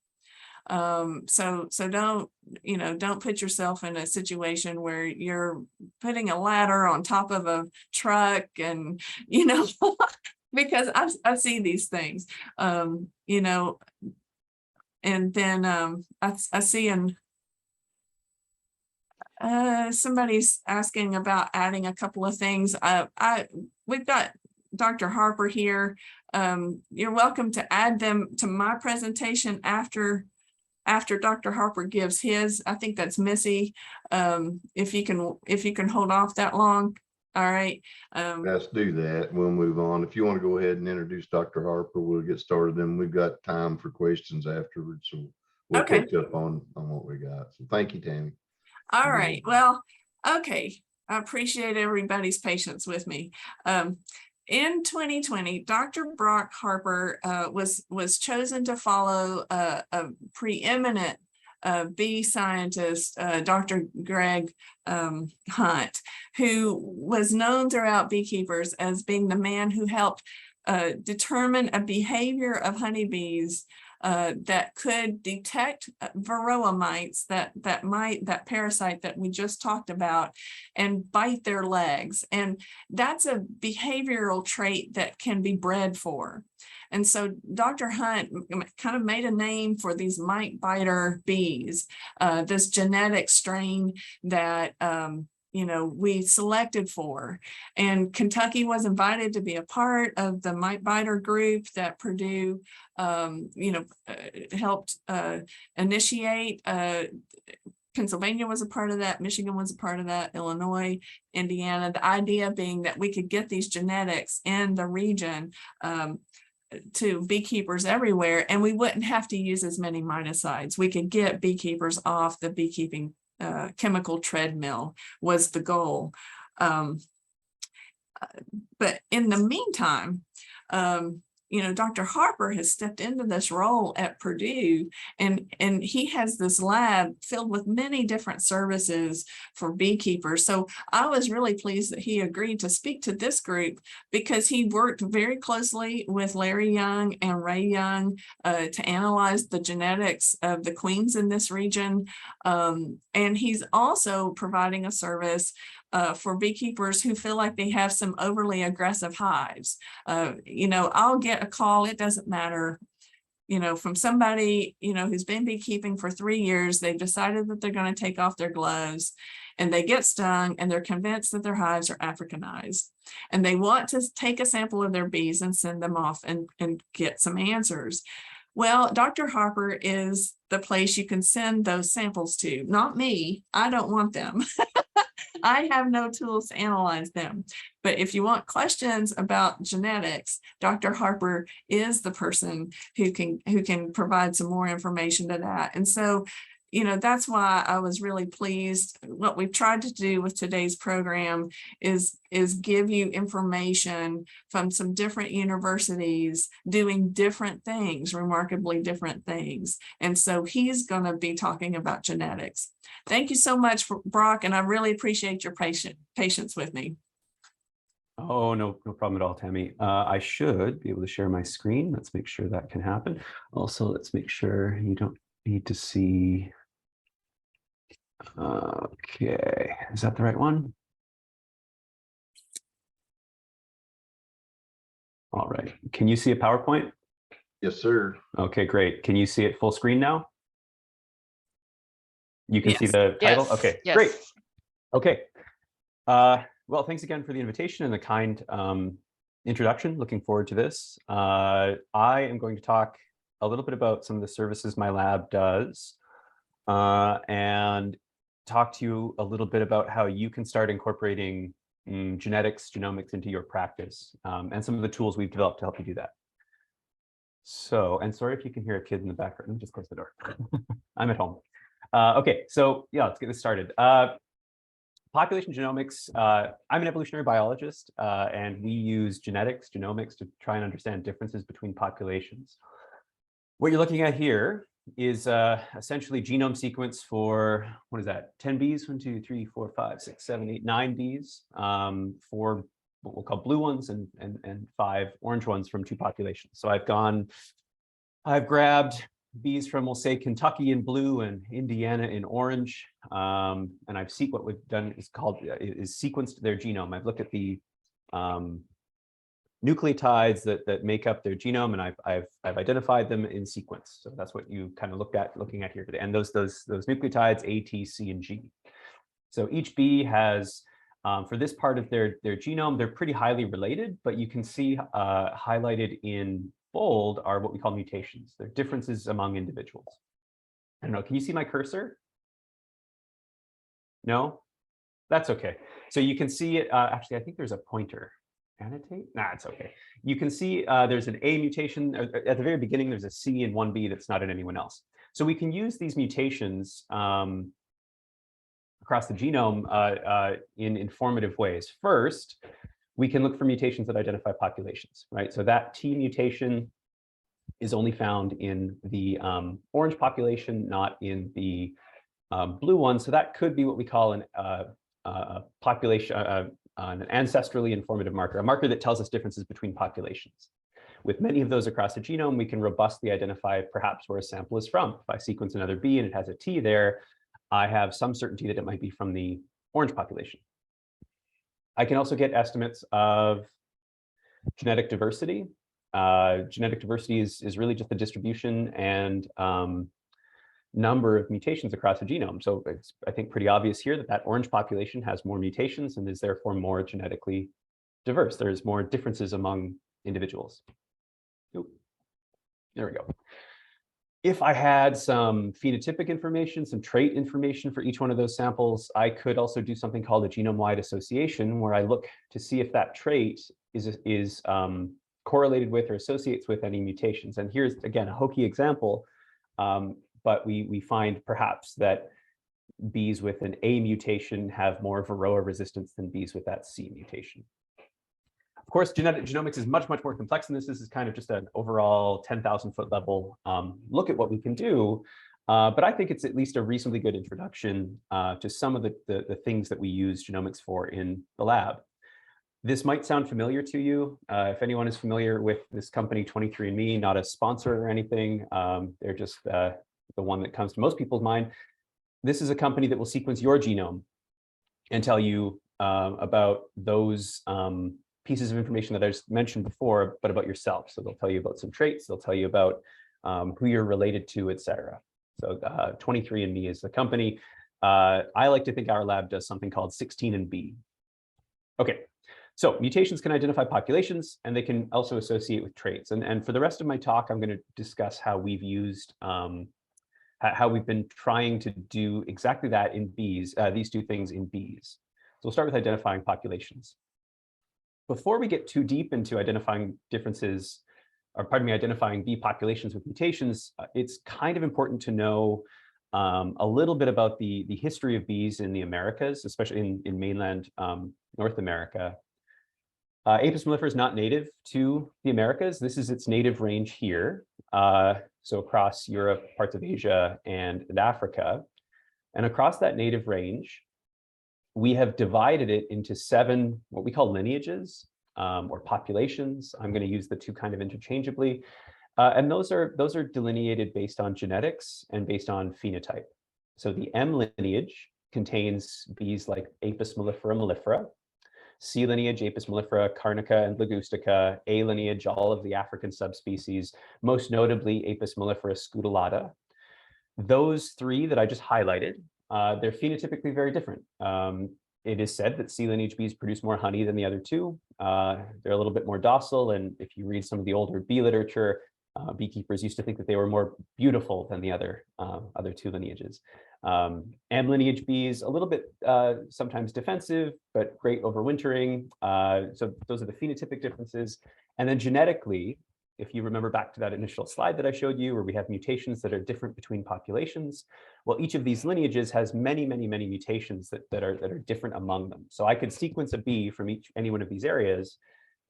So don't, you know, don't put yourself in a situation where you're putting a ladder on top of a truck and, you know, because I see these things, you know, and then I see in somebody's asking about adding a couple of things. We've got Dr. Harper here. You're welcome to add them to my presentation after Dr. Harper gives his. I think that's Missy. If you can hold off that long. All right. Let's do that. We'll move on. If you want to go ahead and introduce Dr. Harper, we'll get started. Then we've got time for questions afterwards. So we'll Okay. catch up on what we got. So thank you, Tammy. All right. Well, okay. I appreciate everybody's patience with me. In 2020, Dr. Brock Harper was chosen to follow a preeminent bee scientist, Dr. Greg Hunt, who was known throughout beekeepers as being the man who helped determine a behavior of honeybees that could detect varroa mites, that parasite that we just talked about, and bite their legs. And that's a behavioral trait that can be bred for. And so Dr. Hunt kind of made a name for these mite biter bees, this genetic strain that we selected for. And Kentucky was invited to be a part of the mite biter group that Purdue helped initiate. Pennsylvania was a part of that, Michigan was a part of that, Illinois, Indiana. The idea being that we could get these genetics in the region to beekeepers everywhere, and we wouldn't have to use as many miticides. We could get beekeepers off the beekeeping chemical treadmill was the goal. But in the meantime, Dr. Harper has stepped into this role at Purdue, and he has this lab filled with many different services for beekeepers. So I was really pleased that he agreed to speak to this group, because he worked very closely with Larry Young and Ray Young to analyze the genetics of the queens in this region. And he's also providing a service for beekeepers who feel like they have some overly aggressive hives. I'll get a call, it doesn't matter, from somebody, who's been beekeeping for 3 years. They've decided that they're going to take off their gloves, and they get stung, and they're convinced that their hives are Africanized. And they want to take a sample of their bees and send them off and get some answers. Well, Dr. Harper is the place you can send those samples to, not me. I don't want them. I have no tools to analyze them. But if you want questions about genetics, Dr. Harper is the person who can provide some more information to that. And so, that's why I was really pleased. What we've tried to do with today's program is give you information from some different universities doing different things, remarkably different things. And so he's going to be talking about genetics. Thank you so much, Brock, and I really appreciate your patience with me. Oh, no problem at all, Tammy. I should be able to share my screen. Let's make sure that can happen. Also, let's make sure you don't need to see. Okay, is that the right one? All right. Can you see a PowerPoint? Yes, sir. Okay, great. Can you see it full screen now? You can see the title? Yes. Okay, Yes. great. Okay. Well, thanks again for the invitation and the kind introduction. Looking forward to this. I am going to talk a little bit about some of the services my lab does, and talk to you a little bit about how you can start incorporating genetics, genomics into your practice, and some of the tools we've developed to help you do that. So, and sorry if you can hear a kid in the background. Let me just close the door. I'm at home. Okay, so yeah, let's get this started. Population genomics, I'm an evolutionary biologist, and we use genetics, genomics to try and understand differences between populations. What you're looking at here is essentially genome sequence for, what is that, 10 bees? 1, 2, 3, 4, 5, 6, 7, 8, 9 bees, for what we'll call blue ones and 5 orange ones from 2 populations. So I've grabbed bees from, we'll say, Kentucky in blue and Indiana in orange, and what we've done is sequenced their genome. I've looked at the nucleotides that make up their genome, and I've identified them in sequence. So that's what you kind of looking at here today. And those nucleotides, A, T, C, and G. So each bee has, for this part of their genome, they're pretty highly related, but you can see highlighted in bold are what we call mutations. They're differences among individuals. I don't know, can you see my cursor? No? That's okay. So you can see it, actually, I think there's a pointer. Annotate? Nah, it's okay. You can see there's an A mutation. At the very beginning, there's a C and one B that's not in anyone else. So we can use these mutations across the genome in informative ways. First, we can look for mutations that identify populations, right? So that T mutation is only found in the orange population, not in the blue one. So that could be what we call an population, an ancestrally informative marker, a marker that tells us differences between populations. With many of those across the genome, we can robustly identify perhaps where a sample is from. If I sequence another bee and it has a T there, I have some certainty that it might be from the orange population. I can also get estimates of genetic diversity. Genetic diversity is really just the distribution and number of mutations across the genome. So it's, I think, pretty obvious here that that orange population has more mutations and is therefore more genetically diverse. There's more differences among individuals. Oop. There we go. If I had some phenotypic information, some trait information for each one of those samples, I could also do something called a genome-wide association, where I look to see if that trait is correlated with or associates with any mutations. And here's, again, a hokey example, but we find perhaps that bees with an A mutation have more Varroa resistance than bees with that C mutation. Of course, genomics is much, much more complex than this. This is kind of just an overall 10,000-foot level look at what we can do. But I think it's at least a reasonably good introduction to some of the things that we use genomics for in the lab. This might sound familiar to you. If anyone is familiar with this company, 23andMe, not a sponsor or anything, they're just the one that comes to most people's mind. This is a company that will sequence your genome and tell you about those pieces of information that I just mentioned before, but about yourself. So they'll tell you about some traits, they'll tell you about who you're related to, etc. So 23andMe is the company. I like to think our lab does something called 16andB. Okay, so mutations can identify populations, and they can also associate with traits. And for the rest of my talk, I'm going to discuss how we've used, how we've been trying to do exactly that in bees, these two things in bees. So we'll start with identifying populations. Before we get too deep into identifying differences, or pardon me, identifying bee populations with mutations, it's kind of important to know a little bit about the history of bees in the Americas, especially in mainland North America. Apis mellifera is not native to the Americas. This is its native range here. So across Europe, parts of Asia, and Africa. And across that native range, we have divided it into 7 what we call lineages or populations. I'm going to use the two kind of interchangeably. And those are delineated based on genetics and based on phenotype. So the M lineage contains bees like Apis mellifera mellifera, C lineage, Apis mellifera, carnica, and ligustica, A lineage, all of the African subspecies, most notably Apis mellifera scutellata. Those 3 that I just highlighted, they're phenotypically very different. It is said that C lineage bees produce more honey than the other 2. They're a little bit more docile, and if you read some of the older bee literature, beekeepers used to think that they were more beautiful than the other 2 lineages. M lineage bees, a little bit sometimes defensive, but great overwintering. So those are the phenotypic differences. And then genetically, if you remember back to that initial slide that I showed you, where we have mutations that are different between populations, well, each of these lineages has many, many, many mutations that are different among them. So I could sequence a bee from any one of these areas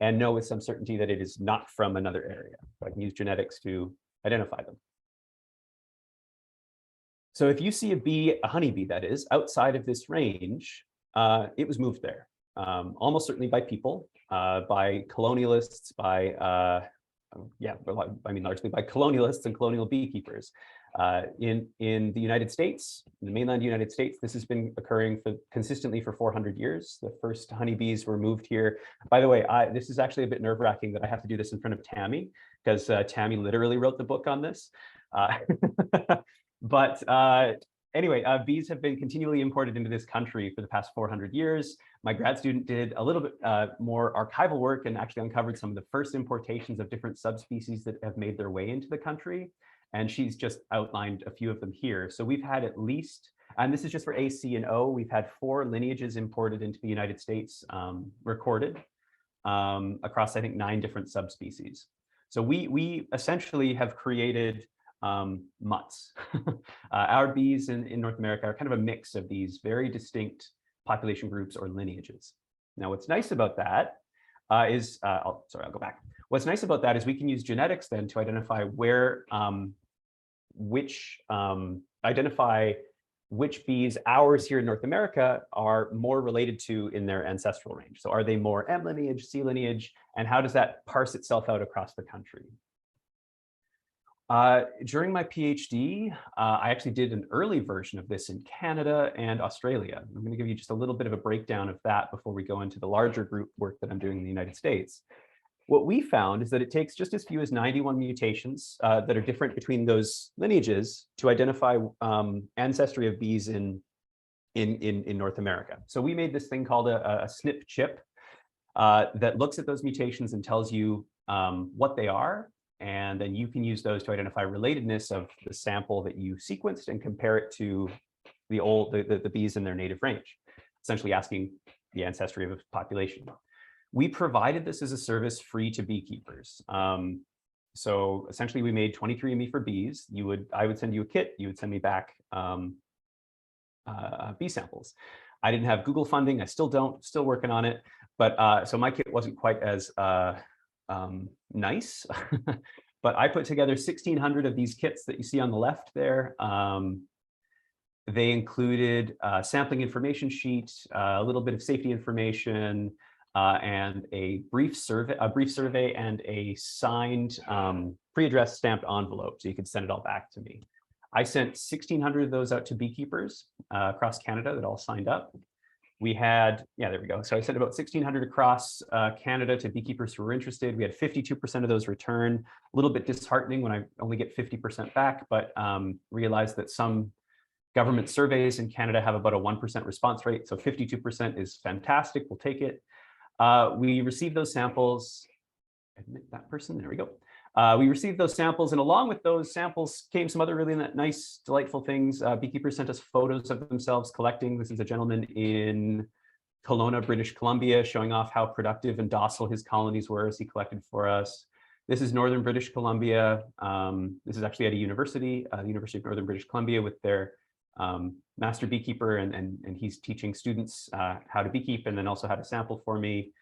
and know with some certainty that it is not from another area. So I can use genetics to identify them. So if you see a bee, a honeybee that is, outside of this range, it was moved there, almost certainly by people, by colonialists, by largely by colonialists and colonial beekeepers. In the United States, in the mainland United States, this has been occurring consistently for 400 years. The first honeybees were moved here. By the way, this is actually a bit nerve-wracking that I have to do this in front of Tammy, because Tammy literally wrote the book on this. But anyway, bees have been continually imported into this country for the past 400 years. My grad student did a little bit more archival work and actually uncovered some of the first importations of different subspecies that have made their way into the country. And she's just outlined a few of them here. So we've had at least And this is just for A, C, and O. We've had 4 lineages imported into the United States, recorded across, I think, 9 different subspecies. So we essentially have created mutts. Our bees in North America are kind of a mix of these very distinct population groups or lineages. Now, what's nice about that I'll go back. What's nice about that is we can use genetics then to identify where, identify which bees ours here in North America are more related to in their ancestral range. So are they more M lineage, C lineage, and how does that parse itself out across the country? During my PhD, I actually did an early version of this in Canada and Australia. I'm going to give you just a little bit of a breakdown of that before we go into the larger group work that I'm doing in the United States. What we found is that it takes just as few as 91 mutations that are different between those lineages to identify ancestry of bees in North America. So we made this thing called a SNP chip that looks at those mutations and tells you what they are. And then you can use those to identify relatedness of the sample that you sequenced and compare it to the bees in their native range, essentially asking the ancestry of a population. We provided this as a service free to beekeepers. So essentially we made 23andMe for bees. I would send you a kit, you would send me back bee samples. I didn't have Google funding, I still don't, still working on it. But so my kit wasn't quite as nice, but I put together 1,600 of these kits that you see on the left there. They included a sampling information sheet, a little bit of safety information, and a brief survey, and a signed pre-addressed stamped envelope, so you could send it all back to me. I sent 1,600 of those out to beekeepers across Canada that all signed up. We had, there we go. So I sent about 1,600 across Canada to beekeepers who were interested. We had 52% of those return. A little bit disheartening when I only get 50% back, but realized that some government surveys in Canada have about a 1% response rate. So 52% is fantastic, we'll take it. We received those samples, admit that person, there we go. We received those samples, and along with those samples came some other really nice, delightful things. Beekeepers sent us photos of themselves collecting. This is a gentleman in Kelowna, British Columbia, showing off how productive and docile his colonies were as he collected for us. This is Northern British Columbia. This is actually at a university, the University of Northern British Columbia, with their master beekeeper, and he's teaching students how to beekeep and then also how to sample for me.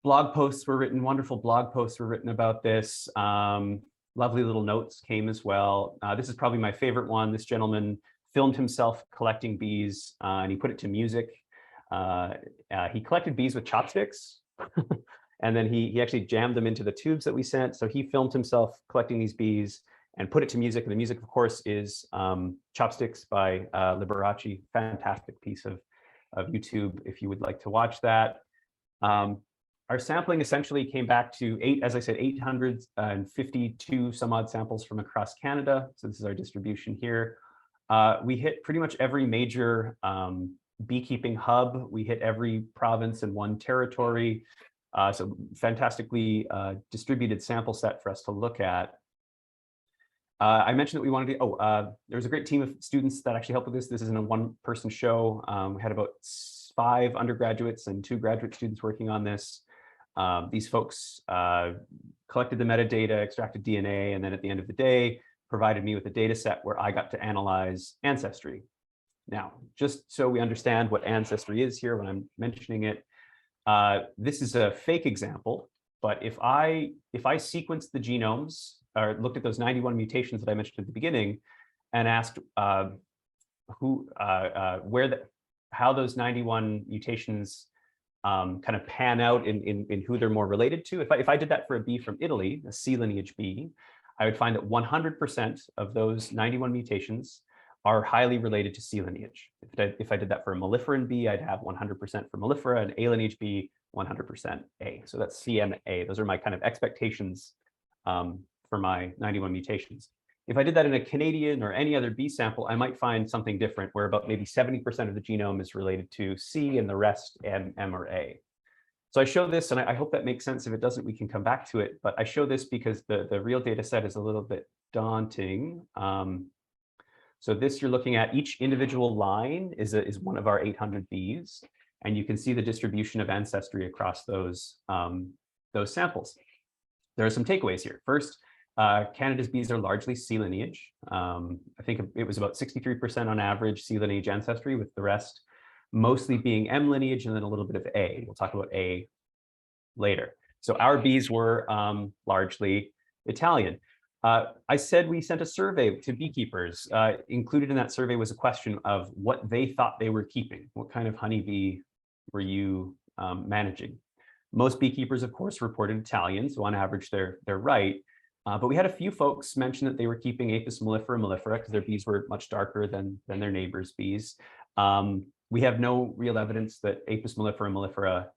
Blog posts were written, wonderful blog posts were written about this. Lovely little notes came as well. This is probably my favorite one. This gentleman filmed himself collecting bees and he put it to music. He collected bees with chopsticks and then he actually jammed them into the tubes that we sent. So he filmed himself collecting these bees and put it to music. And the music, of course, is Chopsticks by Liberace. Fantastic piece of YouTube if you would like to watch that. Our sampling essentially came back to 852 some odd samples from across Canada. So this is our distribution here. We hit pretty much every major beekeeping hub. We hit every province and one territory. So fantastically distributed sample set for us to look at. I mentioned that we wanted to, there was a great team of students that actually helped with this. This isn't a one-person show. We had about 5 undergraduates and 2 graduate students working on this. These folks collected the metadata, extracted DNA, and then at the end of the day, provided me with a data set where I got to analyze ancestry. Now, just so we understand what ancestry is here when I'm mentioning it, this is a fake example, but if I sequenced the genomes or looked at those 91 mutations that I mentioned at the beginning and asked how those 91 mutations kind of pan out in who they're more related to. If I did that for a bee from Italy, a C lineage bee, I would find that 100% of those 91 mutations are highly related to C lineage. If I did that for a melliferan bee, I'd have 100% for mellifera, and A lineage bee, 100% A. So that's CMA. Those are my kind of expectations for my 91 mutations. If I did that in a Canadian or any other bee sample, I might find something different where about maybe 70% of the genome is related to C and the rest M or A. So I show this, and I hope that makes sense. If it doesn't, we can come back to it. But I show this because the real data set is a little bit daunting. So this you're looking at, each individual line is one of our 800 bees, and you can see the distribution of ancestry across those samples. There are some takeaways here. First, Canada's bees are largely C lineage. I think it was about 63% on average C lineage ancestry, with the rest mostly being M lineage and then a little bit of A. We'll talk about A later. So our bees were largely Italian. I said we sent a survey to beekeepers. Included in that survey was a question of what they thought they were keeping. What kind of honeybee were you managing? Most beekeepers, of course, reported Italian, so on average, they're right. But we had a few folks mention that they were keeping Apis mellifera mellifera because their bees were much darker than their neighbors' bees. We have no real evidence that Apis mellifera mellifera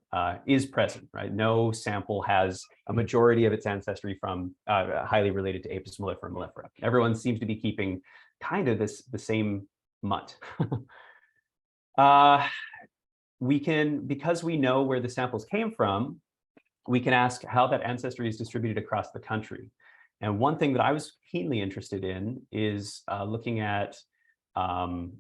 is present, right? No sample has a majority of its ancestry from highly related to Apis mellifera mellifera. Everyone seems to be keeping kind of the same mutt. Because we know where the samples came from, we can ask how that ancestry is distributed across the country. And one thing that I was keenly interested in is looking at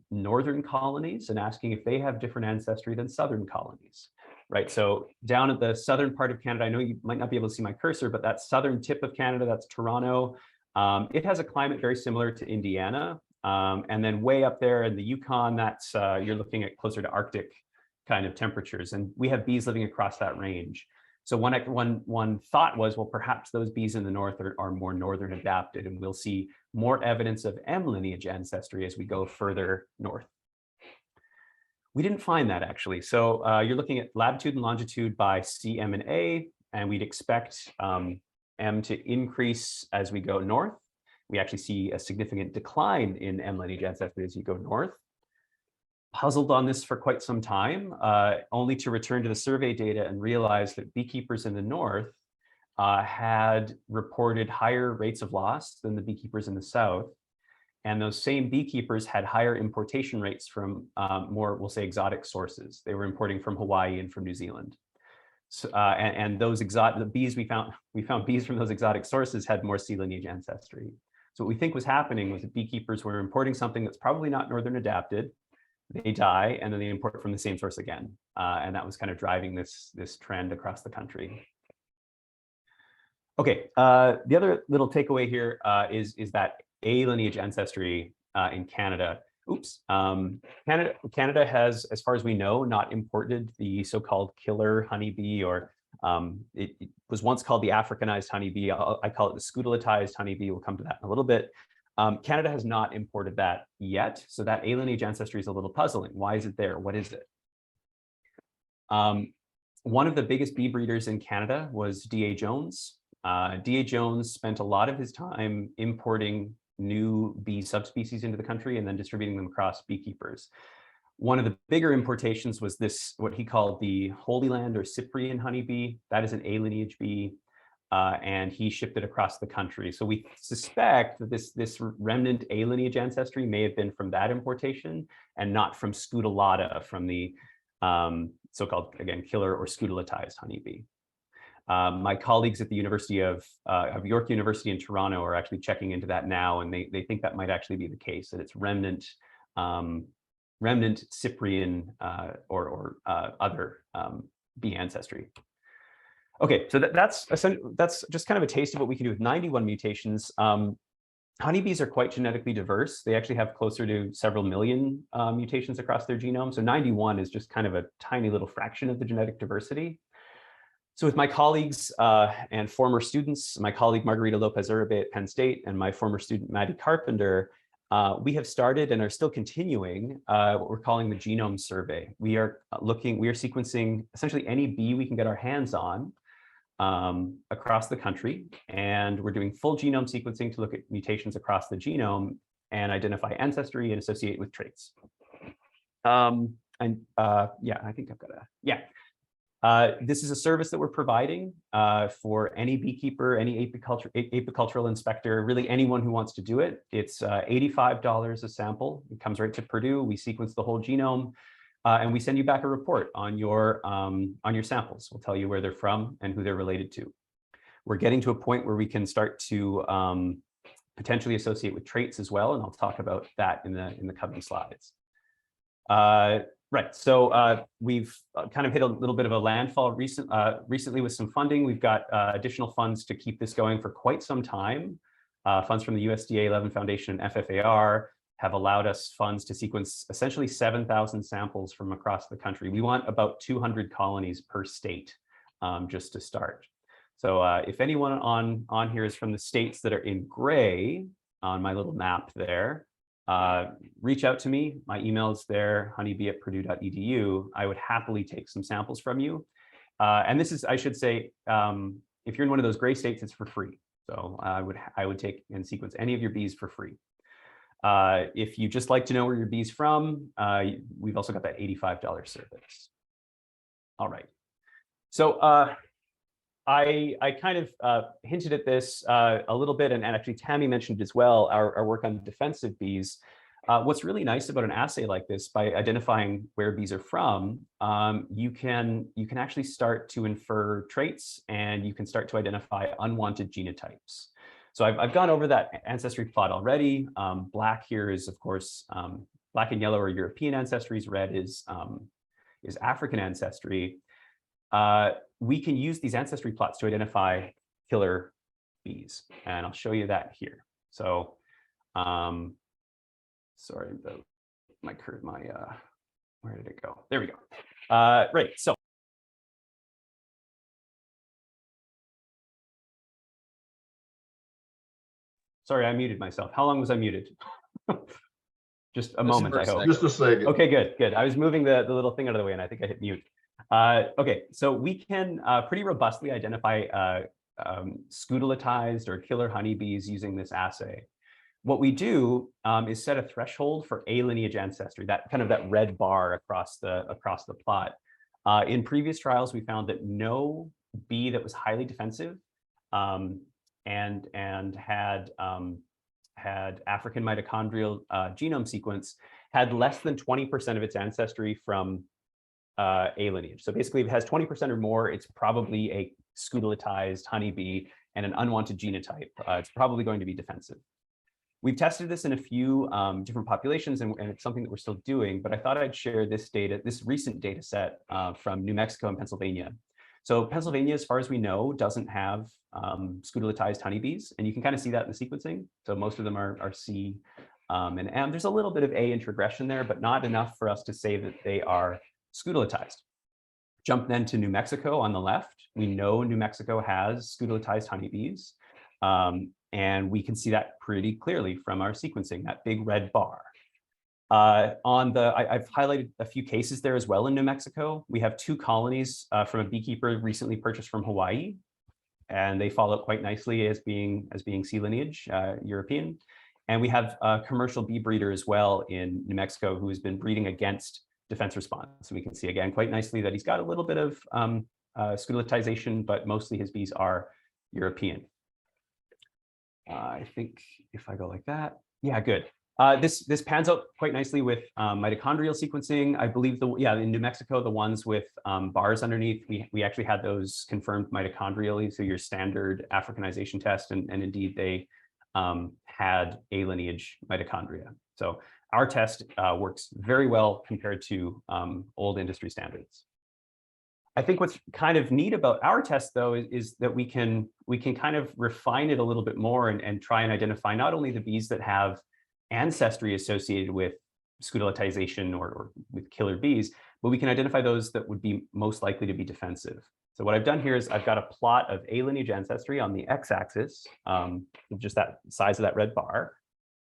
northern colonies and asking if they have different ancestry than southern colonies, right? So down at the southern part of Canada, I know you might not be able to see my cursor, but that southern tip of Canada, that's Toronto. It has a climate very similar to Indiana. And then way up there in the Yukon, that's you're looking at closer to Arctic kind of temperatures. And we have bees living across that range. So one thought was, well, perhaps those bees in the north are more northern adapted, and we'll see more evidence of M lineage ancestry as we go further north. We didn't find that, actually. So you're looking at latitude and longitude by C, M, and A, and we'd expect M to increase as we go north. We actually see a significant decline in M lineage ancestry as you go north. Puzzled on this for quite some time, only to return to the survey data and realize that beekeepers in the north had reported higher rates of loss than the beekeepers in the south. And those same beekeepers had higher importation rates from more, we'll say, exotic sources. They were importing from Hawaii and from New Zealand. So, and those the bees we found bees from those exotic sources had more C lineage ancestry. So what we think was happening was that beekeepers were importing something that's probably not northern adapted. They die, and then they import from the same source again. And that was kind of driving this trend across the country. Okay, the other little takeaway here is that A lineage ancestry in Canada. Oops, Canada has, as far as we know, not imported the so-called killer honeybee, or it was once called the Africanized honeybee. I call it the scutelatized honeybee. We'll come to that in a little bit. Canada has not imported that yet, so that A lineage ancestry is a little puzzling. Why is it there? What is it? One of the biggest bee breeders in Canada was D.A. Jones. D.A. Jones spent a lot of his time importing new bee subspecies into the country and then distributing them across beekeepers. One of the bigger importations was this, what he called the Holy Land or Cyprian honeybee. That is an A lineage bee. And he shipped it across the country. So we suspect that this remnant A lineage ancestry may have been from that importation and not from Scutellata, from the so-called, again, killer or scutelatized honeybee. My colleagues at the University of York University in Toronto are actually checking into that now, and they think that might actually be the case, that it's remnant Cyprian or other bee ancestry. Okay, so that's just kind of a taste of what we can do with 91 mutations. Honeybees are quite genetically diverse. They actually have closer to several million mutations across their genome. So 91 is just kind of a tiny little fraction of the genetic diversity. So with my colleagues and former students, my colleague Margarita Lopez-Uribe at Penn State and my former student Maddie Carpenter, we have started and are still continuing what we're calling the genome survey. We are sequencing essentially any bee we can get our hands on across the country, and we're doing full genome sequencing to look at mutations across the genome and identify ancestry and associate with traits. Yeah, I think I've got this is a service that we're providing for any beekeeper, any apicultural inspector, really anyone who wants to do it. It's $85 a sample. It comes right to Purdue. We sequence the whole genome, and we send you back a report on your samples. We'll tell you where they're from and who they're related to. We're getting to a point where we can start to potentially associate with traits as well, and I'll talk about that in the coming slides. Right, so we've kind of hit a little bit of a landfall recently with some funding. We've got additional funds to keep this going for quite some time. Funds from the USDA 11 Foundation and FFAR have allowed us funds to sequence essentially 7,000 samples from across the country. We want about 200 colonies per state, just to start. So if anyone on here is from the states that are in gray on my little map there, reach out to me. My email is there, honeybee@purdue.edu. I would happily take some samples from you. And this is, I should say, if you're in one of those gray states, it's for free. So I would take and sequence any of your bees for free. If you just like to know where your bee's from, we've also got that $85 service. All right. So I kind of hinted at this a little bit, and actually Tammy mentioned as well, our work on defensive bees. What's really nice about an assay like this, by identifying where bees are from, you can actually start to infer traits, and you can start to identify unwanted genotypes. So I've gone over that ancestry plot already. Black here is, of course, black and yellow are European ancestries. Red is African ancestry. We can use these ancestry plots to identify killer bees, and I'll show you that here. So, sorry about where did it go? There we go. Right, so. Sorry, I muted myself. How long was I muted? Just a moment, I hope. Just a second. Okay, good. I was moving the little thing out of the way, and I think I hit mute. Okay, so we can pretty robustly identify scutelatized or killer honeybees using this assay. What we do is set a threshold for A lineage ancestry, that red bar across the plot. In previous trials, we found that no bee that was highly defensive and had African mitochondrial genome sequence had less than 20% of its ancestry from A lineage. So basically, if it has 20% or more, it's probably a scutelatized honeybee and an unwanted genotype. It's probably going to be defensive. We've tested this in a few different populations, and it's something that we're still doing, but I thought I'd share this recent data set from New Mexico and Pennsylvania. So Pennsylvania, as far as we know, doesn't have scutelatized honeybees, and you can kind of see that in the sequencing. So most of them are C and M. There's a little bit of A introgression there, but not enough for us to say that they are scutelatized. Jump then to New Mexico on the left. We know New Mexico has scutelatized honeybees, and we can see that pretty clearly from our sequencing, that big red bar. I've highlighted a few cases there as well in New Mexico. We have 2 colonies from a beekeeper recently purchased from Hawaii, and they follow quite nicely as being C lineage, European. And we have a commercial bee breeder as well in New Mexico who has been breeding against defense response. So we can see again quite nicely that he's got a little bit of scutelatization, but mostly his bees are European. I think if I go like that, yeah, good. This pans out quite nicely with mitochondrial sequencing. I believe in New Mexico, the ones with bars underneath, we actually had those confirmed mitochondrially, so your standard Africanization test, and indeed they had A lineage mitochondria. So our test works very well compared to old industry standards. I think what's kind of neat about our test, though, is that we can kind of refine it a little bit more and try and identify not only the bees that have ancestry associated with scutelatization or with killer bees, but we can identify those that would be most likely to be defensive. So what I've done here is I've got a plot of A lineage ancestry on the x-axis, just that size of that red bar,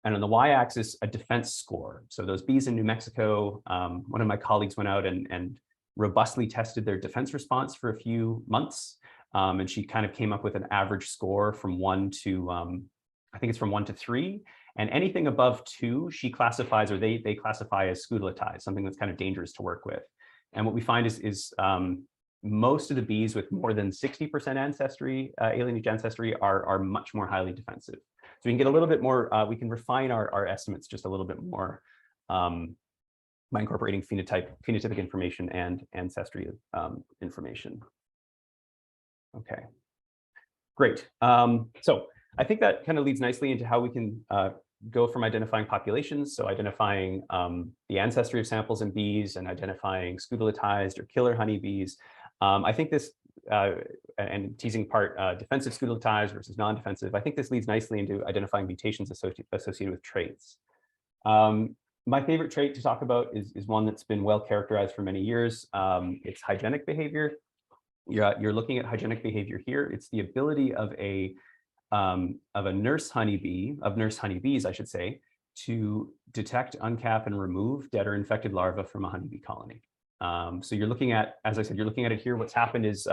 and on the y-axis, a defense score. So those bees in New Mexico, one of my colleagues went out and robustly tested their defense response for a few months, and she kind of came up with an average score from 1 to, I think it's from 1 to 3. And anything above 2, she classifies, or they classify as scutelatized, something that's kind of dangerous to work with. And what we find is most of the bees with more than 60% ancestry, A lineage ancestry, are much more highly defensive. So we can get a little bit more, we can refine our estimates just a little bit more by incorporating phenotypic information and ancestry information. Okay, great. So I think that kind of leads nicely into how we can go from identifying populations, so identifying the ancestry of samples in bees and identifying scutelatized or killer honeybees. I think this, and teasing apart defensive scutelatized versus non-defensive, I think this leads nicely into identifying mutations associated with traits. My favorite trait to talk about is one that's been well characterized for many years. It's hygienic behavior. You're looking at hygienic behavior here. It's the ability of a nurse honeybee, of nurse honeybees, I should say, to detect, uncap, and remove dead or infected larvae from a honeybee colony. So you're looking at, as I said, you're looking at it here. What's happened is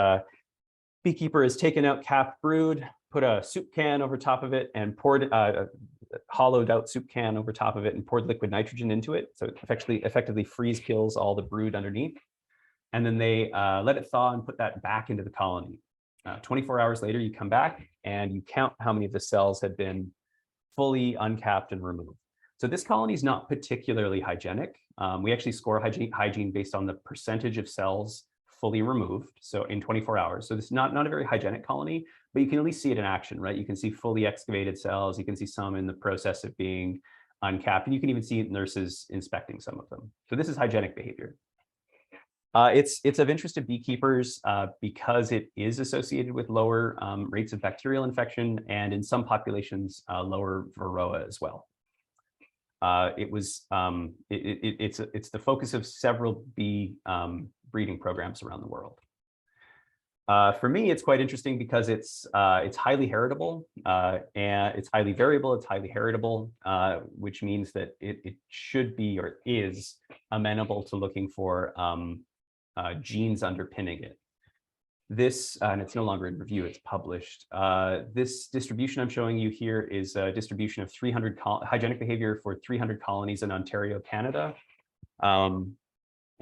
beekeeper has taken out capped brood, put a soup can over top of it, and poured a hollowed out soup can over top of it and poured liquid nitrogen into it. So it effectively freeze kills all the brood underneath. And then they let it thaw and put that back into the colony. 24 hours later, you come back and you count how many of the cells had been fully uncapped and removed. So this colony is not particularly hygienic. We actually score hygiene based on the percentage of cells fully removed, so in 24 hours. So this is not a very hygienic colony, but you can at least see it in action, right? You can see fully excavated cells. You can see some in the process of being uncapped, and you can even see nurses inspecting some of them. So this is hygienic behavior. It's of interest to beekeepers because it is associated with lower rates of bacterial infection, and in some populations, lower varroa as well. It's the focus of several bee breeding programs around the world. For me, it's quite interesting because it's highly heritable, and it's highly variable, it's highly heritable, which means that it should be or is amenable to looking for genes underpinning it. This, and it's no longer in review, it's published. This distribution I'm showing you here is a distribution of 300 hygienic behavior for 300 colonies in Ontario, Canada.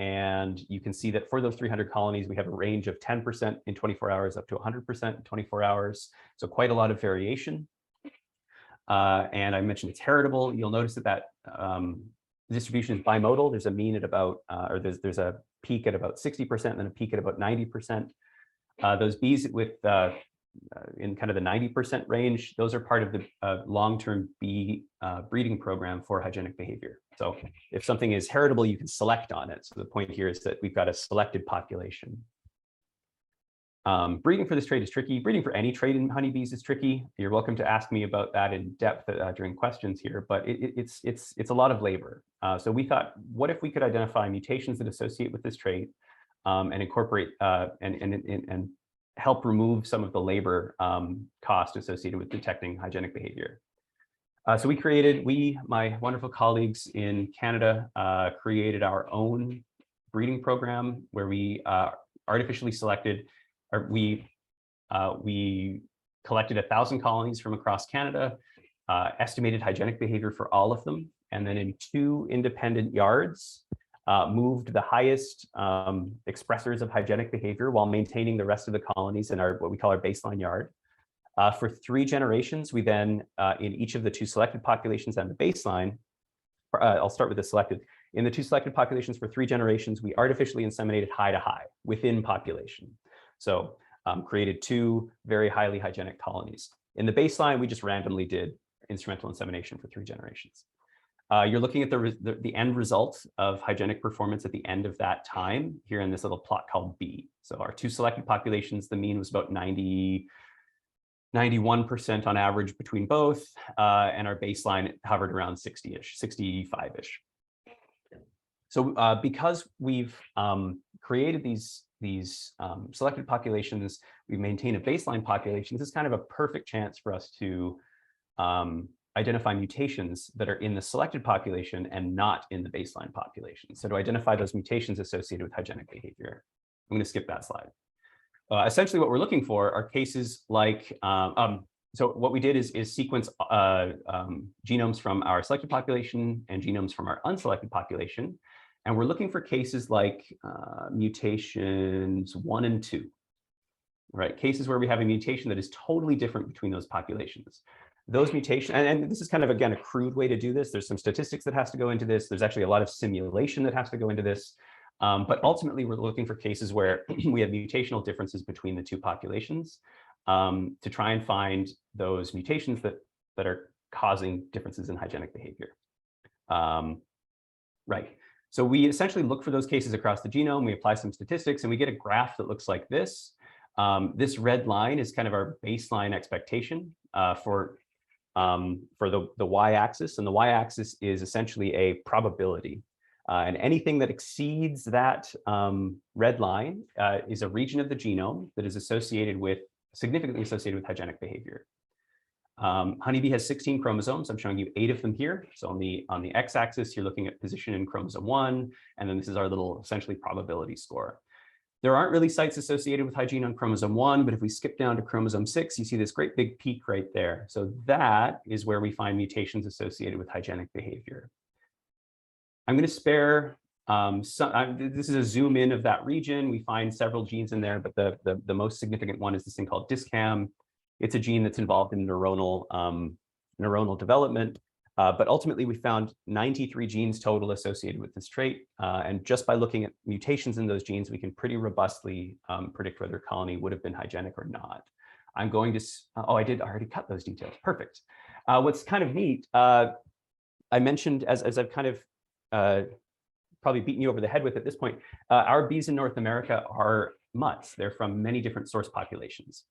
And you can see that for those 300 colonies, we have a range of 10% in 24 hours up to 100% in 24 hours. So quite a lot of variation. And I mentioned it's heritable. You'll notice that distribution is bimodal. There's a mean at about, or there's a peak at about 60% and then a peak at about 90%. Those bees with in kind of the 90% range, those are part of the long-term bee breeding program for hygienic behavior. So if something is heritable, you can select on it. So the point here is that we've got a selected population. Breeding for this trait is tricky. Breeding for any trait in honeybees is tricky. You're welcome to ask me about that in depth during questions here, but it's a lot of labor. So we thought, what if we could identify mutations that associate with this trait and incorporate and help remove some of the labor cost associated with detecting hygienic behavior. So my wonderful colleagues in Canada created our own breeding program where we artificially selected, or we collected 1,000 colonies from across Canada, estimated hygienic behavior for all of them, and then in 2 independent yards, moved the highest expressors of hygienic behavior while maintaining the rest of the colonies in what we call our baseline yard. For 3 generations, we then, in each of the 2 selected populations and the baseline, I'll start with the selected. In the 2 selected populations for 3 generations, we artificially inseminated high to high within population. So created 2 very highly hygienic colonies. In the baseline, we just randomly did instrumental insemination for 3 generations. You're looking at the end result of hygienic performance at the end of that time here in this little plot called B. So our 2 selected populations, the mean was about 91% on average between both, and our baseline hovered around 60-ish, 65-ish. So because we've created these selected populations, we maintain a baseline population, this is kind of a perfect chance for us to identify mutations that are in the selected population and not in the baseline population. So to identify those mutations associated with hygienic behavior. I'm going to skip that slide. Essentially what we're looking for are cases like, so what we did is sequence genomes from our selected population and genomes from our unselected population. And we're looking for cases like mutations 1 and 2, right? Cases where we have a mutation that is totally different between those populations. Those mutations, and this is kind of, again, a crude way to do this. There's some statistics that has to go into this. There's actually a lot of simulation that has to go into this. But ultimately, we're looking for cases where we have mutational differences between the 2 populations. to try and find those mutations that are causing differences in hygienic behavior. Right. So we essentially look for those cases across the genome, we apply some statistics, and we get a graph that looks like this. This red line is kind of our baseline expectation for the y-axis, and the y-axis is essentially a probability. And anything that exceeds that red line is a region of the genome that is significantly associated with hygienic behavior. Honeybee has 16 chromosomes. I'm showing you 8 of them here. So on the x-axis, you're looking at position in chromosome 1, and then this is our little essentially probability score. There aren't really sites associated with hygiene on chromosome 1, but if we skip down to chromosome 6, you see this great big peak right there. So that is where we find mutations associated with hygienic behavior. I'm going to spare this is a zoom in of that region. We find several genes in there, but the most significant one is this thing called DISCAM. It's a gene that's involved in neuronal development. But ultimately, we found 93 genes total associated with this trait. And just by looking at mutations in those genes, we can pretty robustly predict whether a colony would have been hygienic or not. I'm going to, oh, I did already cut those details. Perfect. What's kind of neat, I mentioned, as I've kind of probably beaten you over the head with at this point, our bees in North America are mutts. They're from many different source populations.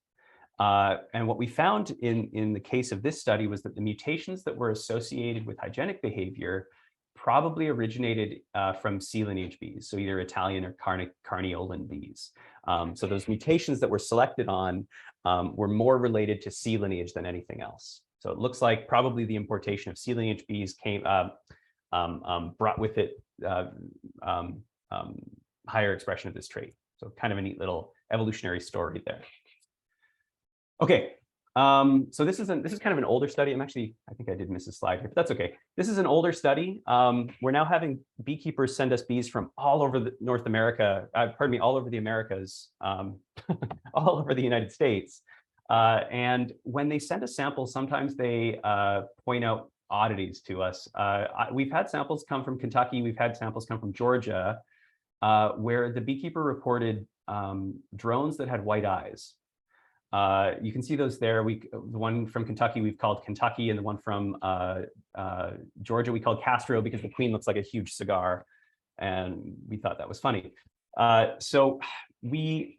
And what we found in the case of this study was that the mutations that were associated with hygienic behavior probably originated from C lineage bees, so either Italian or Carniolan bees. So those mutations that were selected on were more related to C lineage than anything else. So it looks like probably the importation of C lineage bees brought with it higher expression of this trait. So kind of a neat little evolutionary story there. Okay, so this is kind of an older study. I think I did miss a slide here, but that's okay. This is an older study. We're now having beekeepers send us bees from all over North America, all over the Americas, all over the United States. And when they send a sample, sometimes they point out oddities to us. We've had samples come from Kentucky. We've had samples come from Georgia, where the beekeeper reported drones that had white eyes. You can see those there. The one from Kentucky we've called Kentucky, and the one from Georgia we called Castro because the queen looks like a huge cigar, and we thought that was funny. So we've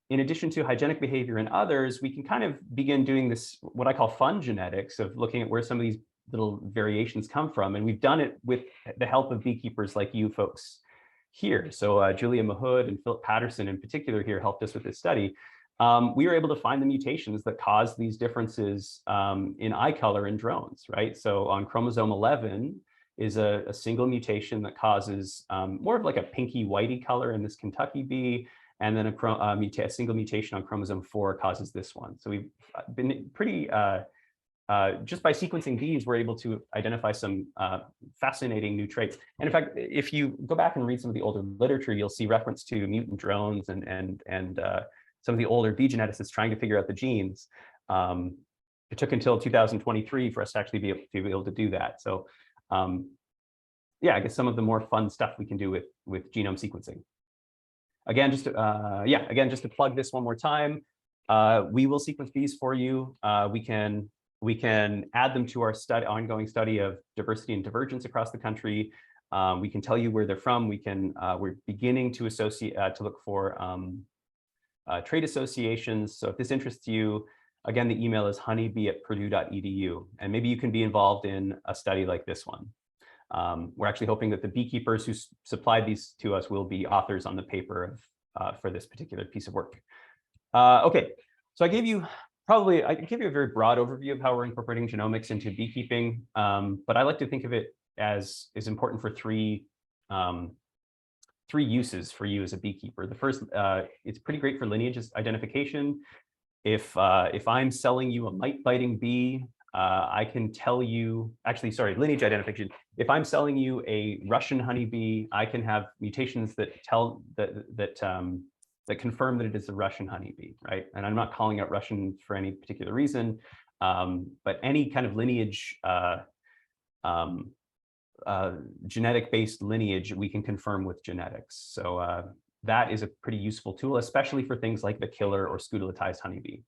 in addition to hygienic behavior and others, we can kind of begin doing this, what I call fun genetics, of looking at where some of these little variations come from, and we've done it with the help of beekeepers like you folks here. So Julia Mahood and Philip Patterson in particular here helped us with this study. We were able to find the mutations that cause these differences in eye color in drones, right? So on chromosome 11 is a single mutation that causes more of like a pinky whitey color in this Kentucky bee, and then a single mutation on chromosome 4 causes this one. So we've been pretty, just by sequencing these, we're able to identify some fascinating new traits. And in fact, if you go back and read some of the older literature, you'll see reference to mutant drones and some of the older bee geneticists trying to figure out the genes. It took until 2023 for us to actually be able to do that. So yeah, I guess some of the more fun stuff we can do with genome sequencing. Again, just to plug this one more time, we will sequence bees for you. We can add them to our ongoing study of diversity and divergence across the country. We can tell you where they're from. We're beginning to look for trade associations. So if this interests you, again, the email is honeybee@purdue.edu, and maybe you can be involved in a study like this one. We're actually hoping that the beekeepers who supplied these to us will be authors on the paper for this particular piece of work. Okay, so I gave you a very broad overview of how we're incorporating genomics into beekeeping, but I like to think of it as is important for three uses for you as a beekeeper. The first, it's pretty great for lineage identification. If I'm selling you a mite-biting bee, I can tell you, lineage identification. If I'm selling you a Russian honeybee, I can have mutations that confirm that it is a Russian honeybee, right? And I'm not calling out Russian for any particular reason, but any kind of lineage, genetic-based lineage, we can confirm with genetics. So that is a pretty useful tool, especially for things like the killer or scutelatized honeybee.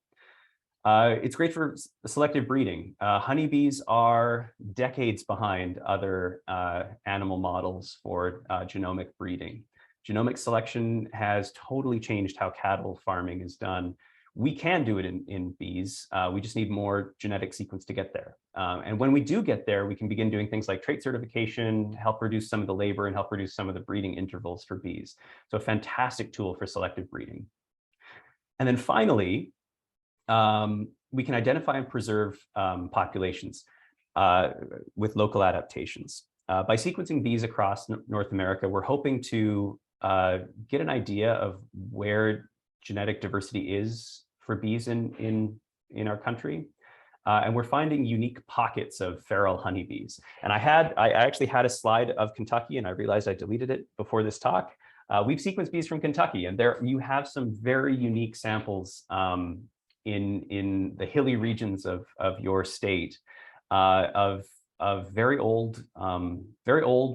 It's great for selective breeding. Honeybees are decades behind other animal models for genomic breeding. Genomic selection has totally changed how cattle farming is done. We can do it in bees. We just need more genetic sequence to get there. And when we do get there, we can begin doing things like trait certification, help reduce some of the labor and help reduce some of the breeding intervals for bees. So a fantastic tool for selective breeding. And then finally, we can identify and preserve populations with local adaptations. By sequencing bees across North America, we're hoping to get an idea of where genetic diversity is for bees in our country. And we're finding unique pockets of feral honeybees. And I actually had a slide of Kentucky, and I realized I deleted it before this talk. We've sequenced bees from Kentucky, and there you have some very unique samples in the hilly regions of your state of very old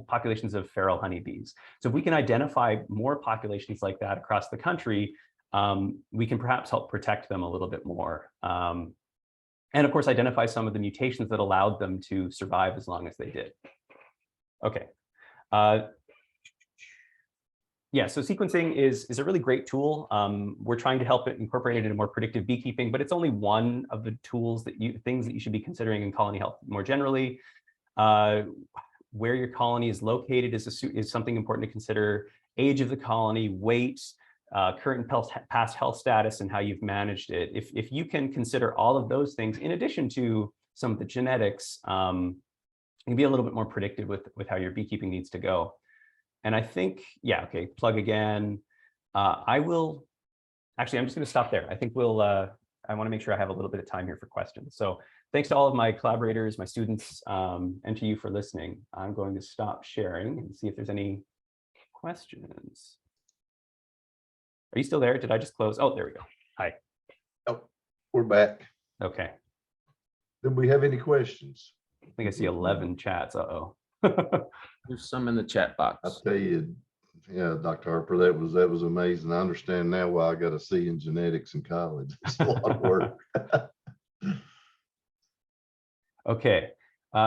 populations of feral honeybees. So if we can identify more populations like that across the country, we can perhaps help protect them a little bit more. And of course, identify some of the mutations that allowed them to survive as long as they did. Okay. Yeah, so sequencing is a really great tool. We're trying to help it incorporate it into more predictive beekeeping, but it's only one of the tools things that you should be considering in colony health more generally. Where your colony is located is something important to consider. Age of the colony, weight, current past health status, and how you've managed it. If you can consider all of those things in addition to some of the genetics, you can be a little bit more predictive with how your beekeeping needs to go. And I think, yeah, okay, plug again. I'm just going to stop there. I think I want to make sure I have a little bit of time here for questions. So thanks to all of my collaborators, my students, and to you for listening. I'm going to stop sharing and see if there's any questions. Are you still there? Did I just close? Oh, there we go. Hi. Oh, we're back. Okay. Do we have any questions? I think I see 11 chats. Uh-oh. There's some in the chat box. I'll tell you, yeah, Dr. Harper, that was amazing. I understand now why I got a C in genetics in college. It's a lot of work. Okay.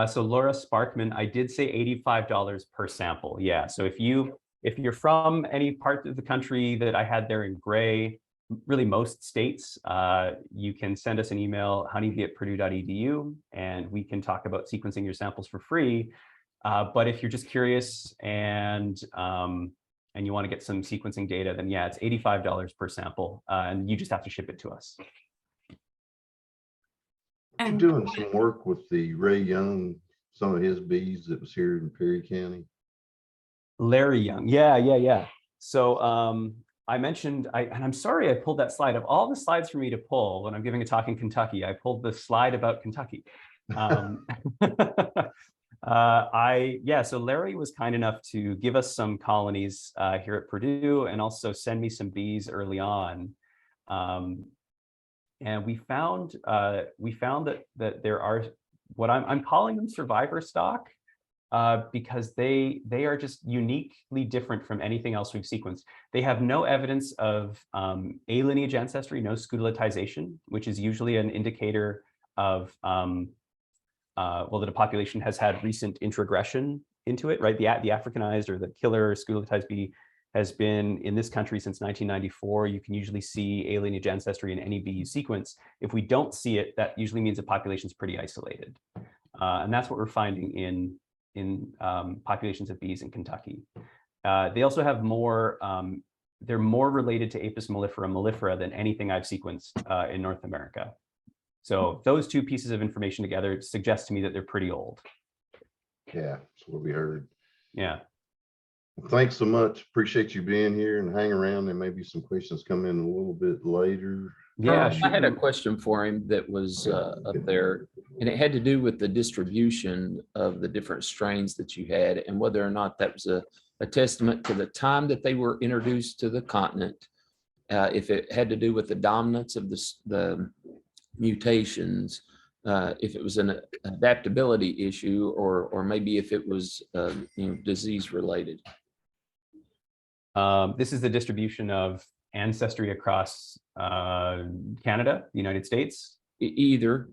So Laura Sparkman, I did say $85 per sample. Yeah. So if you're from any part of the country that I had there in gray, really most states, you can send us an email, honeybee@purdue.edu, and we can talk about sequencing your samples for free. But if you're just curious and you want to get some sequencing data, then yeah, it's $85 per sample, and you just have to ship it to us. You're doing some work with the Ray Young, some of his bees that was here in Perry County. Larry Young, yeah. So I mentioned, and I'm sorry I pulled that slide. Of all the slides for me to pull when I'm giving a talk in Kentucky, I pulled the slide about Kentucky. So Larry was kind enough to give us some colonies here at Purdue and also send me some bees early on. And we found that there are what I'm calling them survivor stock because they are just uniquely different from anything else we've sequenced. They have no evidence of alienage ancestry, no scutelatization, which is usually an indicator of that a population has had recent introgression into it, right? The Africanized or the killer scutelatized bee has been in this country since 1994. You can usually see alienage ancestry in any bee sequence. If we don't see it, that usually means the population is pretty isolated. And that's what we're finding in populations of bees in Kentucky. They also have more, they're more related to Apis mellifera than anything I've sequenced in North America. So those two pieces of information together suggest to me that they're pretty old. Yeah, that's what we heard. Yeah. Well, thanks so much. Appreciate you being here, and hang around. There may be some questions come in a little bit later. Yeah, I had a question for him that was up there, and it had to do with the distribution of the different strains that you had and whether or not that was a testament to the time that they were introduced to the continent, if it had to do with the dominance of the mutations, if it was an adaptability issue, or maybe if it was disease related. This is the distribution of ancestry across Canada, the United States. Either.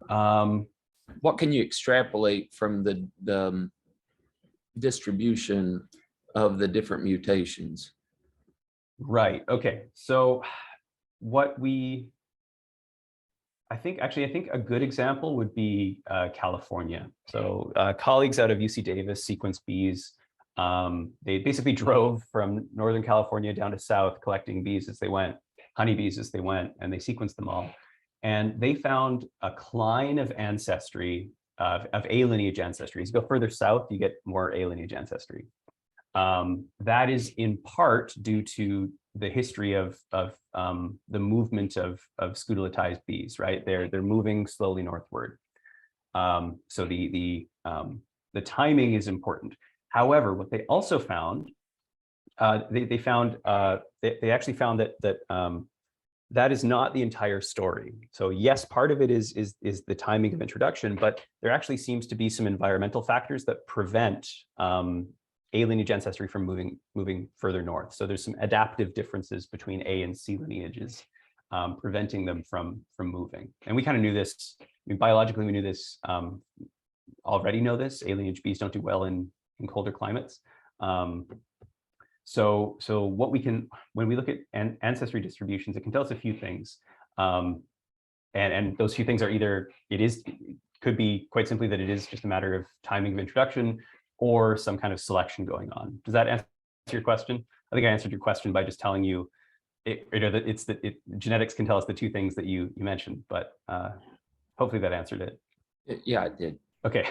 Um, What can you extrapolate from the distribution of the different mutations? right. Okay. So what I think a good example would be California. So colleagues out of UC Davis sequenced bees. They basically drove from Northern California down to South, collecting bees as they went, honeybees as they went, and they sequenced them all. And they found a cline of ancestry, of A lineage ancestry. As you go further south, you get more A lineage ancestry. That is in part due to the history of the movement of scutelatized bees, right? They're moving slowly northward. So the timing is important. However, what they also found, they actually found that that is not the entire story. So yes, part of it is the timing of introduction, but there actually seems to be some environmental factors that prevent A lineage ancestry from moving further north. So there's some adaptive differences between A and C lineages, preventing them from moving. And we kind of knew this. I mean, biologically, we knew this. Already know this. A lineage bees don't do well in colder climates. So what we can, when we look at ancestry distributions, it can tell us a few things. And those few things are either it could be quite simply that it is just a matter of timing of introduction, or some kind of selection going on. Does that answer your question? I think I answered your question by just telling you, genetics can tell us the two things that you mentioned, but hopefully that answered it. Yeah, it did. Okay.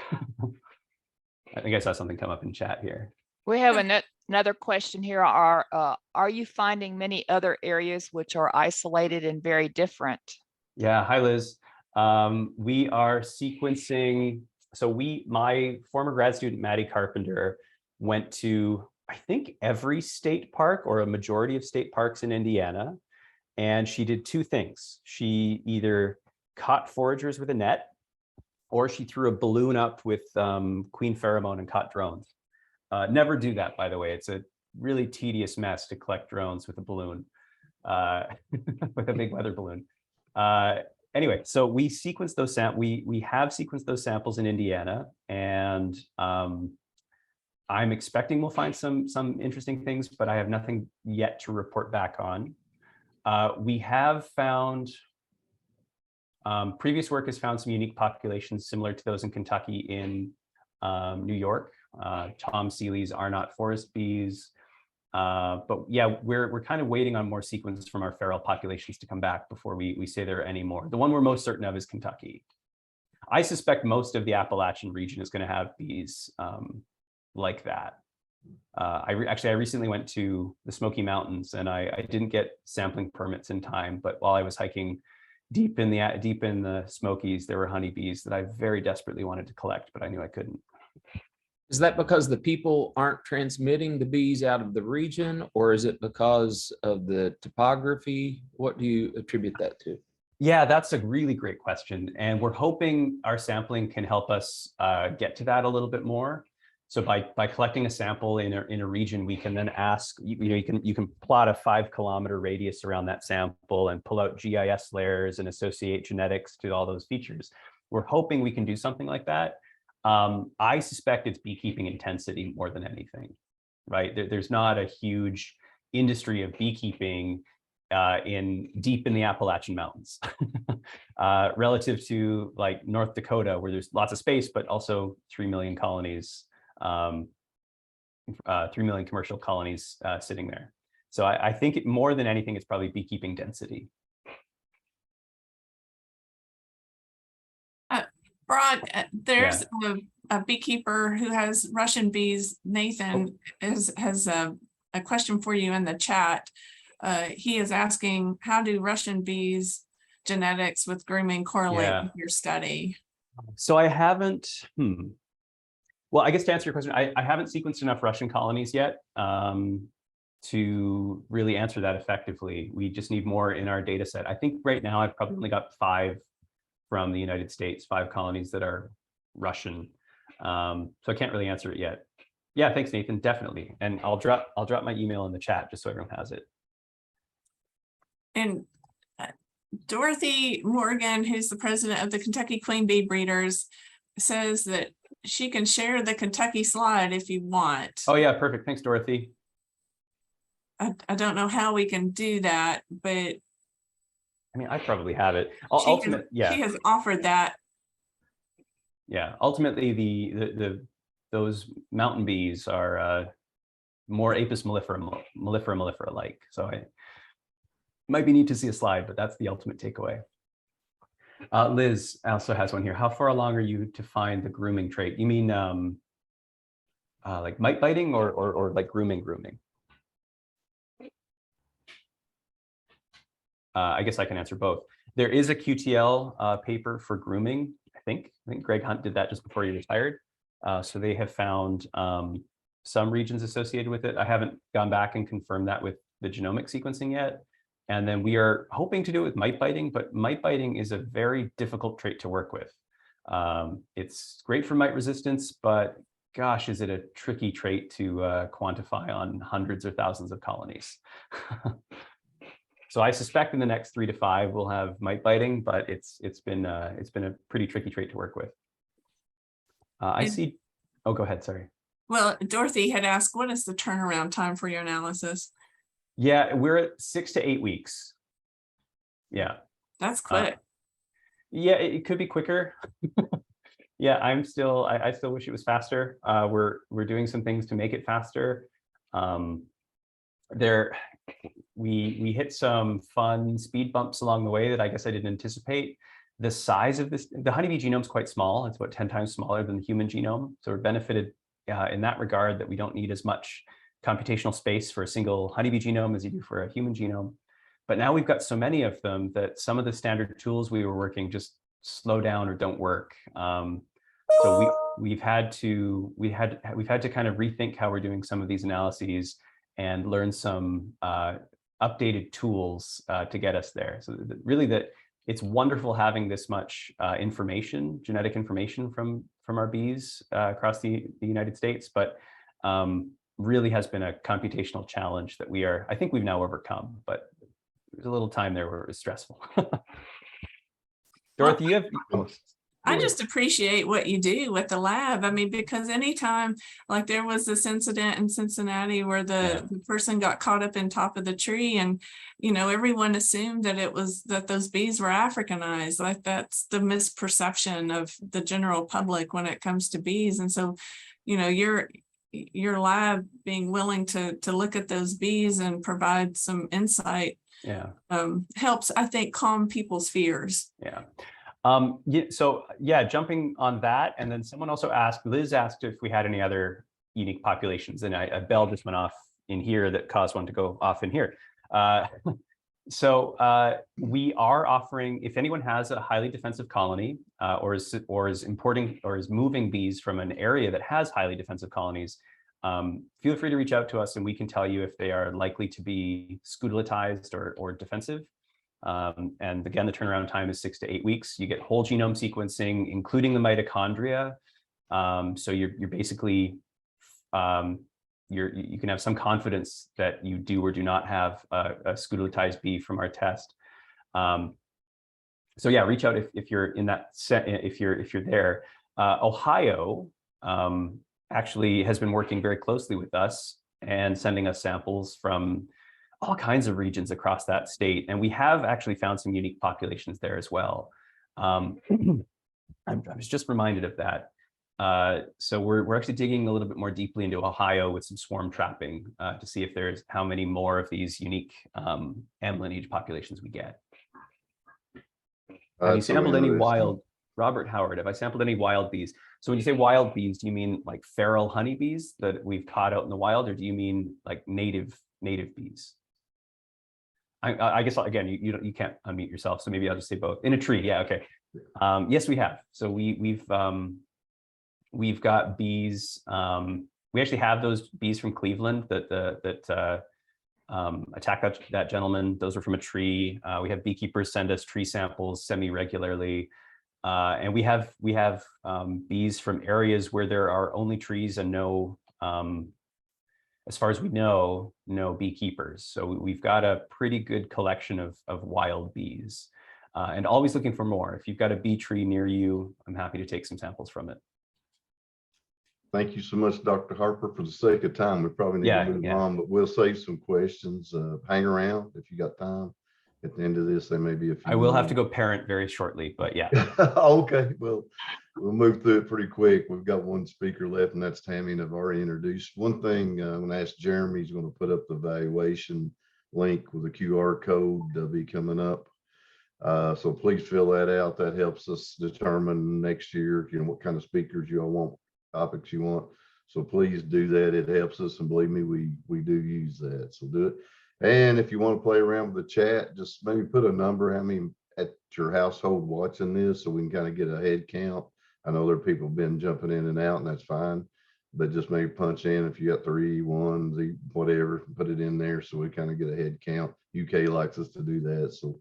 I think I saw something come up in chat here. We have another question here. Are you finding many other areas which are isolated and very different? Yeah, hi Liz. We are sequencing. So my former grad student, Maddie Carpenter, went to, I think, every state park or a majority of state parks in Indiana. And she did two things. She either caught foragers with a net, or she threw a balloon up with queen pheromone and caught drones. Never do that, by the way. It's a really tedious mess to collect drones with a balloon, with a big weather balloon. Anyway, so we sequenced those we have sequenced those samples in Indiana, and I'm expecting we'll find some interesting things, but I have nothing yet to report back on. We have found previous work has found some unique populations similar to those in Kentucky in New York. Tom Seeley's are not forest bees. But yeah, we're kind of waiting on more sequences from our feral populations to come back before we say there are any more. The one we're most certain of is Kentucky. I suspect most of the Appalachian region is going to have bees like that. I recently went to the Smoky Mountains, and I didn't get sampling permits in time, but while I was hiking deep in the Smokies, there were honeybees that I very desperately wanted to collect, but I knew I couldn't. Is that because the people aren't transmitting the bees out of the region, or is it because of the topography? What do you attribute that to? Yeah, that's a really great question. And we're hoping our sampling can help us get to that a little bit more. So by collecting a sample in a region, we can then ask, you can plot a 5-kilometer radius around that sample and pull out GIS layers and associate genetics to all those features. We're hoping we can do something like that. I suspect it's beekeeping intensity more than anything, right? There's not a huge industry of beekeeping deep in the Appalachian Mountains relative to like North Dakota, where there's lots of space, but also 3 million colonies, 3 million commercial colonies sitting there. So I think more than anything, it's probably beekeeping density. Broad, there's a beekeeper who has Russian bees. Nathan has a question for you in the chat. He is asking, how do Russian bees genetics with grooming correlate with your study? So I haven't, well, I guess to answer your question, I haven't sequenced enough Russian colonies yet to really answer that effectively. We just need more in our data set. I think right now I've probably only got 5 from the United States, 5 colonies that are Russian. So I can't really answer it yet. Yeah, thanks, Nathan. Definitely. And I'll drop my email in the chat just so everyone has it. And Dorothy Morgan, who's the president of the Kentucky Queen Bee Breeders, says that she can share the Kentucky slide if you want. Oh yeah, perfect. Thanks, Dorothy. I don't know how we can do that, but I mean, I probably have it. she has offered that. Yeah, ultimately those mountain bees are more Apis mellifera like. So I might be neat to see a slide, but that's the ultimate takeaway. Liz also has one here. How far along are you to find the grooming trait? You mean like mite biting or like grooming? I guess I can answer both. There is a QTL paper for grooming. I think Greg Hunt did that just before he retired. So they have found some regions associated with it. I haven't gone back and confirmed that with the genomic sequencing yet. And then we are hoping to do it with mite biting, but mite biting is a very difficult trait to work with. It's great for mite resistance, but gosh, is it a tricky trait to quantify on hundreds or thousands of colonies. So I suspect in the next 3 to 5 we'll have mite biting, but it's been a pretty tricky trait to work with. I see. Oh, go ahead. Sorry. Well, Dorothy had asked, what is the turnaround time for your analysis? Yeah, we're at 6 to 8 weeks. Yeah. That's quick. Yeah, it could be quicker. Yeah, I still wish it was faster. We're doing some things to make it faster. We hit some fun speed bumps along the way that I guess I didn't anticipate. The size of the honeybee genome is quite small. It's about 10 times smaller than the human genome. So we're benefited in that regard that we don't need as much computational space for a single honeybee genome as you do for a human genome. But now we've got so many of them that some of the standard tools we were working just slow down or don't work. So we've had to kind of rethink how we're doing some of these analyses and learn some updated tools to get us there. So really it's wonderful having this much genetic information from our bees across the United States, but really has been a computational challenge that I think we've now overcome, but there's a little time there where it was stressful. Dorothy, you have... I just appreciate what you do with the lab. I mean, because anytime, like there was this incident in Cincinnati where the person got caught up in top of the tree and, everyone assumed that those bees were Africanized. Like that's the misperception of the general public when it comes to bees. And so, your lab being willing to look at those bees and provide some insight helps, I think, calm people's fears. Yeah. So jumping on that, and then someone also Liz asked if we had any other unique populations, and a bell just went off in here that caused one to go off in here. So we are offering, if anyone has a highly defensive colony or is importing or is moving bees from an area that has highly defensive colonies, feel free to reach out to us and we can tell you if they are likely to be scutelatized or defensive. And again, the turnaround time is 6 to 8 weeks. You get whole genome sequencing, including the mitochondria. So you're basically, you can have some confidence that you do or do not have a scutelatized bee from our test. So yeah, reach out if you're in that set, if you're there. Ohio actually has been working very closely with us and sending us samples from all kinds of regions across that state. And we have actually found some unique populations there as well. I was just reminded of that. So we're actually digging a little bit more deeply into Ohio with some swarm trapping to see if there's how many more of these unique M lineage populations we get. Have you sampled any wild, Robert Howard, have I sampled any wild bees? So when you say wild bees, do you mean like feral honeybees that we've caught out in the wild, or do you mean like native bees? I guess, again, you can't unmute yourself, so maybe I'll just say both. In a tree, yeah, okay. Yes, we have. So we've got bees. We actually have those bees from Cleveland that attacked that gentleman. Those are from a tree. We have beekeepers send us tree samples semi-regularly. And we have bees from areas where there are only trees and no as far as we know, no beekeepers. So we've got a pretty good collection of wild bees, and always looking for more. If you've got a bee tree near you, I'm happy to take some samples from it. Thank you so much, Dr. Harper. For the sake of time, we probably need to move on, but we'll save some questions. Hang around if you got time. At the end of this, there may be a few. I will have to go parent very shortly, but yeah. Okay, well, we'll move through it pretty quick. We've got one speaker left, and that's Tammy, and I've already introduced. One thing I'm going to ask Jeremy, he's going to put up the evaluation link with a QR code that'll be coming up. So please fill that out. That helps us determine next year, what kind of speakers you all want, topics you want. So please do that. It helps us, and believe me, we do use that. So do it. And if you want to play around with the chat, just maybe put a number, how many at your household watching this, so we can kind of get a head count. I know there are people been jumping in and out, and that's fine, but just maybe punch in if you got 3, 1, whatever, put it in there so we kind of get a head count. UK likes us to do that, so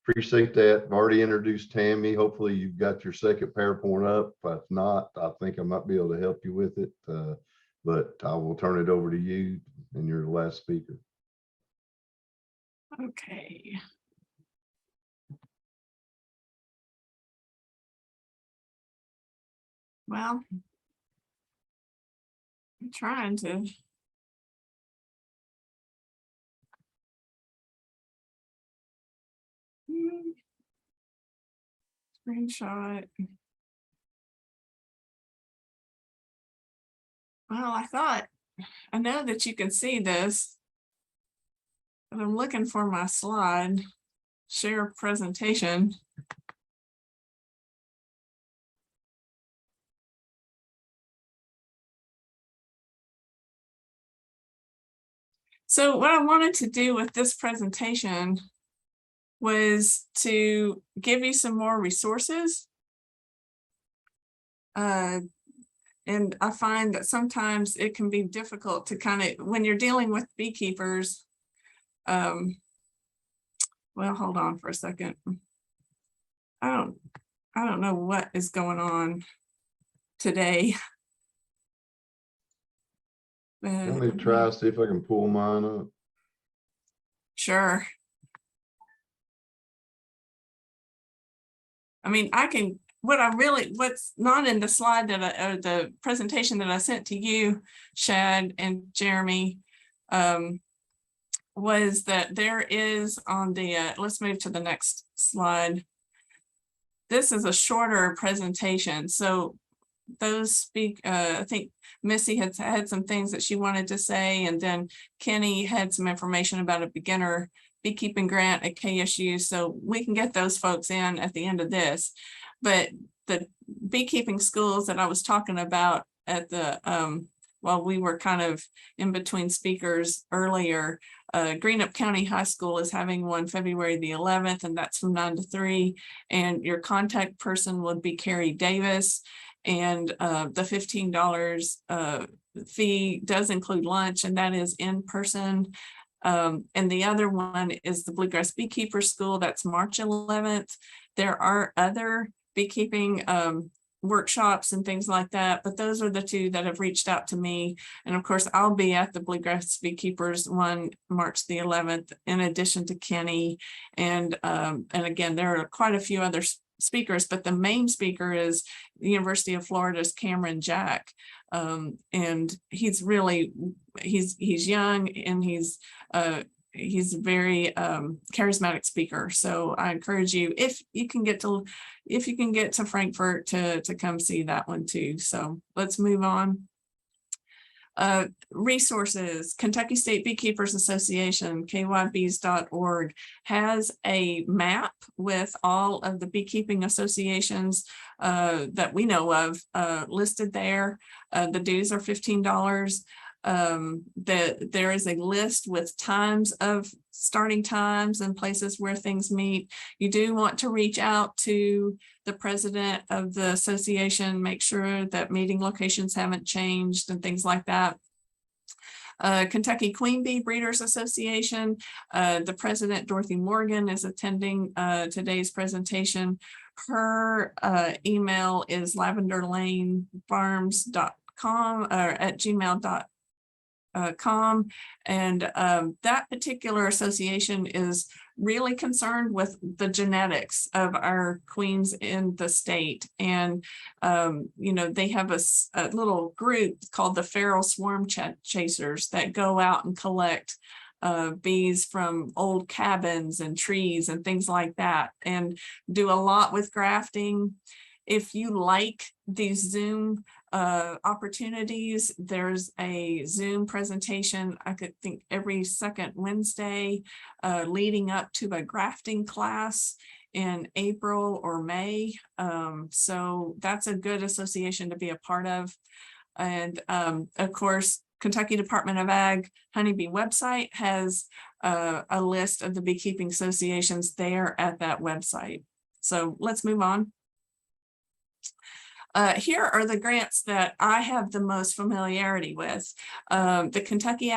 appreciate that. I've already introduced Tammy. Hopefully you've got your second PowerPoint up. If not, I think I might be able to help you with it, but I will turn it over to you, and you're the last speaker. Okay. Well, I'm trying to. Screenshot. Well, I know that you can see this, but I'm looking for my slide, share presentation. So what I wanted to do with this presentation was to give you some more resources. And I find that sometimes it can be difficult to kind of, when you're dealing with beekeepers, well, hold on for a second. I don't know what is going on today. Let me try, see if I can pull mine up. Sure. I mean, I can, what's not in the slide that or the presentation that I sent to you, Shad and Jeremy, was that there is on the, let's move to the next slide. This is a shorter presentation. So those I think Missy had some things that she wanted to say, and then Kenny had some information about a beginner beekeeping grant at KSU. So we can get those folks in at the end of this. But the beekeeping schools that I was talking about at the, while we were kind of in between speakers earlier, Greenup County High School is having one February the 11th, and that's from 9 to 3. And your contact person would be Carrie Davis. And the $15 fee does include lunch, and that is in person. And the other one is the Bluegrass Beekeeper School. That's March 11th. There are other beekeeping workshops and things like that, but those are the two that have reached out to me. And of course, I'll be at the Bluegrass Beekeepers one March the 11th, in addition to Kenny. And again, there are quite a few other speakers, but the main speaker is the University of Florida's Cameron Jack. And he's really, he's young, and he's a very charismatic speaker. So I encourage you, if you can get to Frankfurt, to come see that one too. So let's move on. Resources. Kentucky State Beekeepers Association, kybs.org, has a map with all of the beekeeping associations that we know of listed there. The dues are $15. There is a list with times of starting times and places where things meet. You do want to reach out to the president of the association, make sure that meeting locations haven't changed and things like that. Kentucky Queen Bee Breeders Association, the president, Dorothy Morgan, is attending today's presentation. Her email is lavenderlanefarms.com or at gmail.com. And that particular association is really concerned with the genetics of our queens in the state. And, they have a little group called the Feral Swarm Chasers that go out and collect bees from old cabins and trees and things like that, and do a lot with grafting. If you like these Zoom opportunities, there's a Zoom presentation, I could think every second Wednesday, leading up to a grafting class in April or May. So that's a good association to be a part of. And of course, Kentucky Department of Ag Honeybee website has a list of the beekeeping associations there at that website. So let's move on. Here are the grants that I have the most familiarity with. The Kentucky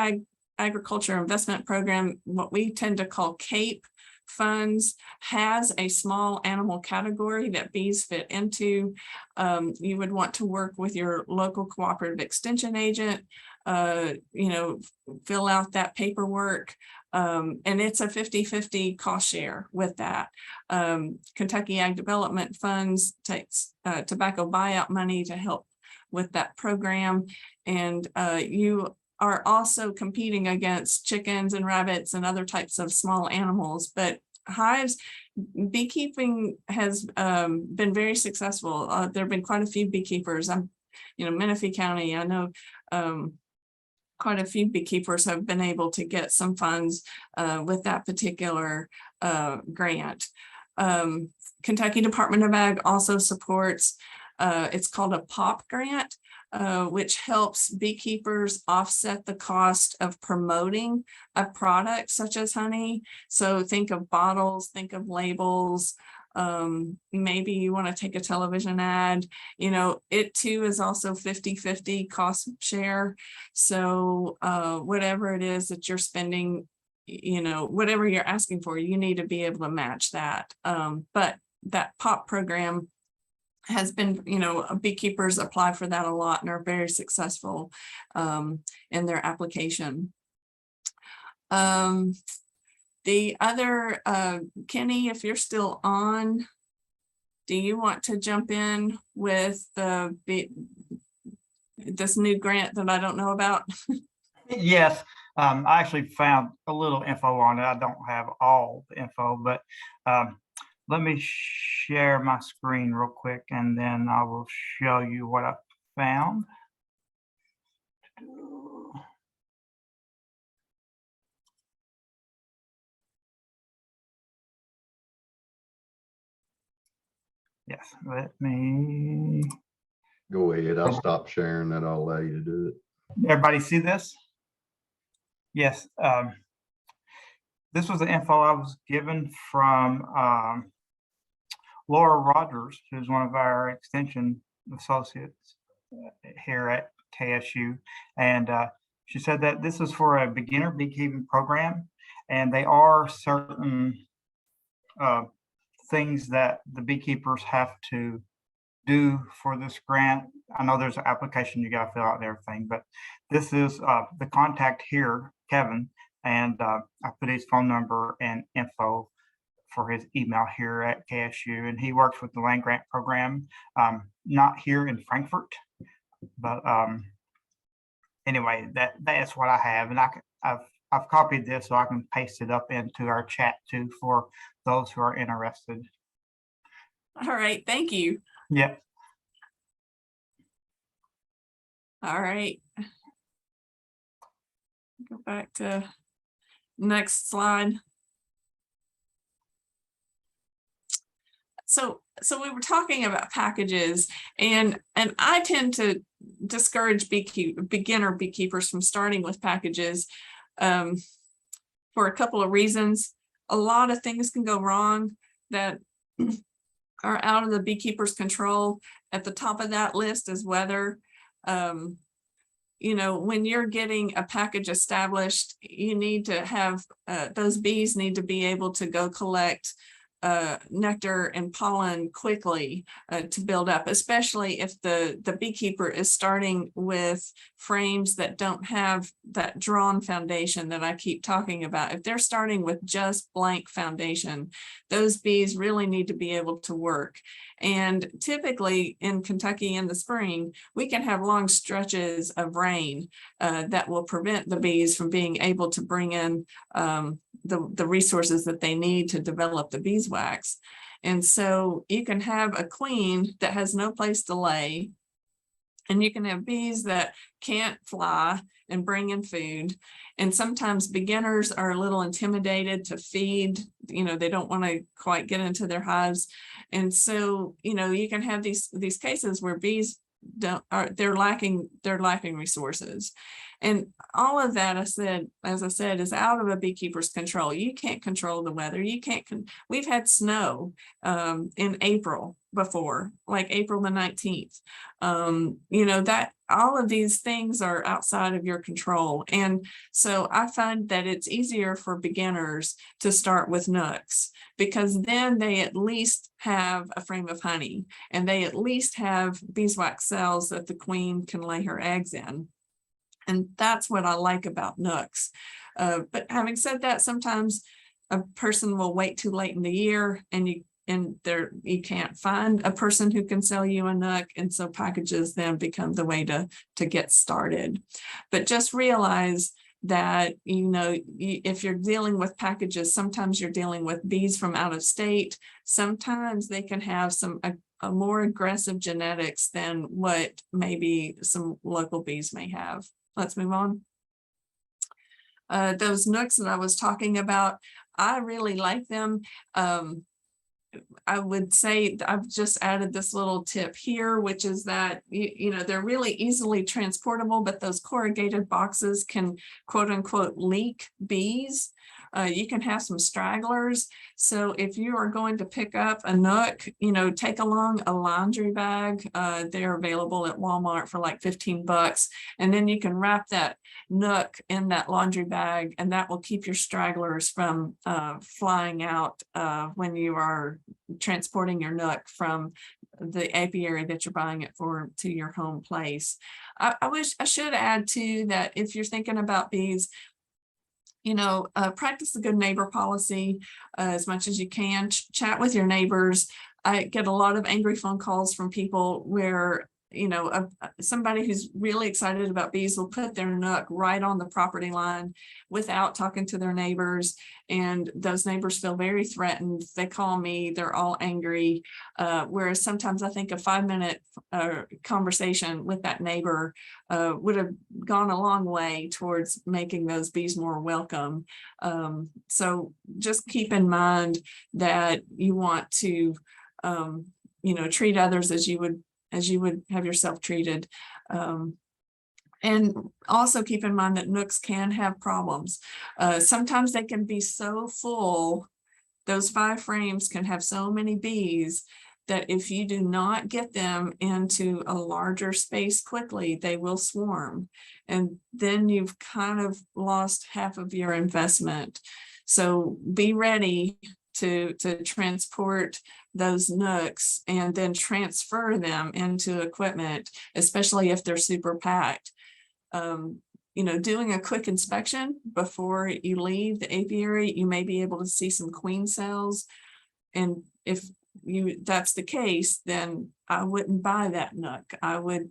Agriculture Investment Program, what we tend to call CAPE funds, has a small animal category that bees fit into. You would want to work with your local cooperative extension agent, fill out that paperwork. And it's a 50-50 cost share with that. Kentucky Ag Development Funds takes tobacco buyout money to help with that program. And you are also competing against chickens and rabbits and other types of small animals. But hives, beekeeping has been very successful. There have been quite a few beekeepers. Menifee County, I know quite a few beekeepers have been able to get some funds with that particular grant. Kentucky Department of Ag also supports, it's called a POP grant, which helps beekeepers offset the cost of promoting a product such as honey. So think of bottles, think of labels. Maybe you want to take a television ad, it too is also 50-50 cost share. So whatever it is that you're spending, whatever you're asking for, you need to be able to match that. But that POP program has been, beekeepers apply for that a lot and are very successful in their application. The other, Kenny, if you're still on, do you want to jump in with this new grant that I don't know about? Yes, I actually found a little info on it. I don't have all the info, but let me share my screen real quick and then I will show you what I found. Yes, let me. Go ahead. I'll stop sharing that. I'll allow you to do it. Everybody see this? Yes. This was the info I was given from Laura Rogers, who's one of our extension associates here at KSU. And she said that this is for a beginner beekeeping program, and they are certain things that the beekeepers have to do for this grant. I know there's an application you got to fill out and everything, but this is the contact here, Kevin, and I put his phone number and info for his email here at KSU, and he works with the land grant program, not here in Frankfurt, but anyway, that's what I have, and I've copied this so I can paste it up into our chat too for those who are interested. All right, thank you. Yep. All right. Go back to next slide. So we were talking about packages, and I tend to discourage beginner beekeepers from starting with packages for a couple of reasons. A lot of things can go wrong that are out of the beekeeper's control. At the top of that list is weather. When you're getting a package established, you need to have those bees need to be able to go collect nectar and pollen quickly to build up, especially if the beekeeper is starting with frames that don't have that drawn foundation that I keep talking about. If they're starting with just blank foundation, those bees really need to be able to work. And typically in Kentucky in the spring, we can have long stretches of rain that will prevent the bees from being able to bring in the resources that they need to develop the beeswax. And so you can have a queen that has no place to lay, and you can have bees that can't fly and bring in food. And sometimes beginners are a little intimidated to feed, they don't want to quite get into their hives. And so, you can have these cases where bees they're lacking resources. And all of that, as I said, is out of a beekeeper's control. You can't control the weather. We've had snow in April before, like April the 19th. That all of these things are outside of your control. And so I find that it's easier for beginners to start with nooks, because then they at least have a frame of honey, and they at least have beeswax cells that the queen can lay her eggs in. And that's what I like about nooks. But having said that, sometimes a person will wait too late in the year, and you can't find a person who can sell you a nook, and so packages then become the way to get started. But just realize that if you're dealing with packages, sometimes you're dealing with bees from out of state. Sometimes they can have a more aggressive genetics than what maybe some local bees may have. Let's move on. Those nooks that I was talking about, I really like them. I would say I've just added this little tip here, which is that, they're really easily transportable, but those corrugated boxes can quote unquote leak bees. You can have some stragglers. So if you are going to pick up a nook, take along a laundry bag. They're available at Walmart for like $15. And then you can wrap that nook in that laundry bag, and that will keep your stragglers from flying out when you are transporting your nook from the apiary that you're buying it for to your home place. I should add too that if you're thinking about bees, practice the good neighbor policy as much as you can. Chat with your neighbors. I get a lot of angry phone calls from people where, somebody who's really excited about bees will put their nook right on the property line without talking to their neighbors. And those neighbors feel very threatened. They call me, they're all angry. Whereas sometimes I think a 5-minute conversation with that neighbor would have gone a long way towards making those bees more welcome. So just keep in mind that you want to, treat others as you would have yourself treated. And also keep in mind that nooks can have problems. Sometimes they can be so full, those 5 frames can have so many bees that if you do not get them into a larger space quickly, they will swarm. And then you've kind of lost half of your investment. So be ready to transport those nooks and then transfer them into equipment, especially if they're super packed. Doing a quick inspection before you leave the apiary, you may be able to see some queen cells. And if that's the case, then I wouldn't buy that nook. I would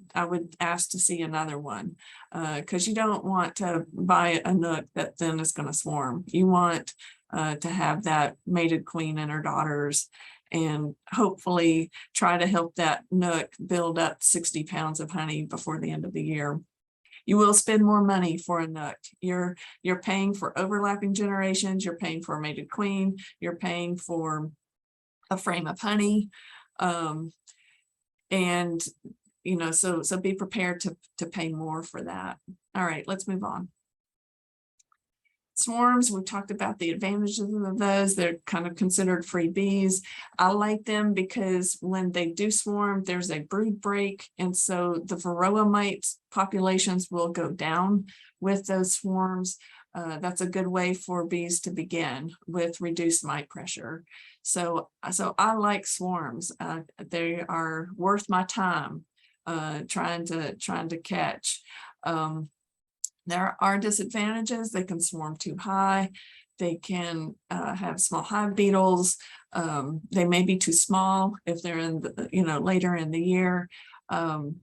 ask to see another one, because you don't want to buy a nook that then is going to swarm. You want to have that mated queen and her daughters, and hopefully try to help that nook build up 60 pounds of honey before the end of the year. You will spend more money for a nook. You're paying for overlapping generations. You're paying for a mated queen. You're paying for a frame of honey. So be prepared to pay more for that. All right, let's move on. Swarms, we talked about the advantages of those. They're kind of considered free bees. I like them because when they do swarm, there's a brood break. And so the varroa mite populations will go down with those swarms. That's a good way for bees to begin with reduced mite pressure. So I like swarms. They are worth my time trying to catch. There are disadvantages. They can swarm too high. They can have small hive beetles. They may be too small if they're in the, later in the year. And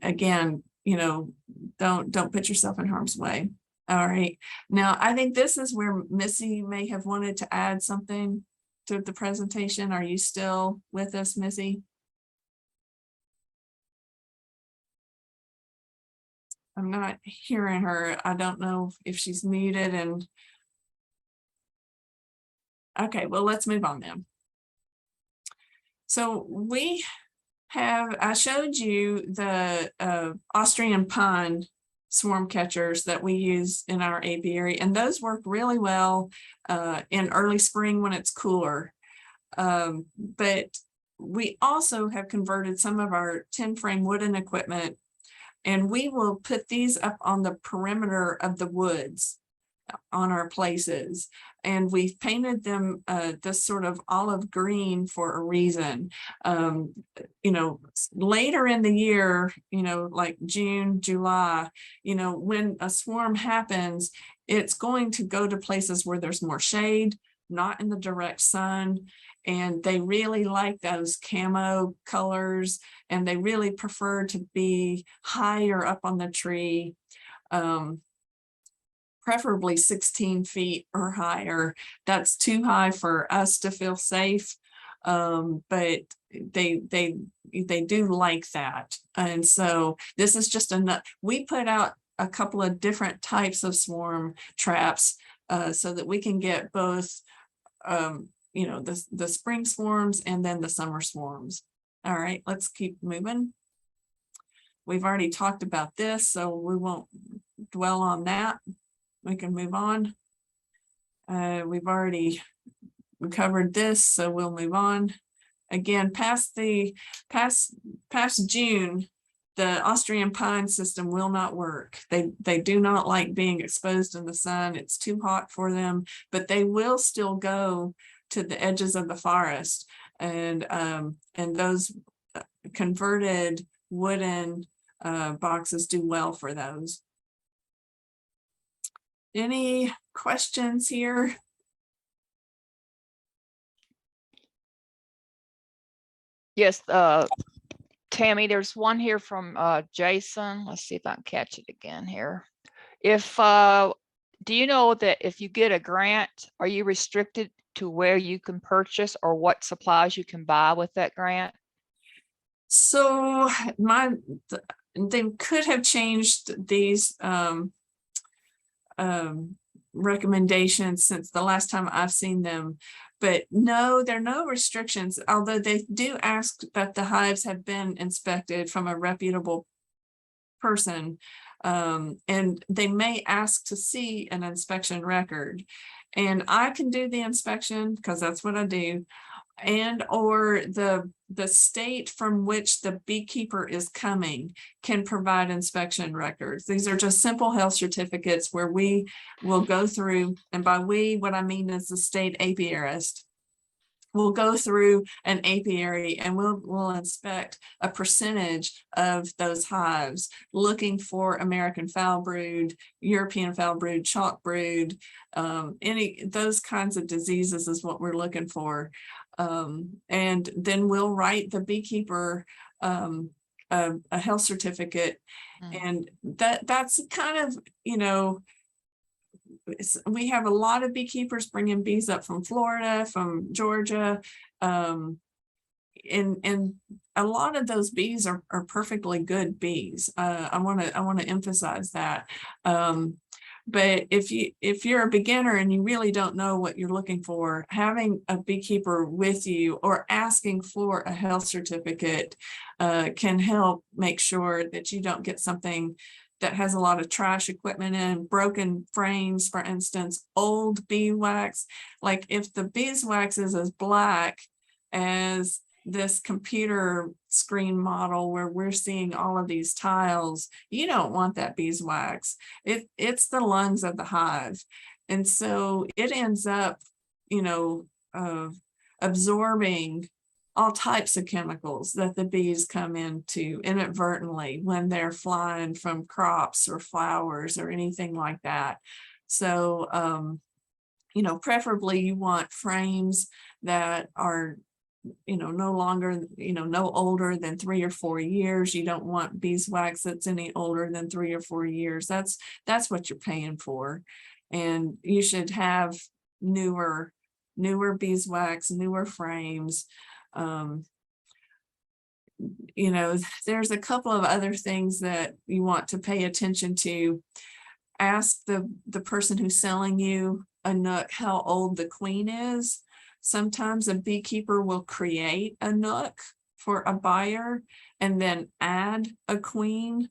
again, don't put yourself in harm's way. All right. Now, I think this is where Missy may have wanted to add something to the presentation. Are you still with us, Missy? I'm not hearing her. I don't know if she's muted and. Okay, well, let's move on then. So I showed you the Austrian pine swarm catchers that we use in our apiary, and those work really well in early spring when it's cooler. But we also have converted some of our 10-frame wooden equipment, and we will put these up on the perimeter of the woods on our places, and we've painted them this sort of olive green for a reason. Later in the year, like June, July, when a swarm happens, it's going to go to places where there's more shade, not in the direct sun, and they really like those camo colors, and they really prefer to be higher up on the tree. Preferably 16 feet or higher. That's too high for us to feel safe, but they do like that. And so this is just we put out a couple of different types of swarm traps so that we can get both the spring swarms and then the summer swarms. All right, let's keep moving. We've already talked about this, so we won't dwell on that. We can move on. We've already covered this, so we'll move on. Again, past June, the Austrian pine system will not work. They do not like being exposed in the sun. It's too hot for them, but they will still go to the edges of the forest, and those converted wooden boxes do well for those. Any questions here? Yes, Tammy, there's one here from Jason. Let's see if I can catch it again here. Do you know that if you get a grant, are you restricted to where you can purchase or what supplies you can buy with that grant? So they could have changed these recommendations since the last time I've seen them, but no, there are no restrictions, although they do ask that the hives have been inspected from a reputable person, and they may ask to see an inspection record, and I can do the inspection because that's what I do, and or the state from which the beekeeper is coming can provide inspection records. These are just simple health certificates where we will go through, and by we, what I mean is the state apiarist will go through an apiary and we'll inspect a percentage of those hives, looking for American foul brood, European foul brood, chalk brood, any those kinds of diseases is what we're looking for. And then we'll write the beekeeper a health certificate, and that's kind of, we have a lot of beekeepers bringing bees up from Florida, from Georgia, and a lot of those bees are perfectly good bees. I want to emphasize that. But if you're a beginner and you really don't know what you're looking for, having a beekeeper with you or asking for a health certificate can help make sure that you don't get something that has a lot of trash equipment in, broken frames, for instance, old beeswax. Like if the beeswax is as black as this computer screen model where we're seeing all of these tiles, you don't want that beeswax. It's the lungs of the hive. And so it ends up, you know, absorbing all types of chemicals that the bees come into inadvertently when they're flying from crops or flowers or anything like that. So, you know, preferably you want frames that are, you know, no longer, you know, no older than 3 or 4 years. You don't want beeswax that's any older than 3 or 4 years. That's what you're paying for. And you should have newer beeswax, newer frames. You know, there's a couple of other things that you want to pay attention to. Ask the person who's selling you a nook how old the queen is. Sometimes a beekeeper will create a nook for a buyer and then add a queen.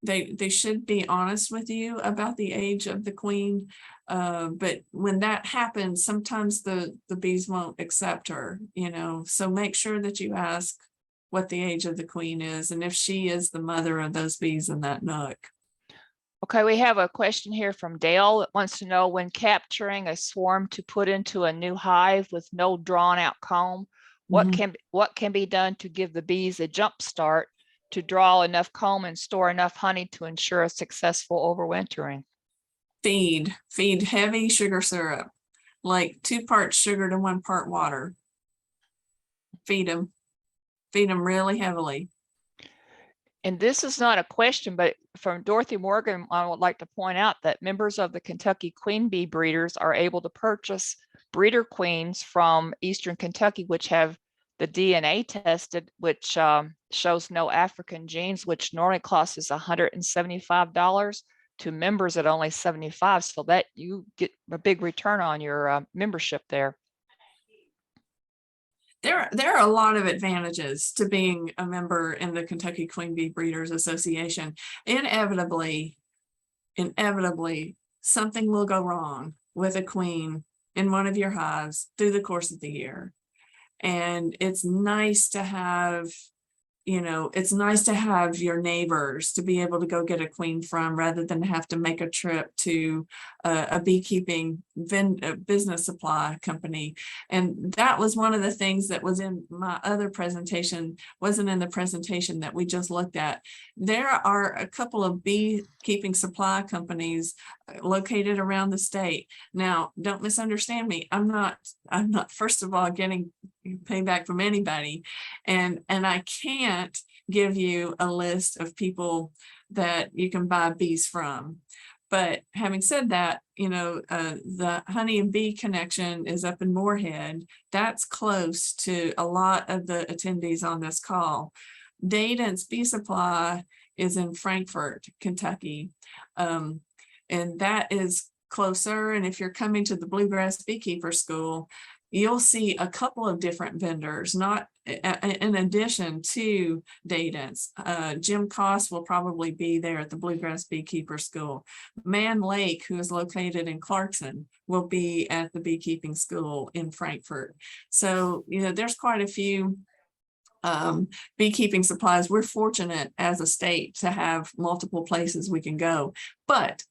They should be honest with you about the age of the queen. But when that happens, sometimes the bees won't accept her, you know, so make sure that you ask what the age of the queen is and if she is the mother of those bees in that nook. Okay, we have a question here from Dale that wants to know, when capturing a swarm to put into a new hive with no drawn out comb, what can be done to give the bees a jump start to draw enough comb and store enough honey to ensure a successful overwintering? Feed heavy sugar syrup, like 2 parts sugar to 1 part water. Feed them really heavily. And this is not a question, but from Dorothy Morgan, I would like to point out that members of the Kentucky Queen Bee breeders are able to purchase breeder queens from Eastern Kentucky, which have the DNA tested, which shows no African genes, which normally costs $175 to members at only $75. So that you get a big return on your membership there. There are a lot of advantages to being a member in the Kentucky Queen Bee Breeders Association. Inevitably, something will go wrong with a queen in one of your hives through the course of the year. And it's nice to have, you know, it's nice to have your neighbors to be able to go get a queen from, rather than have to make a trip to a beekeeping business supply company. And that was one of the things that was in my other presentation, wasn't in the presentation that we just looked at. There are a couple of beekeeping supply companies located around the state. Now, don't misunderstand me. I'm not first of all getting payback from anybody, and I can't give you a list of people that you can buy bees from. But having said that, you know, the Honey and Bee Connection is up in Moorhead. That's close to a lot of the attendees on this call. Dayton's Bee Supply is in Frankfort, Kentucky. And that is closer. And if you're coming to the Bluegrass Beekeeper School, you'll see a couple of different vendors, not in addition to Dayton's. Jim Koss will probably be there at the Bluegrass Beekeeper School. Man Lake, who is located in Clarkson, will be at the Beekeeping School in Frankfort. So, you know, there's quite a few beekeeping supplies. We're fortunate as a state to have multiple places we can go. But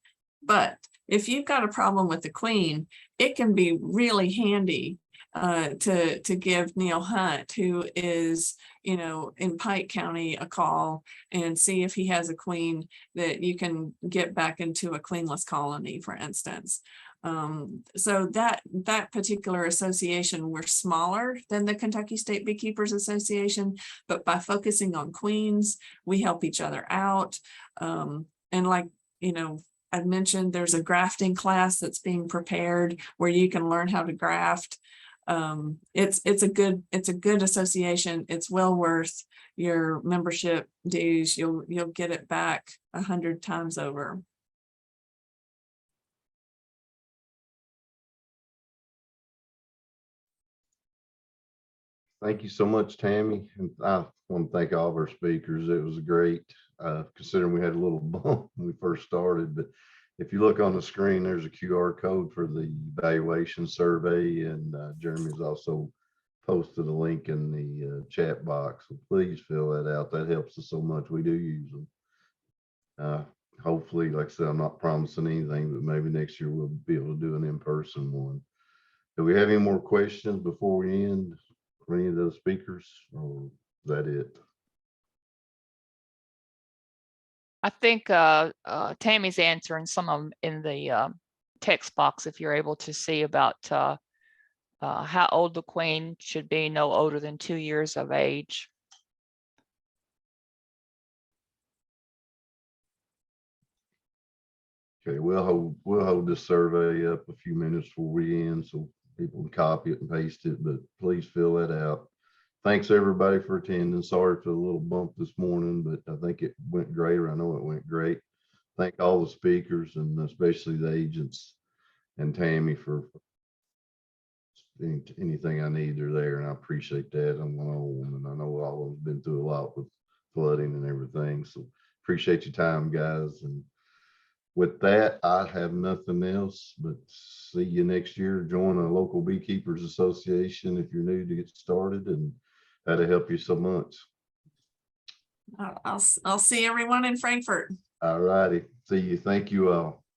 if you've got a problem with the queen, it can be really handy to give Neil Hunt, who is, you know, in Pike County, a call and see if he has a queen that you can get back into a queenless colony, for instance. So that particular association, we're smaller than the Kentucky State Beekeepers Association, but by focusing on queens, we help each other out. And like, you know, I've mentioned there's a grafting class that's being prepared where you can learn how to graft. It's a good association. It's well worth your membership dues. You'll get it back 100 times over. Thank you so much, Tammy. And I want to thank all of our speakers. It was great, considering we had a little bump when we first started. But if you look on the screen, there's a QR code for the evaluation survey, and Jeremy's also posted a link in the chat box. So please fill that out. That helps us so much. We do use them. Hopefully, like I said, I'm not promising anything, but maybe next year we'll be able to do an in-person one. Do we have any more questions before we end for any of those speakers, or is that it? I think Tammy's answering some of them in the text box, if you're able to see about how old the queen should be, no older than 2 years of age. Okay, we'll hold this survey up a few minutes before we end so people can copy it and paste it, but please fill that out. Thanks everybody for attending. Sorry for the little bump this morning, but I think it went great, or I know it went great. Thank all the speakers and especially the agents and Tammy for anything I need, they're there, and I appreciate that. I'm an old woman. I know all of us been through a lot with flooding and everything, so appreciate your time, guys. And with that, I have nothing else but see you next year. Join a local beekeepers association if you're new to get started, and that'll help you so much. I'll see everyone in Frankfurt. All righty. See you. Thank you all.